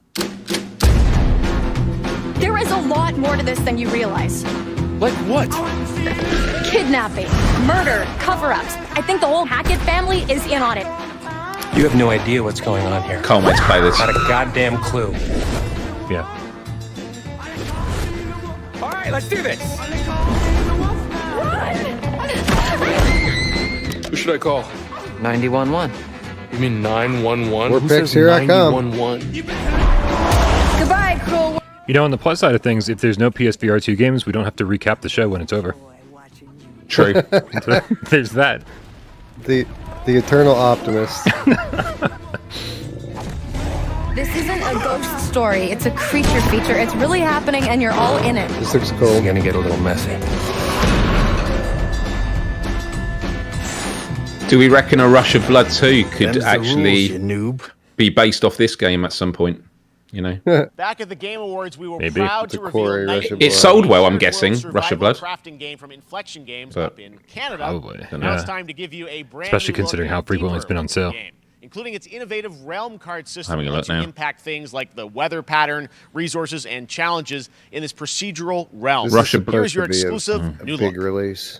[SPEAKER 16] There is a lot more to this than you realize.
[SPEAKER 18] Like what?
[SPEAKER 16] kidnapping, murder, cover-ups. I think the whole Hackett family is in on it.
[SPEAKER 15] You have no idea what's going on here.
[SPEAKER 2] Can't wait to play this.
[SPEAKER 15] Not a goddamn clue.
[SPEAKER 1] Yeah.
[SPEAKER 15] All right, let's do this.
[SPEAKER 19] Who should I call?
[SPEAKER 21] 911.
[SPEAKER 19] You mean 911?
[SPEAKER 3] More picks, here I come.
[SPEAKER 19] 911?
[SPEAKER 16] Goodbye, cruel.
[SPEAKER 1] You know, on the plus side of things, if there's no PSVR 2 games, we don't have to recap the show when it's over.
[SPEAKER 2] True.
[SPEAKER 1] There's that.
[SPEAKER 3] The eternal optimist.
[SPEAKER 16] This isn't a ghost story. It's a creature feature. It's really happening, and you're all in it.
[SPEAKER 3] This looks cool.
[SPEAKER 15] It's gonna get a little messy.
[SPEAKER 2] Do we reckon a Rush of Blood 2 could
[SPEAKER 5] Them's the
[SPEAKER 2] actually
[SPEAKER 5] rules, you noob.
[SPEAKER 2] be based off this game at some point? You know,
[SPEAKER 4] Back at the Game Awards, we were
[SPEAKER 1] Maybe.
[SPEAKER 4] proud
[SPEAKER 3] The
[SPEAKER 4] to
[SPEAKER 3] Quarry,
[SPEAKER 4] reveal
[SPEAKER 3] Rush of
[SPEAKER 2] it
[SPEAKER 3] Blood.
[SPEAKER 2] sold well. I'm
[SPEAKER 4] World
[SPEAKER 2] guessing Rush of
[SPEAKER 4] survival
[SPEAKER 2] Blood.
[SPEAKER 4] crafting game from Inflection Games
[SPEAKER 2] But
[SPEAKER 4] up in Canada.
[SPEAKER 1] Probably.
[SPEAKER 4] Now it's
[SPEAKER 1] Yeah.
[SPEAKER 4] time to give you a brand
[SPEAKER 1] Especially
[SPEAKER 4] new look
[SPEAKER 1] considering
[SPEAKER 4] at
[SPEAKER 1] how
[SPEAKER 4] a
[SPEAKER 1] frequently it's
[SPEAKER 4] deeper
[SPEAKER 1] been on
[SPEAKER 4] look at the
[SPEAKER 1] sale.
[SPEAKER 4] game, including its innovative realm card system
[SPEAKER 2] Having a
[SPEAKER 4] that
[SPEAKER 2] look
[SPEAKER 4] lets you
[SPEAKER 2] now.
[SPEAKER 4] impact things like the weather pattern, resources, and challenges in this procedural realm.
[SPEAKER 3] This
[SPEAKER 2] Rush
[SPEAKER 3] is
[SPEAKER 2] of Blood.
[SPEAKER 4] Here's
[SPEAKER 3] supposed
[SPEAKER 4] your
[SPEAKER 3] to be
[SPEAKER 4] exclusive
[SPEAKER 3] a
[SPEAKER 4] new
[SPEAKER 3] big
[SPEAKER 4] look.
[SPEAKER 3] release.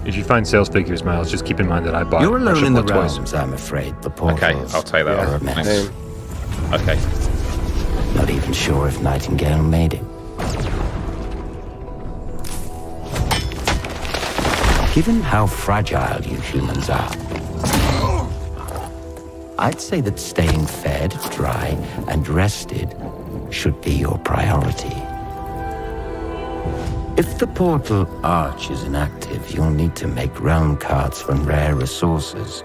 [SPEAKER 1] If you find sales figures, Miles, just keep in mind that I bought
[SPEAKER 5] You're
[SPEAKER 1] Rush
[SPEAKER 5] alone
[SPEAKER 1] of
[SPEAKER 5] in the
[SPEAKER 1] Blood twice.
[SPEAKER 5] realms, I'm afraid. The portals.
[SPEAKER 2] Okay, I'll take that.
[SPEAKER 3] Yeah,
[SPEAKER 2] off. Thanks.
[SPEAKER 3] same.
[SPEAKER 2] Okay.
[SPEAKER 5] Not even sure if Nightingale made it. Given how fragile you humans are, I'd say that staying fed, dry, and rested should be your priority. If the portal arch is inactive, you'll need to make realm cards from rare resources.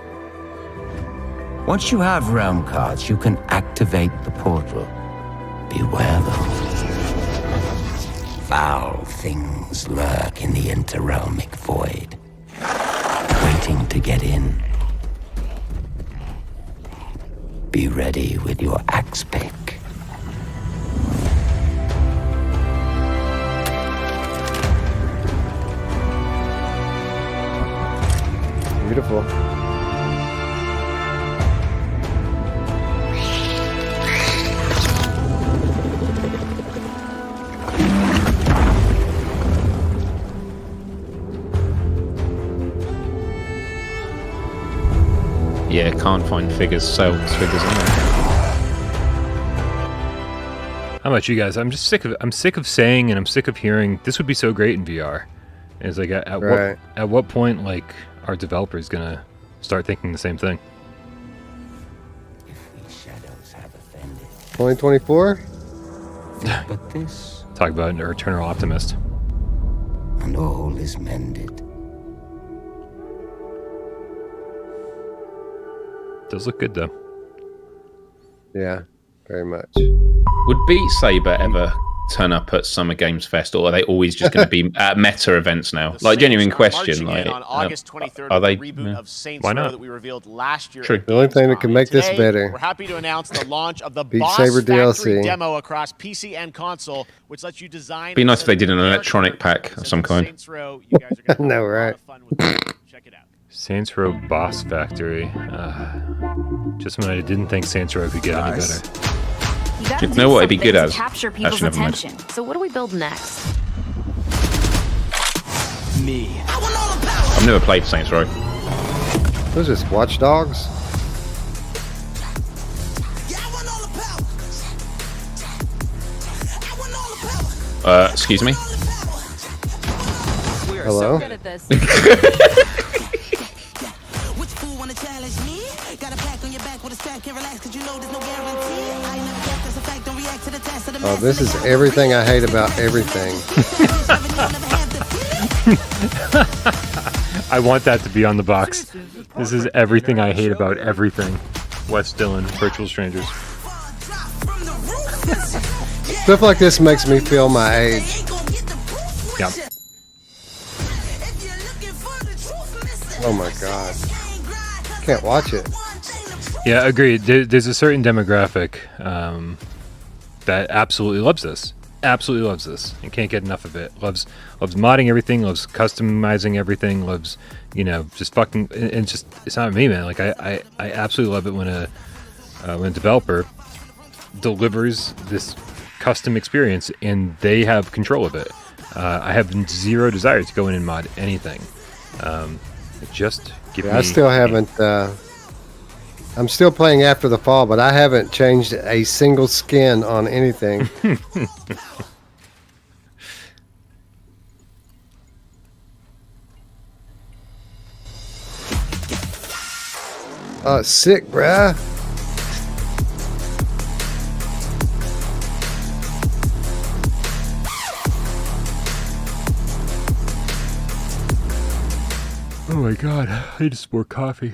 [SPEAKER 5] Once you have realm cards, you can activate the portal. Beware though. Foul things lurk in the interrealmic void, waiting to get in. Be ready with your axe pick.
[SPEAKER 3] Beautiful.
[SPEAKER 2] Yeah, can't find sales figures on there.
[SPEAKER 1] How about you guys? I'm sick of saying and I'm sick of hearing this would be so great in VR. And it's like
[SPEAKER 3] Right.
[SPEAKER 1] at what point like are developers gonna start thinking the same thing?
[SPEAKER 3] 2024?
[SPEAKER 5] But this
[SPEAKER 1] Talk about an eternal optimist.
[SPEAKER 5] and all is mended.
[SPEAKER 1] Does look good though.
[SPEAKER 3] Yeah, very much.
[SPEAKER 2] Would Beat Saber ever turn up at Summer Games Fest, or are they always just going to be at meta events now? Like, genuine question. Like,
[SPEAKER 4] on August 23rd,
[SPEAKER 2] are they?
[SPEAKER 4] the reboot of Saints
[SPEAKER 1] Why
[SPEAKER 4] Row
[SPEAKER 1] not?
[SPEAKER 4] that we revealed last year.
[SPEAKER 2] True.
[SPEAKER 4] at
[SPEAKER 3] The only thing that
[SPEAKER 4] Gamescom.
[SPEAKER 3] can make this
[SPEAKER 4] Today,
[SPEAKER 3] better.
[SPEAKER 4] We're happy to announce the launch of the
[SPEAKER 3] Beat
[SPEAKER 4] Boss
[SPEAKER 3] Saber
[SPEAKER 4] Factory
[SPEAKER 3] DLC.
[SPEAKER 4] demo across PC and console, which lets you design.
[SPEAKER 2] Be nice if they
[SPEAKER 4] and
[SPEAKER 2] did an
[SPEAKER 4] set
[SPEAKER 2] electronic
[SPEAKER 4] character
[SPEAKER 2] pack of some kind.
[SPEAKER 4] Saints Row, you guys are gonna
[SPEAKER 3] No,
[SPEAKER 4] have a lot
[SPEAKER 3] right.
[SPEAKER 4] of fun with it. Check it out.
[SPEAKER 1] Saints Row Boss Factory. Just when I didn't think Saints Row could get any better.
[SPEAKER 24] You gotta
[SPEAKER 2] You
[SPEAKER 24] do
[SPEAKER 2] know what it'd be
[SPEAKER 24] something
[SPEAKER 2] good
[SPEAKER 24] to
[SPEAKER 2] as?
[SPEAKER 24] capture people's
[SPEAKER 2] Actually, never mind.
[SPEAKER 24] attention. So what do we build next?
[SPEAKER 18] Me.
[SPEAKER 2] I've never played Saints Row.
[SPEAKER 3] Those are just Watch Dogs?
[SPEAKER 2] Excuse me?
[SPEAKER 24] We are
[SPEAKER 3] Hello?
[SPEAKER 24] so good at this.
[SPEAKER 3] Oh, this is everything I hate about everything.
[SPEAKER 1] I want that to be on the box. This is everything I hate about everything. Wes Dillon, Virtual Strangers.
[SPEAKER 3] Stuff like this makes me feel my age.
[SPEAKER 1] Yeah.
[SPEAKER 3] Oh my god. Can't watch it.
[SPEAKER 1] Yeah, agreed. There's a certain demographic that absolutely loves this. Absolutely loves this and can't get enough of it. Loves modding everything, loves customizing everything, loves, just fucking, and it's not me, man. Like I absolutely love it when a developer delivers this custom experience, and they have control of it. I have zero desire to go in and mod anything. Just give me...
[SPEAKER 3] I still haven't... I'm still playing After the Fall, but I haven't changed a single skin on anything. Oh, sick, bruh.
[SPEAKER 1] Oh my god, I need some more coffee.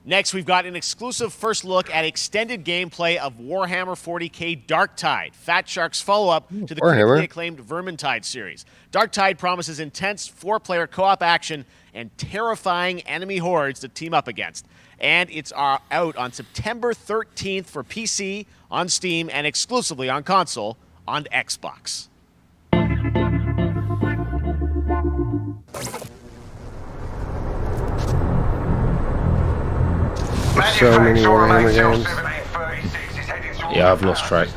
[SPEAKER 4] Next, we've got an exclusive first look at extended gameplay of Warhammer 40k Darktide, Fat Shark's follow-up to the critically acclaimed Vermintide series. Darktide promises intense 4-player co-op action and terrifying enemy hordes to team up against. And it's out on September 13th for PC, on Steam, and exclusively on console on Xbox.
[SPEAKER 3] So many Warhammer games.
[SPEAKER 2] Yeah, I've lost track.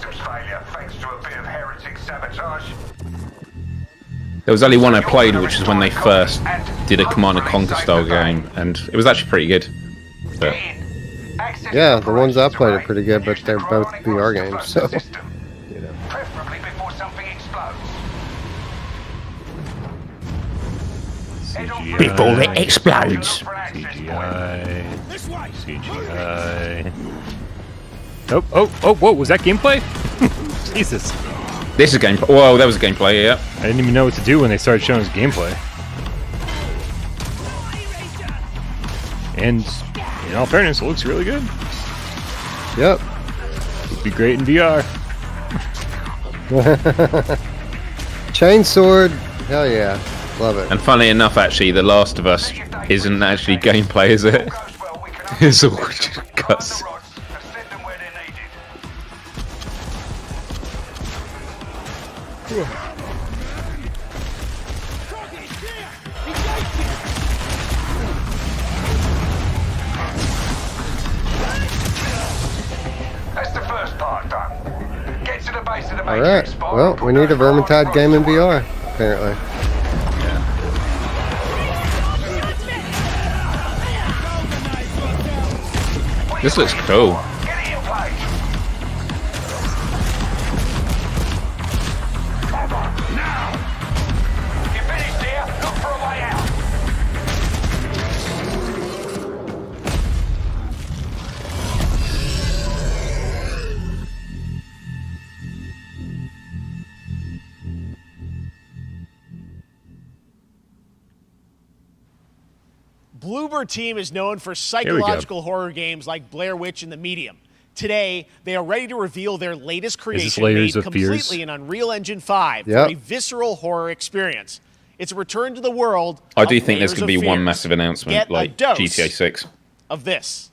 [SPEAKER 2] There was only one I played, which is when they first did a Command & Conquer style game, and it was actually pretty good. But
[SPEAKER 3] yeah, the ones I played are pretty good, but they're both VR games, so...
[SPEAKER 1] Before it explodes. CGI. CGI. Oh, whoa, was that gameplay? Jesus.
[SPEAKER 2] This is gameplay. Whoa, that was gameplay, yeah.
[SPEAKER 1] I didn't even know what to do when they started showing us gameplay. And in all fairness, it looks really good.
[SPEAKER 3] Yep.
[SPEAKER 1] It'd be great in VR.
[SPEAKER 3] Chainsword, hell yeah. Love it.
[SPEAKER 2] And funny enough, actually, The Last of Us isn't actually gameplay, is it? It's all just cuts.
[SPEAKER 17] That's the first part done. Get to the base of the
[SPEAKER 3] Alright, well, we need a Vermintide game in VR, apparently.
[SPEAKER 2] This looks cool.
[SPEAKER 4] Bloober Team is known for psychological horror games like Blair Witch and The Medium. Today, they are ready to reveal their latest creation made completely in Unreal Engine 5 for a visceral horror experience. It's a return to the world.
[SPEAKER 2] I do think there's going to be one massive announcement, like GTA 6.
[SPEAKER 4] Of this.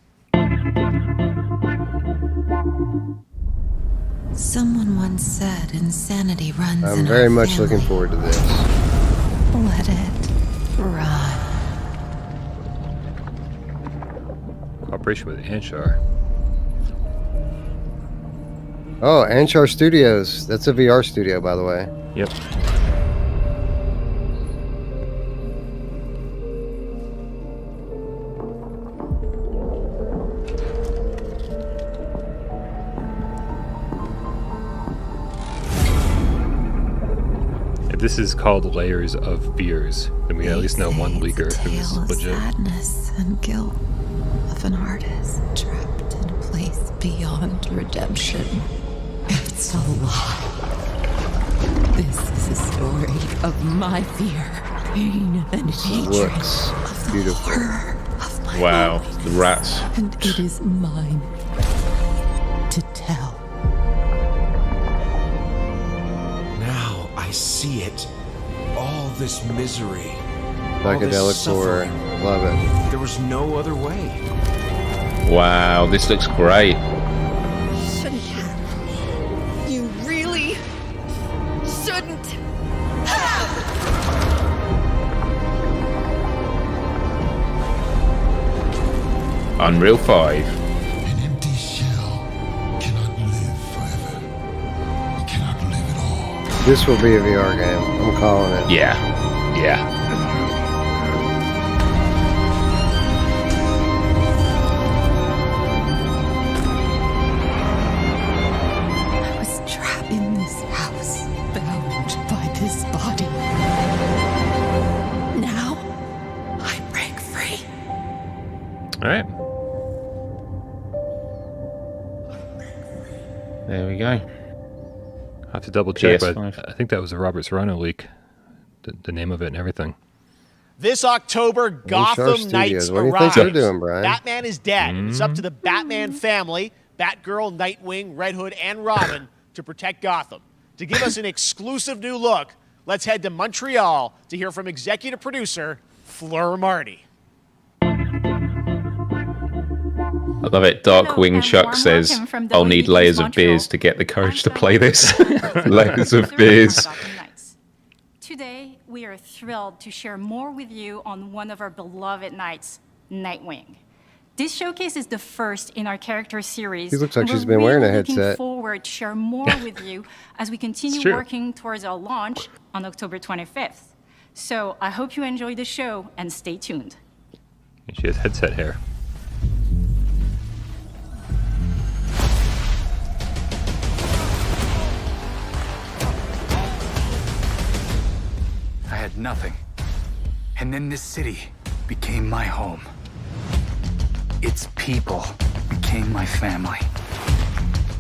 [SPEAKER 7] Someone once said insanity runs in
[SPEAKER 3] I'm very much looking forward to this.
[SPEAKER 7] Let it run.
[SPEAKER 1] Cooperation with Anshar.
[SPEAKER 3] Oh, Anshar Studios. That's a VR studio, by the way.
[SPEAKER 1] Yep. If this is called Layers of Fears, then we at least know one leaker who's legit.
[SPEAKER 7] Sadness and guilt of an artist trapped in a place beyond redemption. It's a lie. This is a story of my fear, pain, and hatred.
[SPEAKER 3] Looks beautiful.
[SPEAKER 2] Wow, the rats.
[SPEAKER 7] And it is mine to tell.
[SPEAKER 6] Now I see it. All this misery.
[SPEAKER 3] Psychedelic horror. Love it.
[SPEAKER 6] There was no other way.
[SPEAKER 2] Wow, this looks great.
[SPEAKER 20] Shouldn't have. You really shouldn't have.
[SPEAKER 2] Unreal 5.
[SPEAKER 6] An empty shell.
[SPEAKER 3] This will be a VR game. I'm calling it.
[SPEAKER 2] Yeah.
[SPEAKER 7] I was trapped in this house, bound by this body. Now, I break free.
[SPEAKER 1] All right.
[SPEAKER 2] There we go.
[SPEAKER 1] I have to double check, but
[SPEAKER 2] PS5.
[SPEAKER 1] I think that was a Robert Serrano leak. The name of it and everything.
[SPEAKER 4] This October, Gotham Knights
[SPEAKER 3] What do you think they're
[SPEAKER 4] arrives.
[SPEAKER 3] doing, Brian?
[SPEAKER 4] Batman is dead. It's up to the Batman family, Batgirl, Nightwing, Red Hood, and Robin to protect Gotham. To give us an exclusive new look, let's head to Montreal to hear from executive producer Fleur Marty.
[SPEAKER 2] I love it. Darkwing Chuck says, I'll need layers of beers to get the courage to play this. Layers of beers.
[SPEAKER 8] Today, we are thrilled to share more with you on one of our beloved knights, Nightwing. This showcase is the first in our character series.
[SPEAKER 3] He looks like
[SPEAKER 8] and
[SPEAKER 3] she's
[SPEAKER 8] we're
[SPEAKER 3] been wearing a
[SPEAKER 8] really looking
[SPEAKER 3] headset.
[SPEAKER 8] forward to share more with you as we continue working towards our launch on October 25th. So I hope you enjoy the show and stay tuned.
[SPEAKER 1] She has headset hair.
[SPEAKER 21] I had nothing. And then this city became my home. Its people became my family.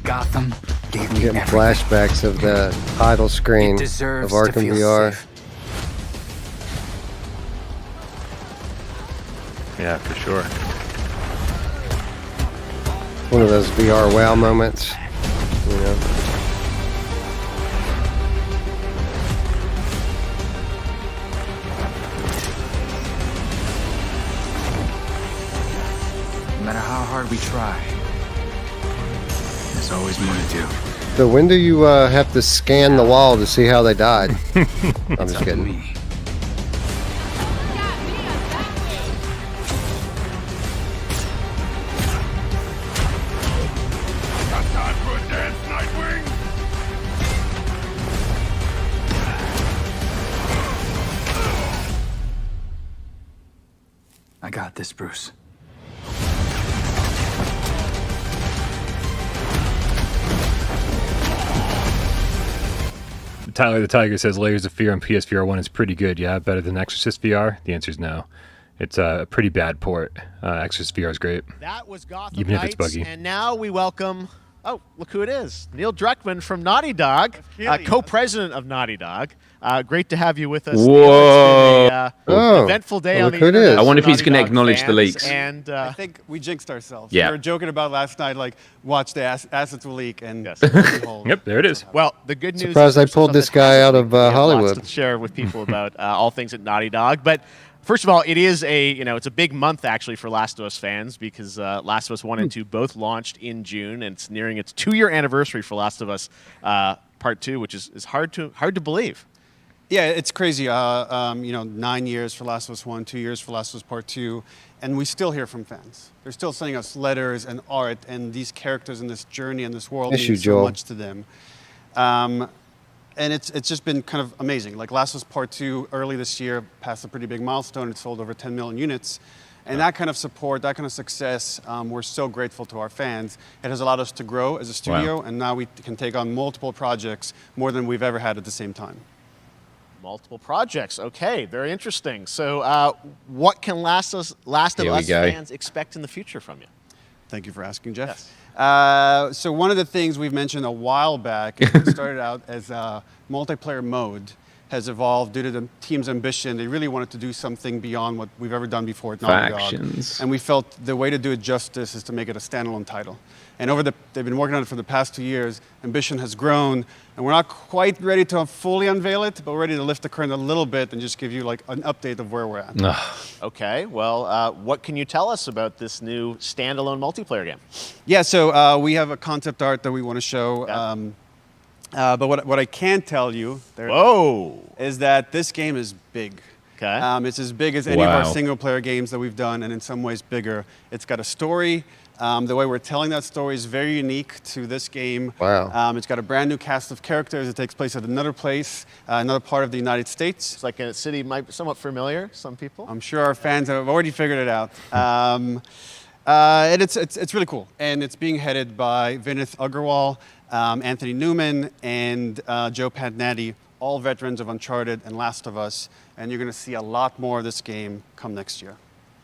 [SPEAKER 21] Gotham gave me
[SPEAKER 3] Getting
[SPEAKER 21] everything.
[SPEAKER 3] flashbacks of the title screen
[SPEAKER 21] It
[SPEAKER 3] of
[SPEAKER 21] deserves to
[SPEAKER 3] Arkham
[SPEAKER 21] feel
[SPEAKER 3] VR.
[SPEAKER 21] safe.
[SPEAKER 1] Yeah, for sure.
[SPEAKER 3] One of those VR wow moments, you know.
[SPEAKER 21] No matter how hard we try, there's always more to do.
[SPEAKER 3] So when do you have to scan the wall to see how they died? I'm just kidding.
[SPEAKER 17] Got time for a dance, Nightwing?
[SPEAKER 21] I got this, Bruce.
[SPEAKER 1] Tyler the Tiger says Layers of Fear on PSVR 1 is pretty good. Yeah, better than Exorcist VR? The answer is no. It's a pretty bad port. Exorcist VR is great.
[SPEAKER 4] That was Gotham
[SPEAKER 1] Even if
[SPEAKER 4] Knights,
[SPEAKER 1] it's buggy.
[SPEAKER 4] and now we welcome, oh, look who it is. Neil Druckmann from Naughty Dog, co-president of Naughty Dog. Great to have you with us.
[SPEAKER 2] Whoa.
[SPEAKER 4] It's been an eventful day on the internet.
[SPEAKER 2] I wonder if he's
[SPEAKER 4] Naughty
[SPEAKER 2] going to
[SPEAKER 4] Dog
[SPEAKER 2] acknowledge the
[SPEAKER 4] fans,
[SPEAKER 2] leaks.
[SPEAKER 4] And
[SPEAKER 22] I think we jinxed ourselves.
[SPEAKER 2] Yeah.
[SPEAKER 22] We were joking about last night, like, watch the assets will leak, and
[SPEAKER 1] Yep, there it is.
[SPEAKER 4] Well, the good news
[SPEAKER 3] Surprised
[SPEAKER 4] is
[SPEAKER 3] they
[SPEAKER 4] there's
[SPEAKER 3] pulled
[SPEAKER 4] some
[SPEAKER 3] this
[SPEAKER 4] that
[SPEAKER 3] guy
[SPEAKER 4] hasn't
[SPEAKER 3] out
[SPEAKER 4] leaked.
[SPEAKER 3] of
[SPEAKER 4] We have lots
[SPEAKER 3] Hollywood.
[SPEAKER 4] to share with people about all things at Naughty Dog. But first of all, it is it's a big month actually for Last of Us fans because Last of Us 1 and 2 both launched in June, and it's nearing its 2-year anniversary for Last of Us Part 2, which is hard to believe.
[SPEAKER 22] Yeah, it's crazy. 9 years for Last of Us 1, 2 years for Last of Us Part 2, and we still hear from fans. They're still sending us letters and art, and these characters in this journey and this world
[SPEAKER 3] Miss
[SPEAKER 22] mean
[SPEAKER 3] you,
[SPEAKER 22] so
[SPEAKER 3] Joel.
[SPEAKER 22] much to them. And it's just been kind of amazing. Like Last of Us Part 2 early this year passed a pretty big milestone. It sold over 10 million units. And that kind of support, that kind of success, we're so grateful to our fans. It has allowed us to grow as a studio, and now we can take on multiple projects, more than we've ever had at the same time.
[SPEAKER 4] Multiple projects. Okay, very interesting. So what can Last of Us fans expect in the future from you?
[SPEAKER 22] Thank you for asking, Jeff. So one of the things we've mentioned a while back, it started out as a multiplayer mode, has evolved due to the team's ambition. They really wanted to do something beyond what we've ever done before at Naughty Dog.
[SPEAKER 2] Factions.
[SPEAKER 22] And we felt the way to do it justice is to make it a standalone title. And they've been working on it for the past 2 years. Ambition has grown, and we're not quite ready to fully unveil it, but we're ready to lift the curtain a little bit and just give you like an update of where we're at.
[SPEAKER 4] Okay, well, what can you tell us about this new standalone multiplayer game?
[SPEAKER 22] Yeah, so we have a concept art that we want to show. But what I can tell you is that this game is big.
[SPEAKER 4] Okay.
[SPEAKER 22] It's as big as any of our
[SPEAKER 2] Wow.
[SPEAKER 22] single-player games that we've done, and in some ways bigger. It's got a story. The way we're telling that story is very unique to this game.
[SPEAKER 3] Wow.
[SPEAKER 22] It's got a brand new cast of characters. It takes place at another place, another part of the United States.
[SPEAKER 4] It's like a city might be somewhat familiar, some people.
[SPEAKER 22] I'm sure our fans have already figured it out. And it's really cool. And it's being headed by Vinith Agarwal, Anthony Newman, and Joe Pantnati, all veterans of Uncharted and Last of Us. And you're going to see a lot more of this game come next year.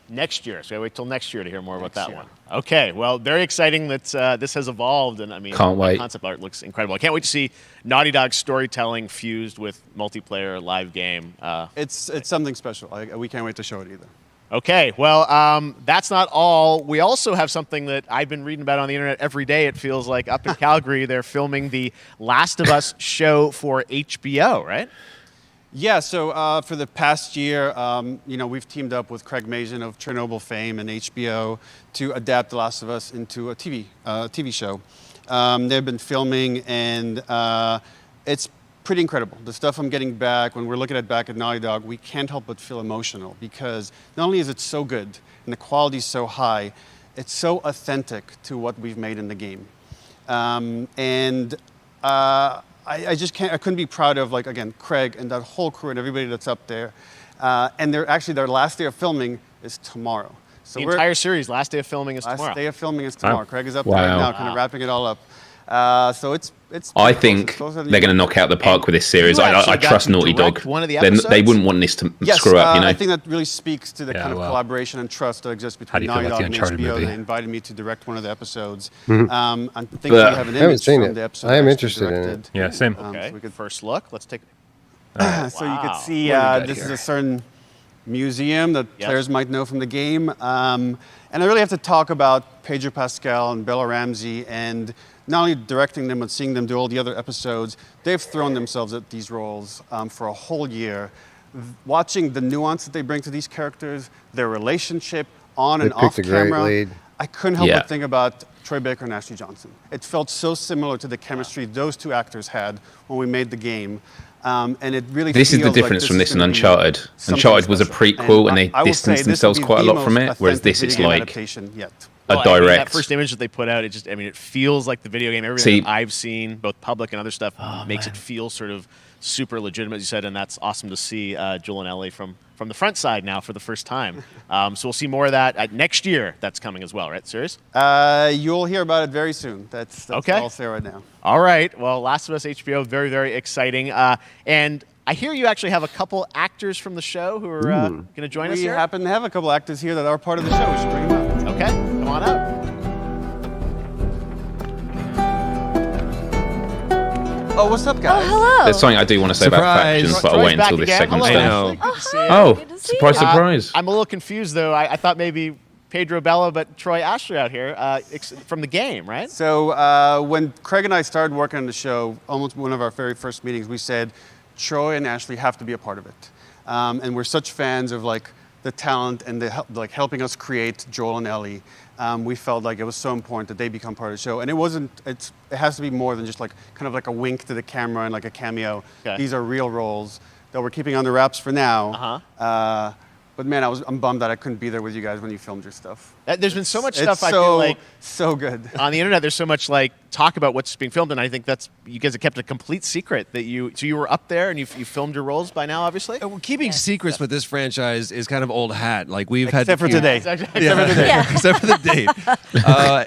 [SPEAKER 4] Next year. So I wait till next year to hear more about that one. Okay. Well, very exciting that this has evolved. And I mean,
[SPEAKER 2] Can't wait.
[SPEAKER 4] Concept art looks incredible. I can't wait to see Naughty Dog's storytelling fused with multiplayer live game.
[SPEAKER 22] It's something special. We can't wait to show it either.
[SPEAKER 4] Okay, well, that's not all. We also have something that I've been reading about on the internet every day, it feels like. Up in Calgary, they're filming the Last of Us show for HBO, right?
[SPEAKER 22] Yeah, so for the past year, we've teamed up with Craig Mazin of Chernobyl fame and HBO to adapt The Last of Us into a TV show. They've been filming, and it's pretty incredible. The stuff I'm getting back, when we're looking at back at Naughty Dog, we can't help but feel emotional because not only is it so good and the quality is so high, it's so authentic to what we've made in the game. I just can't, I couldn't be proud of, like, again, Craig and that whole crew and everybody that's up there. And their last day of filming is tomorrow. So
[SPEAKER 4] the entire series, last day of filming is tomorrow.
[SPEAKER 22] Last day of filming is tomorrow. Craig is up
[SPEAKER 2] Wow.
[SPEAKER 22] there right now, kind of wrapping it all up. So it's.
[SPEAKER 2] I think they're going to knock out the park with this series. I trust Naughty Dog.
[SPEAKER 4] One of the
[SPEAKER 2] They wouldn't want this to screw up, you know.
[SPEAKER 22] I think that really speaks to the kind of collaboration and trust that exists between Naughty Dog and HBO. They invited me to direct one of the episodes. I think we have an image from the episode.
[SPEAKER 3] I am interested in it.
[SPEAKER 1] Yeah, same.
[SPEAKER 4] Okay,
[SPEAKER 22] so we could
[SPEAKER 4] first look. Let's take.
[SPEAKER 22] So you could see this is a certain museum that players might know from the game. And I really have to talk about Pedro Pascal and Bella Ramsey, and not only directing them, but seeing them do all the other episodes. They've thrown themselves at these roles for a whole year. Watching the nuance that they bring to these characters, their relationship on and off camera, I couldn't help but think about Troy Baker and Ashley Johnson. It felt so similar to the chemistry those two actors had when we made the game. And it really
[SPEAKER 2] this is the difference from this and Uncharted. Uncharted was a prequel, and they distanced themselves quite a lot from it, whereas this is like a direct.
[SPEAKER 4] I mean, that first image that they put out, it feels like the video game. Everything that I've seen, both public and other stuff, makes it feel sort of super legitimate, as you said, and that's awesome to see Joel and Ellie from the front side now for the first time. So we'll see more of that next year. That's coming as well, right? Serious?
[SPEAKER 22] You'll hear about it very soon. That's
[SPEAKER 4] okay.
[SPEAKER 22] All I'll say right now.
[SPEAKER 4] All right. Well, Last of Us HBO, very, very exciting. And I hear you actually have a couple actors from the show who are going to join us here.
[SPEAKER 22] We happen to have a couple actors here that are part of the show. We should bring them up.
[SPEAKER 4] Okay, come on up.
[SPEAKER 22] Oh, what's up, guys?
[SPEAKER 16] Oh, hello.
[SPEAKER 2] There's something I do want to say about factions, but I'll wait until this segment's done. Surprise, surprise.
[SPEAKER 4] I'm a little confused, though. I thought maybe Pedro Bella, but Troy Ashley out here from the game, right?
[SPEAKER 22] So when Craig and I started working on the show, almost one of our very first meetings, we said, Troy and Ashley have to be a part of it. And we're such fans of like the talent and the helping us create Joel and Ellie. We felt like it was so important that they become part of the show. And it has to be more than just like kind of like a wink to the camera and like a cameo. Okay. These are real roles that we're keeping under wraps for now. But man, I'm bummed that I couldn't be there with you guys when you filmed your stuff.
[SPEAKER 4] There's been so much stuff I feel like
[SPEAKER 22] so good
[SPEAKER 4] on the internet. There's so much like talk about what's being filmed, and I think that's you guys have kept a complete secret that you were up there and you filmed your roles by now, obviously.
[SPEAKER 9] Well, keeping secrets with this franchise is kind of old hat. Like we've
[SPEAKER 22] except
[SPEAKER 9] had
[SPEAKER 22] for today,
[SPEAKER 9] except for the date.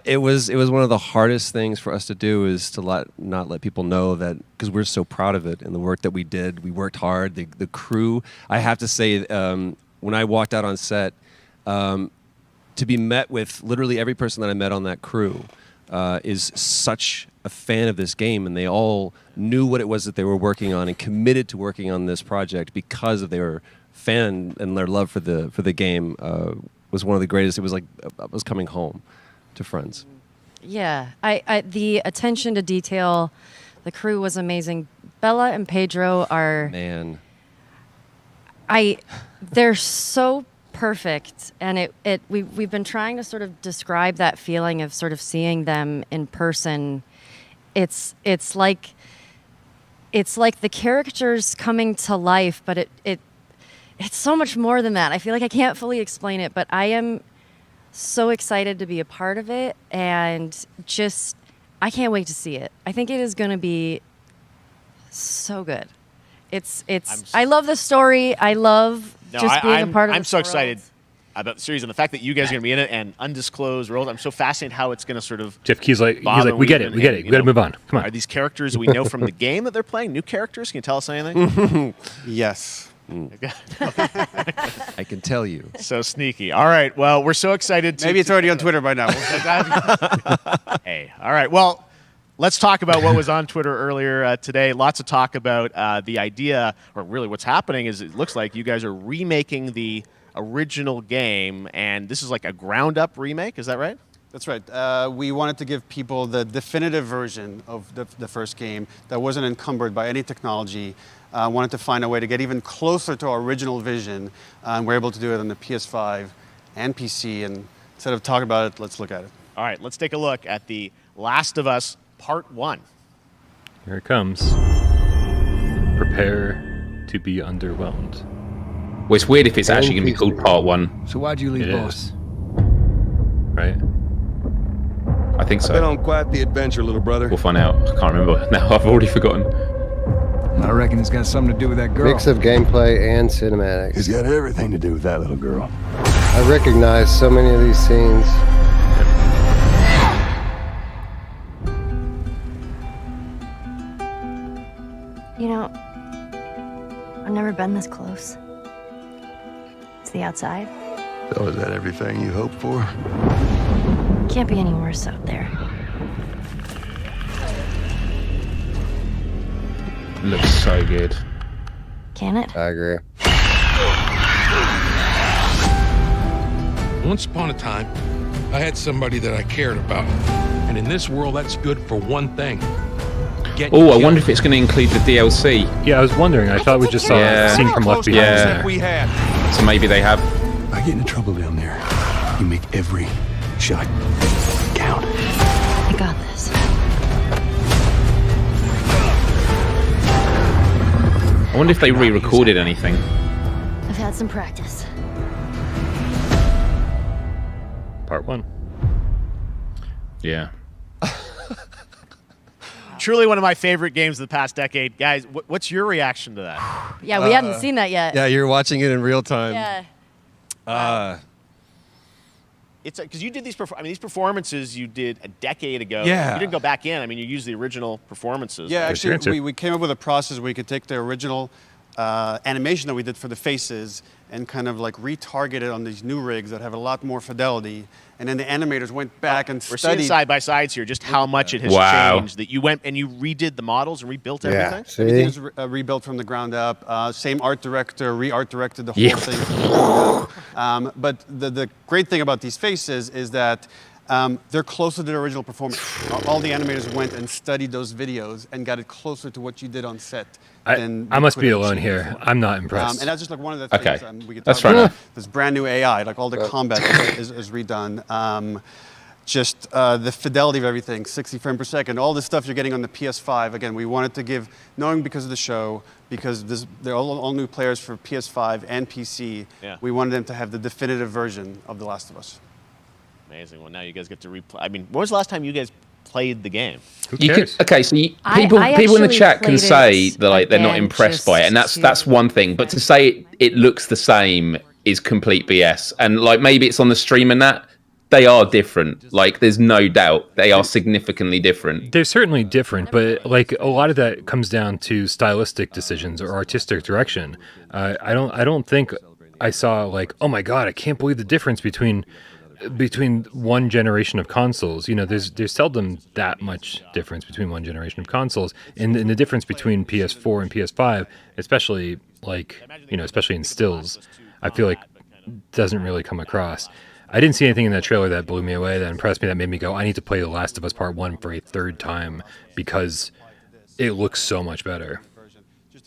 [SPEAKER 9] It was one of the hardest things for us to do is to not let people know that, because we're so proud of it and the work that we did. We worked hard. The crew. I have to say. When I walked out on set, to be met with literally every person that I met on that crew is such a fan of this game, and they all knew what it was that they were working on and committed to working on this project because of their fan and their love for the game was one of the greatest. It was like I was coming home to friends.
[SPEAKER 10] Yeah, I the attention to detail, the crew was amazing. Bella and Pedro are they're so perfect, and we've been trying to sort of describe that feeling of sort of seeing them in person. It's like the characters coming to life, but it's so much more than that. I feel like I can't fully explain it, but I am so excited to be a part of it, and just I can't wait to see it. I think it is going to be so good. I love the story. I love just being a part of.
[SPEAKER 4] I'm so excited about the series and the fact that you guys are going to be in it and undisclosed world. I'm so fascinated how it's going to sort of.
[SPEAKER 1] Jeff Key's like, we get it. We got to move on. Come on.
[SPEAKER 4] Are these characters we know from the game that they're playing? New characters? Can you tell us anything?
[SPEAKER 22] Yes.
[SPEAKER 9] I can tell you.
[SPEAKER 4] So sneaky. All right. Well, we're so excited.
[SPEAKER 22] Maybe it's already on Twitter by now.
[SPEAKER 4] Hey. All right. Well, let's talk about what was on Twitter earlier today. Lots of talk about the idea, or really what's happening is it looks like you guys are remaking the original game, and this is like a ground-up remake. Is that right?
[SPEAKER 22] That's right. We wanted to give people the definitive version of the first game that wasn't encumbered by any technology. Wanted to find a way to get even closer to our original vision, and we're able to do it on the PS5 and PC. And instead of talking about it, let's look at it.
[SPEAKER 4] All right, let's take a look at The Last of Us Part 1.
[SPEAKER 1] Here it comes. Prepare to be underwhelmed.
[SPEAKER 2] Well, it's weird if it's actually going to be called Part 1.
[SPEAKER 11] So why'd you leave boss?
[SPEAKER 1] Right?
[SPEAKER 2] I think so.
[SPEAKER 11] Been on quite the adventure, little brother.
[SPEAKER 2] We'll find out. I can't remember now. I've already forgotten.
[SPEAKER 11] I reckon it's got something to do with that girl.
[SPEAKER 3] Mix of gameplay and cinematics.
[SPEAKER 11] It's got everything to do with that little girl.
[SPEAKER 3] I recognize so many of these scenes.
[SPEAKER 12] You know, I've never been this close. It's the outside.
[SPEAKER 11] So is that everything you hoped for?
[SPEAKER 12] Can't be any worse out there.
[SPEAKER 2] Looks so good.
[SPEAKER 12] Can it?
[SPEAKER 3] I agree.
[SPEAKER 13] Once upon a time, I had somebody that I cared about. And in this world, that's good for one thing.
[SPEAKER 2] Oh, I wonder if it's going to include the DLC.
[SPEAKER 1] Yeah, I was wondering. I thought we just saw a scene from Left Behind.
[SPEAKER 2] Yeah. So maybe they have.
[SPEAKER 11] I get into trouble down there. You make every shot count.
[SPEAKER 12] I got this.
[SPEAKER 2] I wonder if they re-recorded anything.
[SPEAKER 12] I've had some practice.
[SPEAKER 1] Part 1.
[SPEAKER 2] Yeah.
[SPEAKER 4] Truly one of my favorite games of the past decade. Guys, what's your reaction to that?
[SPEAKER 10] Yeah, we hadn't seen that yet.
[SPEAKER 9] Yeah, you're watching it in real time.
[SPEAKER 10] Yeah.
[SPEAKER 4] It's because you did these. These performances you did a decade ago.
[SPEAKER 22] Yeah.
[SPEAKER 4] You didn't go back in. I mean, you used the original performances.
[SPEAKER 22] Yeah, actually, we came up with a process where we could take the original animation that we did for the faces and kind of like retarget it on these new rigs that have a lot more fidelity. And then the animators went back and
[SPEAKER 4] We're
[SPEAKER 22] studied.
[SPEAKER 4] seeing side by sides here, just how much it has changed. That you went and you redid the models and rebuilt everything.
[SPEAKER 22] Everything is rebuilt from the ground up. Same art director, re-art directed the whole thing. But the great thing about these faces is that they're closer to the original performance. All the animators went and studied those videos and got it closer to what you did on set.
[SPEAKER 1] I must be alone here. I'm not impressed.
[SPEAKER 22] And that's just like one of the things we could
[SPEAKER 1] That's
[SPEAKER 22] talk
[SPEAKER 1] fair
[SPEAKER 22] about.
[SPEAKER 1] enough.
[SPEAKER 22] This brand new AI, like all the combat is redone. Just the fidelity of everything, 60 frames per second, all this stuff you're getting on the PS5. Again, we wanted to give, knowing because of the show, because they're all new players for PS5 and PC, we wanted them to have the definitive version of The Last of Us.
[SPEAKER 4] Amazing. Well, now you guys get to replay. I mean, when was the last time you guys played the game?
[SPEAKER 2] People in the chat can say that like they're not impressed by it, and that's one thing. But to say it looks the same is complete BS. And like maybe it's on the stream and that they are different. Like there's no doubt they are significantly different.
[SPEAKER 1] They're certainly different, but like a lot of that comes down to stylistic decisions or artistic direction. I don't think I saw like, oh my god, I can't believe the difference between one generation of consoles. You know, there's seldom that much difference between one generation of consoles, and the difference between PS4 and PS5, especially like, you know, especially in stills, I feel like doesn't really come across. I didn't see anything in that trailer that blew me away, that impressed me, that made me go, I need to play The Last of Us Part 1 for a third time because it looks so much better.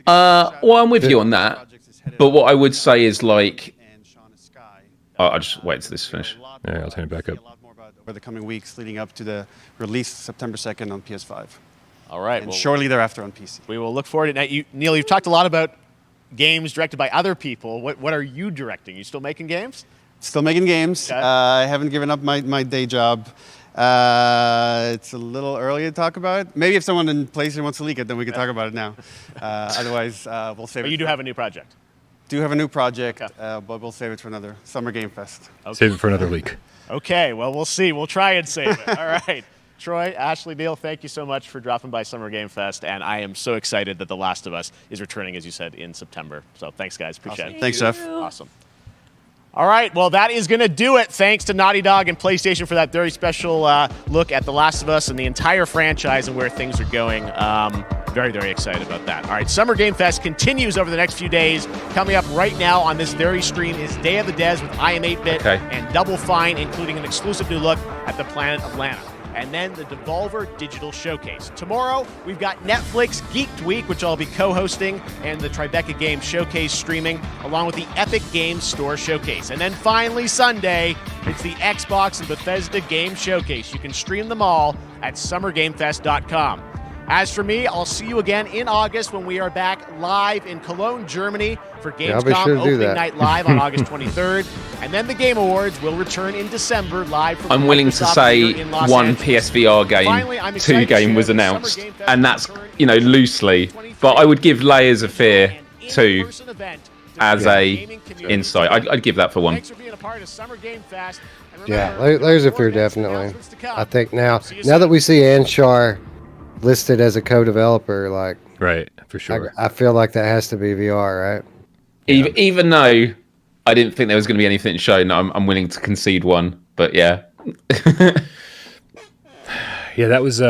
[SPEAKER 2] Well, I'm with you on that, but what I would say is like, I'll just wait till this is finished.
[SPEAKER 1] Yeah, I'll turn it back up.
[SPEAKER 22] Over the coming weeks leading up to the release September 2nd on PS5.
[SPEAKER 4] All right.
[SPEAKER 22] And shortly thereafter on PC.
[SPEAKER 4] We will look forward to it. Neil, you've talked a lot about games directed by other people. What are you directing? You still making games?
[SPEAKER 22] Still making games. I haven't given up my day job. It's a little early to talk about it. Maybe if someone in PlayStation wants to leak it, then we can talk about it now. Otherwise, we'll save it.
[SPEAKER 4] But you do have a new project.
[SPEAKER 22] Do have a new project, but we'll save it for another Summer Game Fest.
[SPEAKER 1] Okay. Save it for another leak.
[SPEAKER 4] Okay, well, we'll see. We'll try and save it. All right. Troy, Ashley, Neil, thank you so much for dropping by Summer Game Fest, and I am so excited that The Last of Us is returning, as you said, in September. So thanks, guys. Appreciate it.
[SPEAKER 22] Thanks, Jeff.
[SPEAKER 4] Awesome. All right, well, that is going to do it. Thanks to Naughty Dog and PlayStation for that very special look at The Last of Us and the entire franchise and where things are going. Very, very excited about that. All right, Summer Game Fest continues over the next few days. Coming up right now on this very stream is Day of the Des with I Am 8-Bit and Double Fine, including an exclusive new look at the planet of Lana. And then the Devolver Digital Showcase. Tomorrow, we've got Netflix Geeked Week, which I'll be co-hosting, and the Tribeca Games Showcase streaming, along with the Epic Games Store Showcase. And then finally, Sunday, it's the Xbox and Bethesda Game Showcase. You can stream them all at summergamefest.com. As for me, I'll see you again in August when we are back live in Cologne, Germany for Gamescom Opening Night Live on August 23rd. And then the Game Awards will return in December live from
[SPEAKER 2] I'm willing to
[SPEAKER 4] Microsoft
[SPEAKER 2] say
[SPEAKER 4] in Los
[SPEAKER 2] one
[SPEAKER 4] Angeles.
[SPEAKER 2] PSVR game,
[SPEAKER 4] Finally, I'm
[SPEAKER 2] 2
[SPEAKER 4] excited
[SPEAKER 2] game
[SPEAKER 4] to
[SPEAKER 2] was
[SPEAKER 4] share the
[SPEAKER 2] announced.
[SPEAKER 4] Summer Game Fest
[SPEAKER 2] And that's, loosely. But I would give Layers of Fear 2 as a insight. I'd give that for one.
[SPEAKER 4] Thanks for being a part of Summer Game Fest. And
[SPEAKER 3] Yeah,
[SPEAKER 4] remember,
[SPEAKER 3] Layers of Fear definitely. I think now that we see Anshar listed as a co-developer, like
[SPEAKER 1] right, for sure.
[SPEAKER 3] I feel like that has to be VR, right?
[SPEAKER 2] Even though I didn't think there was going to be anything shown, I'm willing to concede one. But yeah.
[SPEAKER 1] Yeah, that was...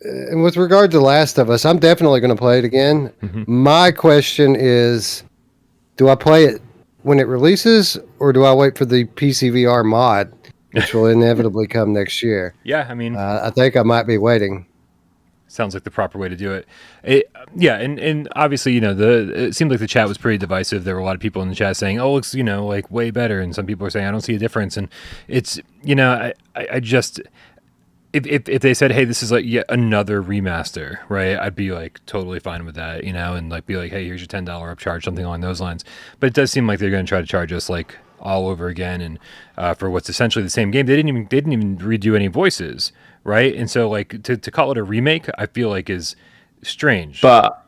[SPEAKER 3] And with regard to Last of Us, I'm definitely going to play it again. My question is, do I play it when it releases, or do I wait for the PCVR mod, which will inevitably come next year?
[SPEAKER 1] Yeah, I mean...
[SPEAKER 3] I think I might be waiting.
[SPEAKER 1] Sounds like the proper way to do it. Yeah, and obviously, it seemed like the chat was pretty divisive. There were a lot of people in the chat saying, "Oh, it looks, like way better," and some people are saying, "I don't see a difference." And it's, I just, if they said, "Hey, this is like yet another remaster," right? I'd be like totally fine with that, and like be like, "Hey, here's your $10 upcharge," something along those lines. But it does seem like they're going to try to charge us like all over again, and for what's essentially the same game. They didn't even redo any voices. Right, and so like to call it a remake, I feel like is strange.
[SPEAKER 2] But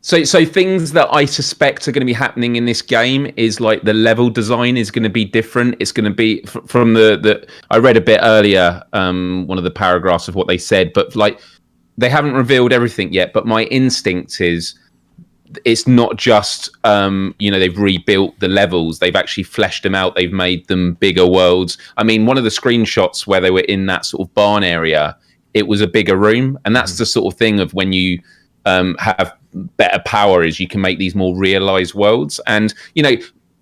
[SPEAKER 2] so things that I suspect are going to be happening in this game is like the level design is going to be different. It's going to be from the I read a bit earlier, one of the paragraphs of what they said, but like they haven't revealed everything yet. But my instinct is it's not just they've rebuilt the levels, they've actually fleshed them out, they've made them bigger worlds. I mean, one of the screenshots where they were in that sort of barn area, it was a bigger room, and that's the sort of thing of when you have better power is you can make these more realized worlds. And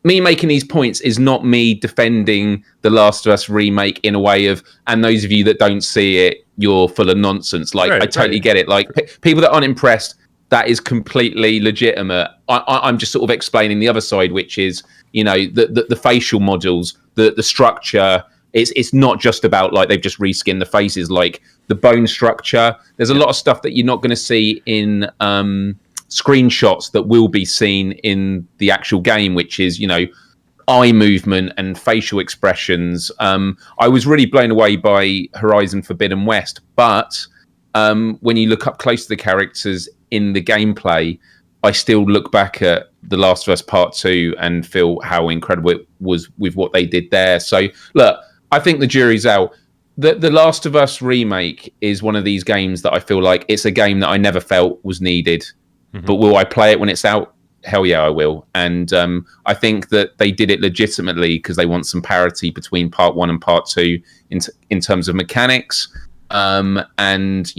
[SPEAKER 2] me making these points is not me defending the Last of Us remake in a way of, and those of you that don't see it, you're full of nonsense. Like, I totally get it. Like, people that aren't impressed, that is completely legitimate. I'm just sort of explaining the other side, which is, the facial models, the structure. It's not just about like they've just reskinned the faces, like the bone structure. There's a lot of stuff that you're not going to see in screenshots that will be seen in the actual game, which is, eye movement and facial expressions. I was really blown away by Horizon Forbidden West, but when you look up close to the characters in the gameplay, I still look back at The Last of Us Part 2 and feel how incredible it was with what they did there. So, look, I think the jury's out. The Last of Us remake is one of these games that I feel like it's a game that I never felt was needed. But will I play it when it's out? Hell yeah, I will. And I think that they did it legitimately because they want some parity between Part 1 and Part 2 in terms of mechanics. And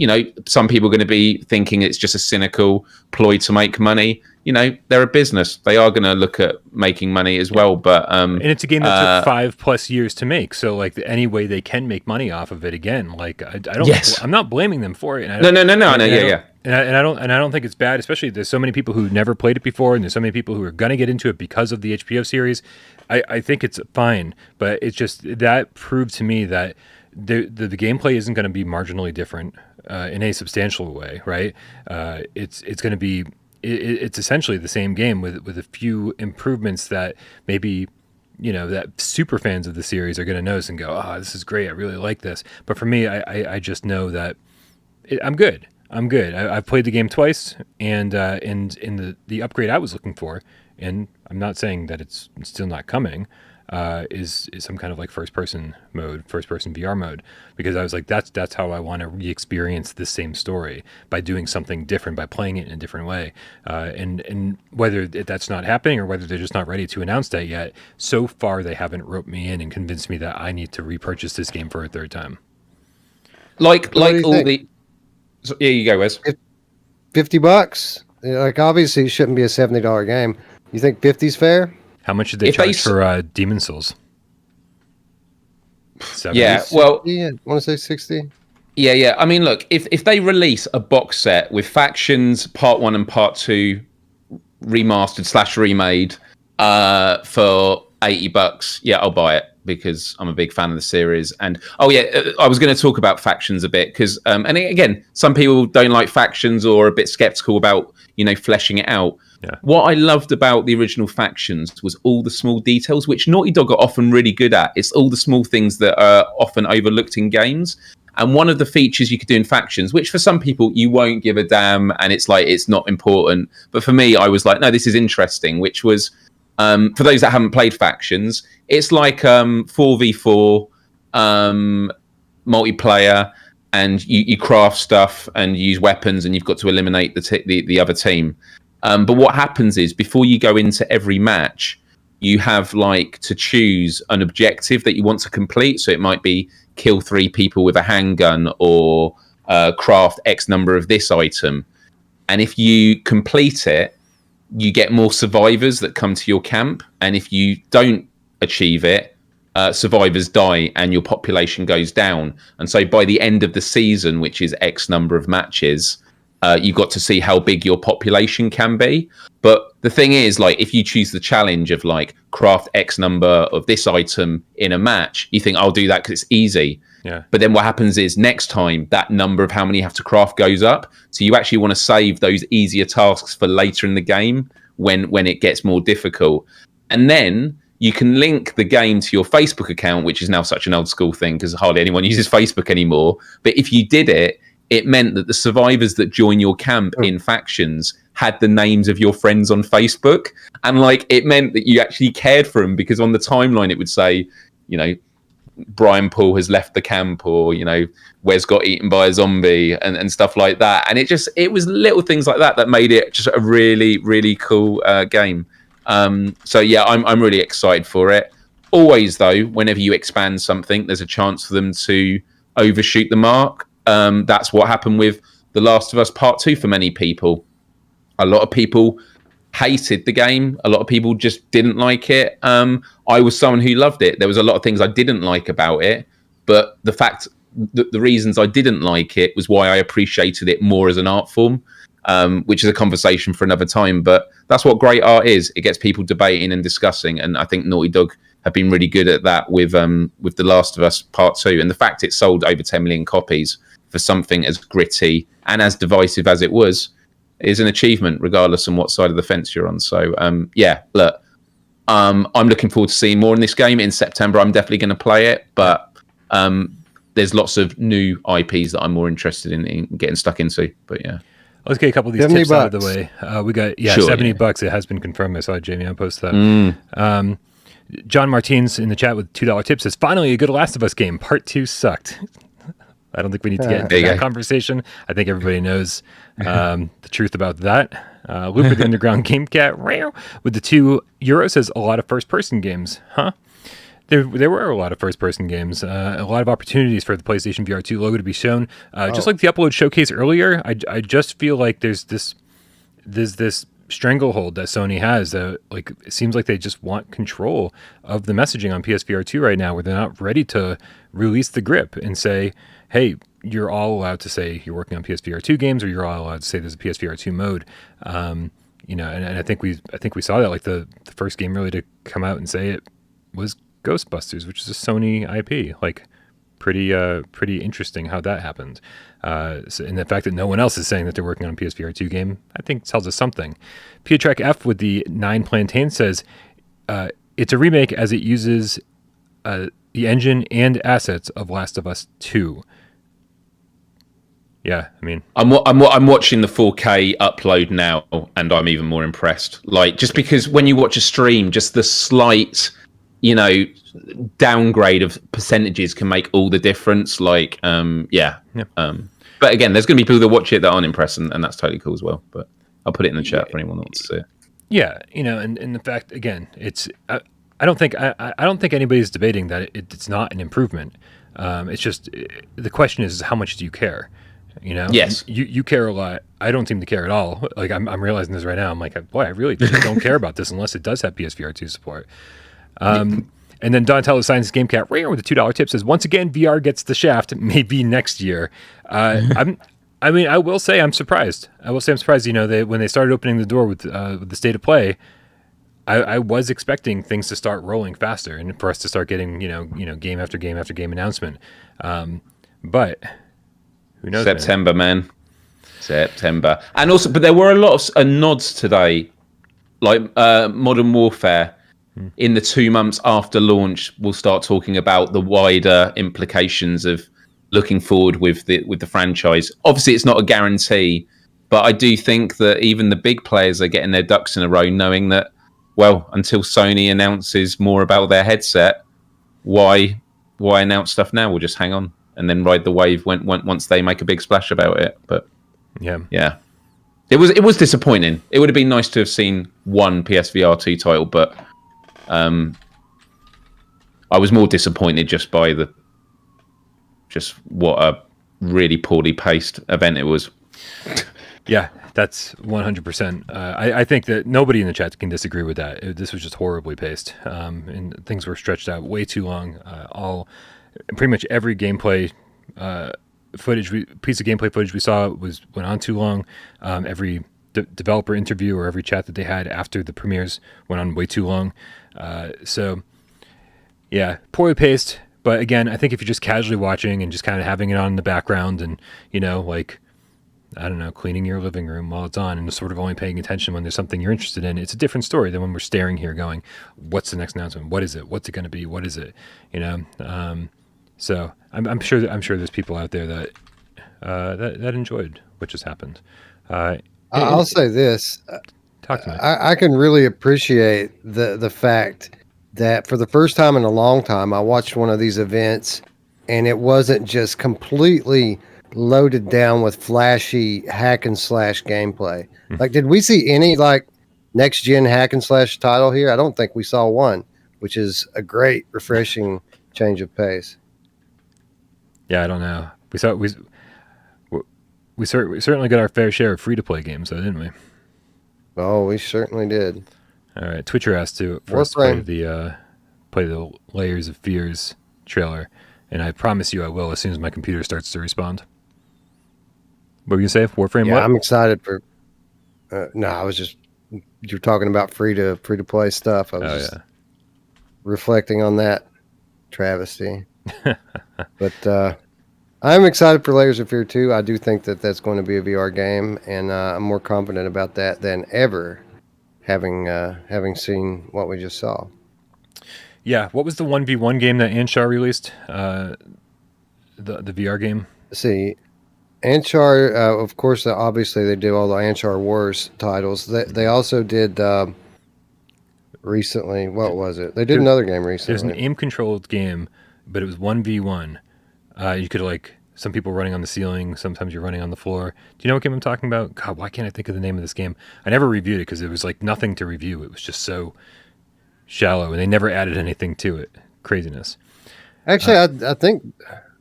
[SPEAKER 2] some people are going to be thinking it's just a cynical ploy to make money. They're a business, they are going to look at making money as well. But
[SPEAKER 1] and it's a game that took 5+ years to make, so like any way they can make money off of it again, like I don't I'm not blaming them for it. And
[SPEAKER 2] no,
[SPEAKER 1] and I don't think it's bad, especially there's so many people who never played it before, and there's so many people who are going to get into it because of the HBO series. I think it's fine, but it's just that proved to me that the gameplay isn't going to be marginally different in a substantial way, right? It's going to be it's essentially the same game with a few improvements that maybe, that super fans of the series are going to notice and go, oh, this is great. I really like this. But for me, I just know that I'm good. I've played the game twice, and in the upgrade I was looking for, and I'm not saying that it's still not coming, is some kind of like first person VR mode, because I was like, that's how I want to re-experience this same story, by doing something different, by playing it in a different way, and whether that's not happening or whether they're just not ready to announce that yet, so far they haven't roped me in and convinced me that I need to repurchase this game for a third time.
[SPEAKER 2] Like all the. So, yeah, you go, Wes.
[SPEAKER 3] $50. Like, obviously, it shouldn't be a $70 game. You think 50's fair?
[SPEAKER 1] How much did they charge for Demon Souls? 70?
[SPEAKER 2] Yeah, well,
[SPEAKER 3] I want to say 60.
[SPEAKER 2] Yeah. I mean, look, if they release a box set with Factions Part 1 and Part 2 remastered/remade for $80, yeah, I'll buy it, because I'm a big fan of the series. And I was going to talk about Factions a bit, because and again, some people don't like Factions or are a bit skeptical about fleshing it out.
[SPEAKER 1] Yeah.
[SPEAKER 2] What I loved about the original Factions was all the small details, which Naughty Dog are often really good at. It's all the small things that are often overlooked in games. And one of the features you could do in Factions, which for some people you won't give a damn, and it's like it's not important, but for me, I was like, no, this is interesting, which was for those that haven't played Factions, it's like 4v4 multiplayer, and you craft stuff and use weapons, and you've got to eliminate the other team. But what happens is, before you go into every match, you have to choose an objective that you want to complete. So it might be kill 3 people with a handgun, or craft X number of this item. And if you complete it, you get more survivors that come to your camp. And if you don't achieve it, survivors die and your population goes down. And so by the end of the season, which is X number of matches, you got to see how big your population can be. But the thing is, if you choose the challenge of craft X number of this item in a match, you think I'll do that because it's easy.
[SPEAKER 1] Yeah.
[SPEAKER 2] But then what happens is, next time that number of how many you have to craft goes up. So you actually want to save those easier tasks for later in the game when it gets more difficult. And then you can link the game to your Facebook account, which is now such an old school thing because hardly anyone uses Facebook anymore. But if you did it, it meant that the survivors that join your camp in Factions had the names of your friends on Facebook. And it meant that you actually cared for them, because on the timeline it would say, Brian Paul has left the camp, or, Wes got eaten by a zombie, and stuff like that. And it was little things like that made it just a really, really cool game. So yeah, I'm really excited for it. Always though, whenever you expand something, there's a chance for them to overshoot the mark. That's what happened with The Last of Us Part 2 for many people. A lot of people hated the game. A lot of people just didn't like it. I was someone who loved it. There was a lot of things I didn't like about it, but the fact that the reasons I didn't like it was why I appreciated it more as an art form, which is a conversation for another time. But that's what great art is. It gets people debating and discussing, and I think Naughty Dog have been really good at that with The Last of Us Part 2. And the fact it sold over 10 million copies for something as gritty and as divisive as it was is an achievement, regardless on what side of the fence you're on. So, yeah, look, I'm looking forward to seeing more in this game. In September, I'm definitely going to play it, but there's lots of new IPs that I'm more interested in getting stuck into. But yeah.
[SPEAKER 1] Let's get a couple of these tips out of the way. We got $70. It has been confirmed. I saw Jamie on post that. John Martins in the chat with $2 tips says, finally a good Last of Us game. Part 2 sucked. I don't think we need to get into that conversation. I think everybody knows the truth about that. Looper the Underground Game Cat with the €2 says a lot of first-person games. Huh? There were a lot of first-person games. A lot of opportunities for the PlayStation VR 2 logo to be shown. Just like the upload showcase earlier, I just feel like there's this stranglehold that Sony has. It seems like they just want control of the messaging on PSVR 2 right now, where they're not ready to release the grip and say, hey, you're all allowed to say you're working on PSVR 2 games, or you're all allowed to say there's a PSVR 2 mode. And I think we saw that, the first game really to come out and say it was Ghostbusters, which is a Sony IP. pretty interesting how that happened. And the fact that no one else is saying that they're working on a PSVR 2 game, I think tells us something. Pietrek F with the 9 Plantain says, it's a remake as it uses the engine and assets of Last of Us 2. Yeah, I mean,
[SPEAKER 2] I'm watching the 4K upload now, and I'm even more impressed. Like, just because when you watch a stream, just the slight, downgrade of percentages can make all the difference. Like, yeah. But again, there's going to be people that watch it that aren't impressed, and that's totally cool as well. But I'll put it in the chat for anyone that wants to see it.
[SPEAKER 1] Yeah, and the fact again, it's I don't think anybody's debating that it's not an improvement. It's just the question is how much do you care?
[SPEAKER 2] Yes,
[SPEAKER 1] you care a lot. I don't seem to care at all. Like I'm realizing this right now. I'm like, boy, I really just don't care about this unless it does have PSVR 2 support. And then Donatello Science Game Cat Ringer with a $2 tip says, once again, VR gets the shaft, maybe next year. I will say I'm surprised. I'm surprised. When they started opening the door with the state of play, I was expecting things to start rolling faster and for us to start getting game after game after game announcement. But who knows?
[SPEAKER 2] September, man. September. And also, but there were a lot of nods today, like Modern Warfare. In the 2 months after launch, we'll start talking about the wider implications of looking forward with the franchise. Obviously, it's not a guarantee, but I do think that even the big players are getting their ducks in a row, knowing that, well, until Sony announces more about their headset, why announce stuff now? We'll just hang on and then ride the wave once they make a big splash about it. But yeah, it was disappointing. It would have been nice to have seen one PSVR 2 title, but I was more disappointed just by what a really poorly paced event it was.
[SPEAKER 1] Yeah, that's 100%. I think that nobody in the chat can disagree with that. This was just horribly paced, and things were stretched out way too long. Pretty much every gameplay piece of gameplay footage we saw went on too long. Every developer interview or every chat that they had after the premieres went on way too long. So yeah, poorly paced. But again, I think if you're just casually watching and just kind of having it on in the background and, like, I don't know, cleaning your living room while it's on and just sort of only paying attention when there's something you're interested in, it's a different story than when we're staring here going, what's the next announcement? What is it? What's it going to be? What is it? So I'm sure there's people out there that enjoyed what just happened.
[SPEAKER 3] I'll say this.
[SPEAKER 1] Talk to me.
[SPEAKER 3] I can really appreciate the fact that for the first time in a long time, I watched one of these events and it wasn't just completely loaded down with flashy hack and slash gameplay. Like, did we see any next gen hack and slash title here? I don't think we saw one, which is a great, refreshing change of pace.
[SPEAKER 1] Yeah, I don't know. We certainly got our fair share of free to play games, though, didn't we?
[SPEAKER 3] Oh, we certainly did.
[SPEAKER 1] All right, Twitcher asked for us to play the Layers of Fears trailer, and I promise you I will as soon as my computer starts to respond. What were you gonna say? Warframe?
[SPEAKER 3] Yeah,
[SPEAKER 1] what?
[SPEAKER 3] I'm excited for. No, I was just you're talking about free to play stuff. I was just reflecting on that travesty. But I'm excited for Layers of Fear 2. I do think that that's going to be a VR game, and I'm more confident about that than ever, having seen what we just saw.
[SPEAKER 1] Yeah, what was the 1v1 game that Anshar released? The VR game?
[SPEAKER 3] Let's see. Anshar, of course, obviously they did all the Anshar Wars titles. They also did recently, what was it? They did another game recently.
[SPEAKER 1] There's an aim-controlled game, but it was 1v1. You could, some people running on the ceiling, sometimes you're running on the floor. Do you know what game I'm talking about? God, why can't I think of the name of this game? I never reviewed it because it was, nothing to review. It was just so shallow, and they never added anything to it. Craziness.
[SPEAKER 3] Actually, I think,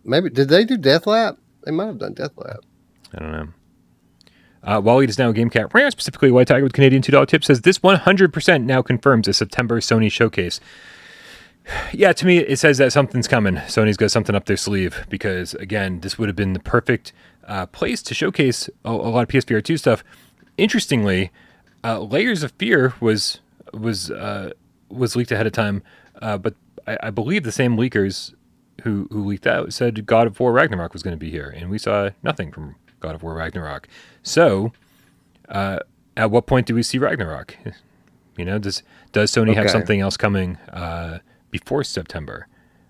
[SPEAKER 3] maybe, did they do Deathlap? They might have done Deathlap.
[SPEAKER 1] I don't know. Wally is now a Game Cat. Specifically, White Tiger with Canadian $2 tip says this 100% now confirms a September Sony showcase. Yeah, to me, it says that something's coming. Sony's got something up their sleeve because, again, this would have been the perfect place to showcase a lot of PSVR 2 stuff. Interestingly, Layers of Fear was leaked ahead of time, but I believe the same leakers who leaked out said God of War Ragnarok was going to be here, and we saw nothing from God of War Ragnarok. So, at what point do we see Ragnarok? Does Sony have something else coming before September?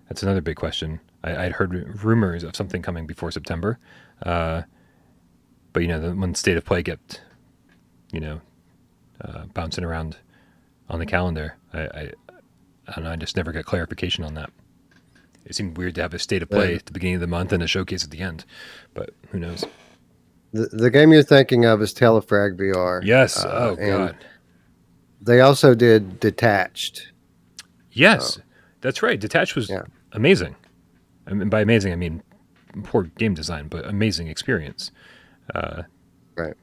[SPEAKER 1] That's another big question. I'd heard rumors of something coming before September, but when State of Play get bouncing around on the calendar, I don't know. I just never got clarification on that. It seemed weird to have a State of Play at the beginning of the month and a showcase at the end, but who knows?
[SPEAKER 3] The game you're thinking of is Telefrag VR.
[SPEAKER 1] Yes. Oh God.
[SPEAKER 3] They also did Detached.
[SPEAKER 1] Yes, that's right. Detached was amazing. I mean, by amazing, I mean poor game design, but amazing experience.
[SPEAKER 3] Right.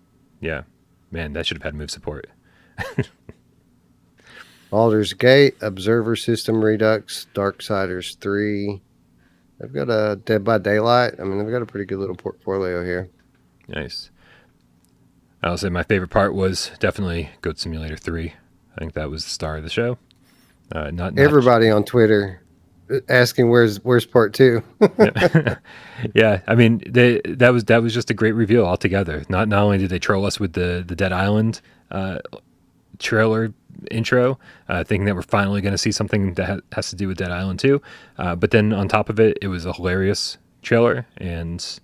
[SPEAKER 1] Yeah. Man, that should have had move support.
[SPEAKER 3] Baldur's Gate, Observer System Redux, Darksiders 3. They've got a Dead by Daylight. I mean, they've got a pretty good little portfolio here.
[SPEAKER 1] Nice. I'll say my favorite part was definitely Goat Simulator 3. I think that was the star of the show. Not
[SPEAKER 3] everybody on Twitter asking where's part 2.
[SPEAKER 1] Yeah, I mean that was just a great reveal altogether. Not only did they troll us with the Dead Island trailer intro, thinking that we're finally going to see something that has to do with Dead Island 2, but then on top of it, it was a hilarious trailer, and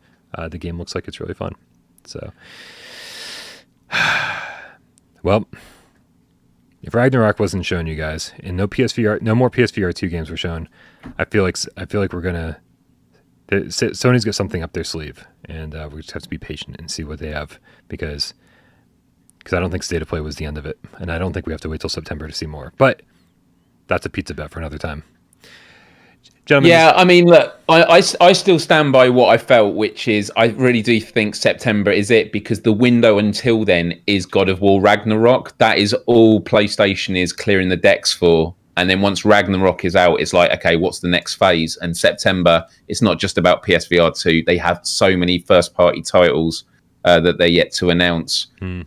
[SPEAKER 1] the game looks like it's really fun. So, well, if Ragnarok wasn't shown, you guys, and no more PSVR 2 games were shown, I feel like we're gonna. Sony's got something up their sleeve, and we just have to be patient and see what they have, because I don't think State of Play was the end of it, and I don't think we have to wait till September to see more. But that's a pizza bet for another time. Gentlemen,
[SPEAKER 2] yeah, I mean, look, I still stand by what I felt, which is I really do think September is it, because the window until then is God of War Ragnarok. That is all PlayStation is clearing the decks for. And then once Ragnarok is out, it's like, okay, what's the next phase? And September, it's not just about PSVR 2. They have so many first-party titles that they're yet to announce. And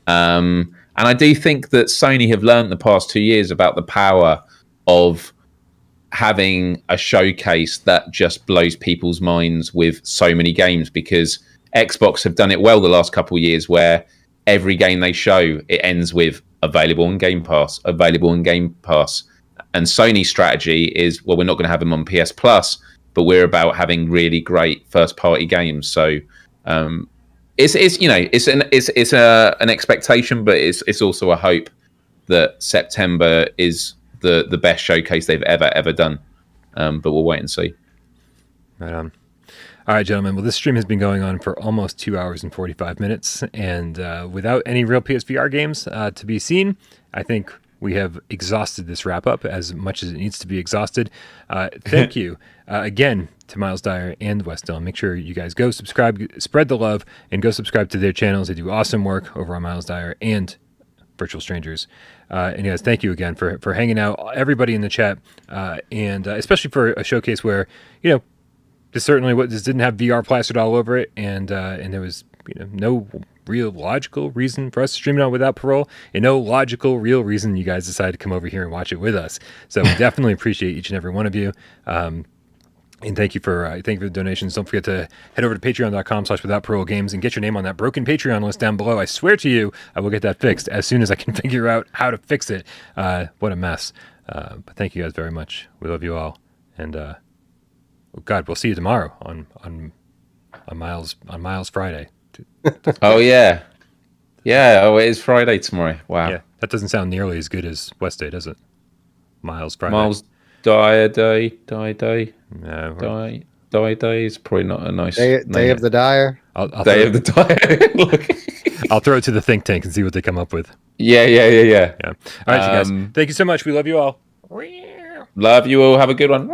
[SPEAKER 2] I do think that Sony have learned the past 2 years about the power of having a showcase that just blows people's minds with so many games, because Xbox have done it well the last couple of years, where every game they show, it ends with available on Game Pass, available on Game Pass. And Sony's strategy is, well, we're not going to have them on PS Plus, but we're about having really great first party games. So it's an expectation, but it's also a hope that September is the best showcase they've ever done. But we'll wait and see.
[SPEAKER 1] Right on. All right, gentlemen. Well, this stream has been going on for almost 2 hours and 45 minutes, and without any real PSVR games to be seen, I think we have exhausted this wrap-up as much as it needs to be exhausted. Thank you again to Miles Dyer and Wes Dillon. Make sure you guys go subscribe, spread the love, and go subscribe to their channels. They do awesome work over on Miles Dyer and Virtual Strangers. And guys, thank you again for hanging out, everybody in the chat, and especially for a showcase where, this didn't have VR plastered all over it, and there was no real logical reason for us to stream it on without Parole, and no logical real reason you guys decided to come over here and watch it with us. So we definitely appreciate each and every one of you. And thank you for the donations. Don't forget to head over to patreon.com/withoutparolegames and get your name on that broken Patreon list down below. I swear to you, I will get that fixed as soon as I can figure out how to fix it. What a mess. But thank you guys very much. We love you all. And God, we'll see you tomorrow on Miles Friday.
[SPEAKER 2] Oh yeah. Oh, it is Friday tomorrow. Wow.
[SPEAKER 1] Yeah, that doesn't sound nearly as good as Wednesday, does it? Miles Friday.
[SPEAKER 2] Miles Die Day.
[SPEAKER 1] No,
[SPEAKER 2] Die Day is probably not a nice
[SPEAKER 3] Day of the Dyer.
[SPEAKER 2] Day of the Dyer.
[SPEAKER 1] I'll throw it to the think tank and see what they come up with.
[SPEAKER 2] Yeah.
[SPEAKER 1] All right, you guys. Thank you so much. We love you all.
[SPEAKER 2] Love you all. Have a good one.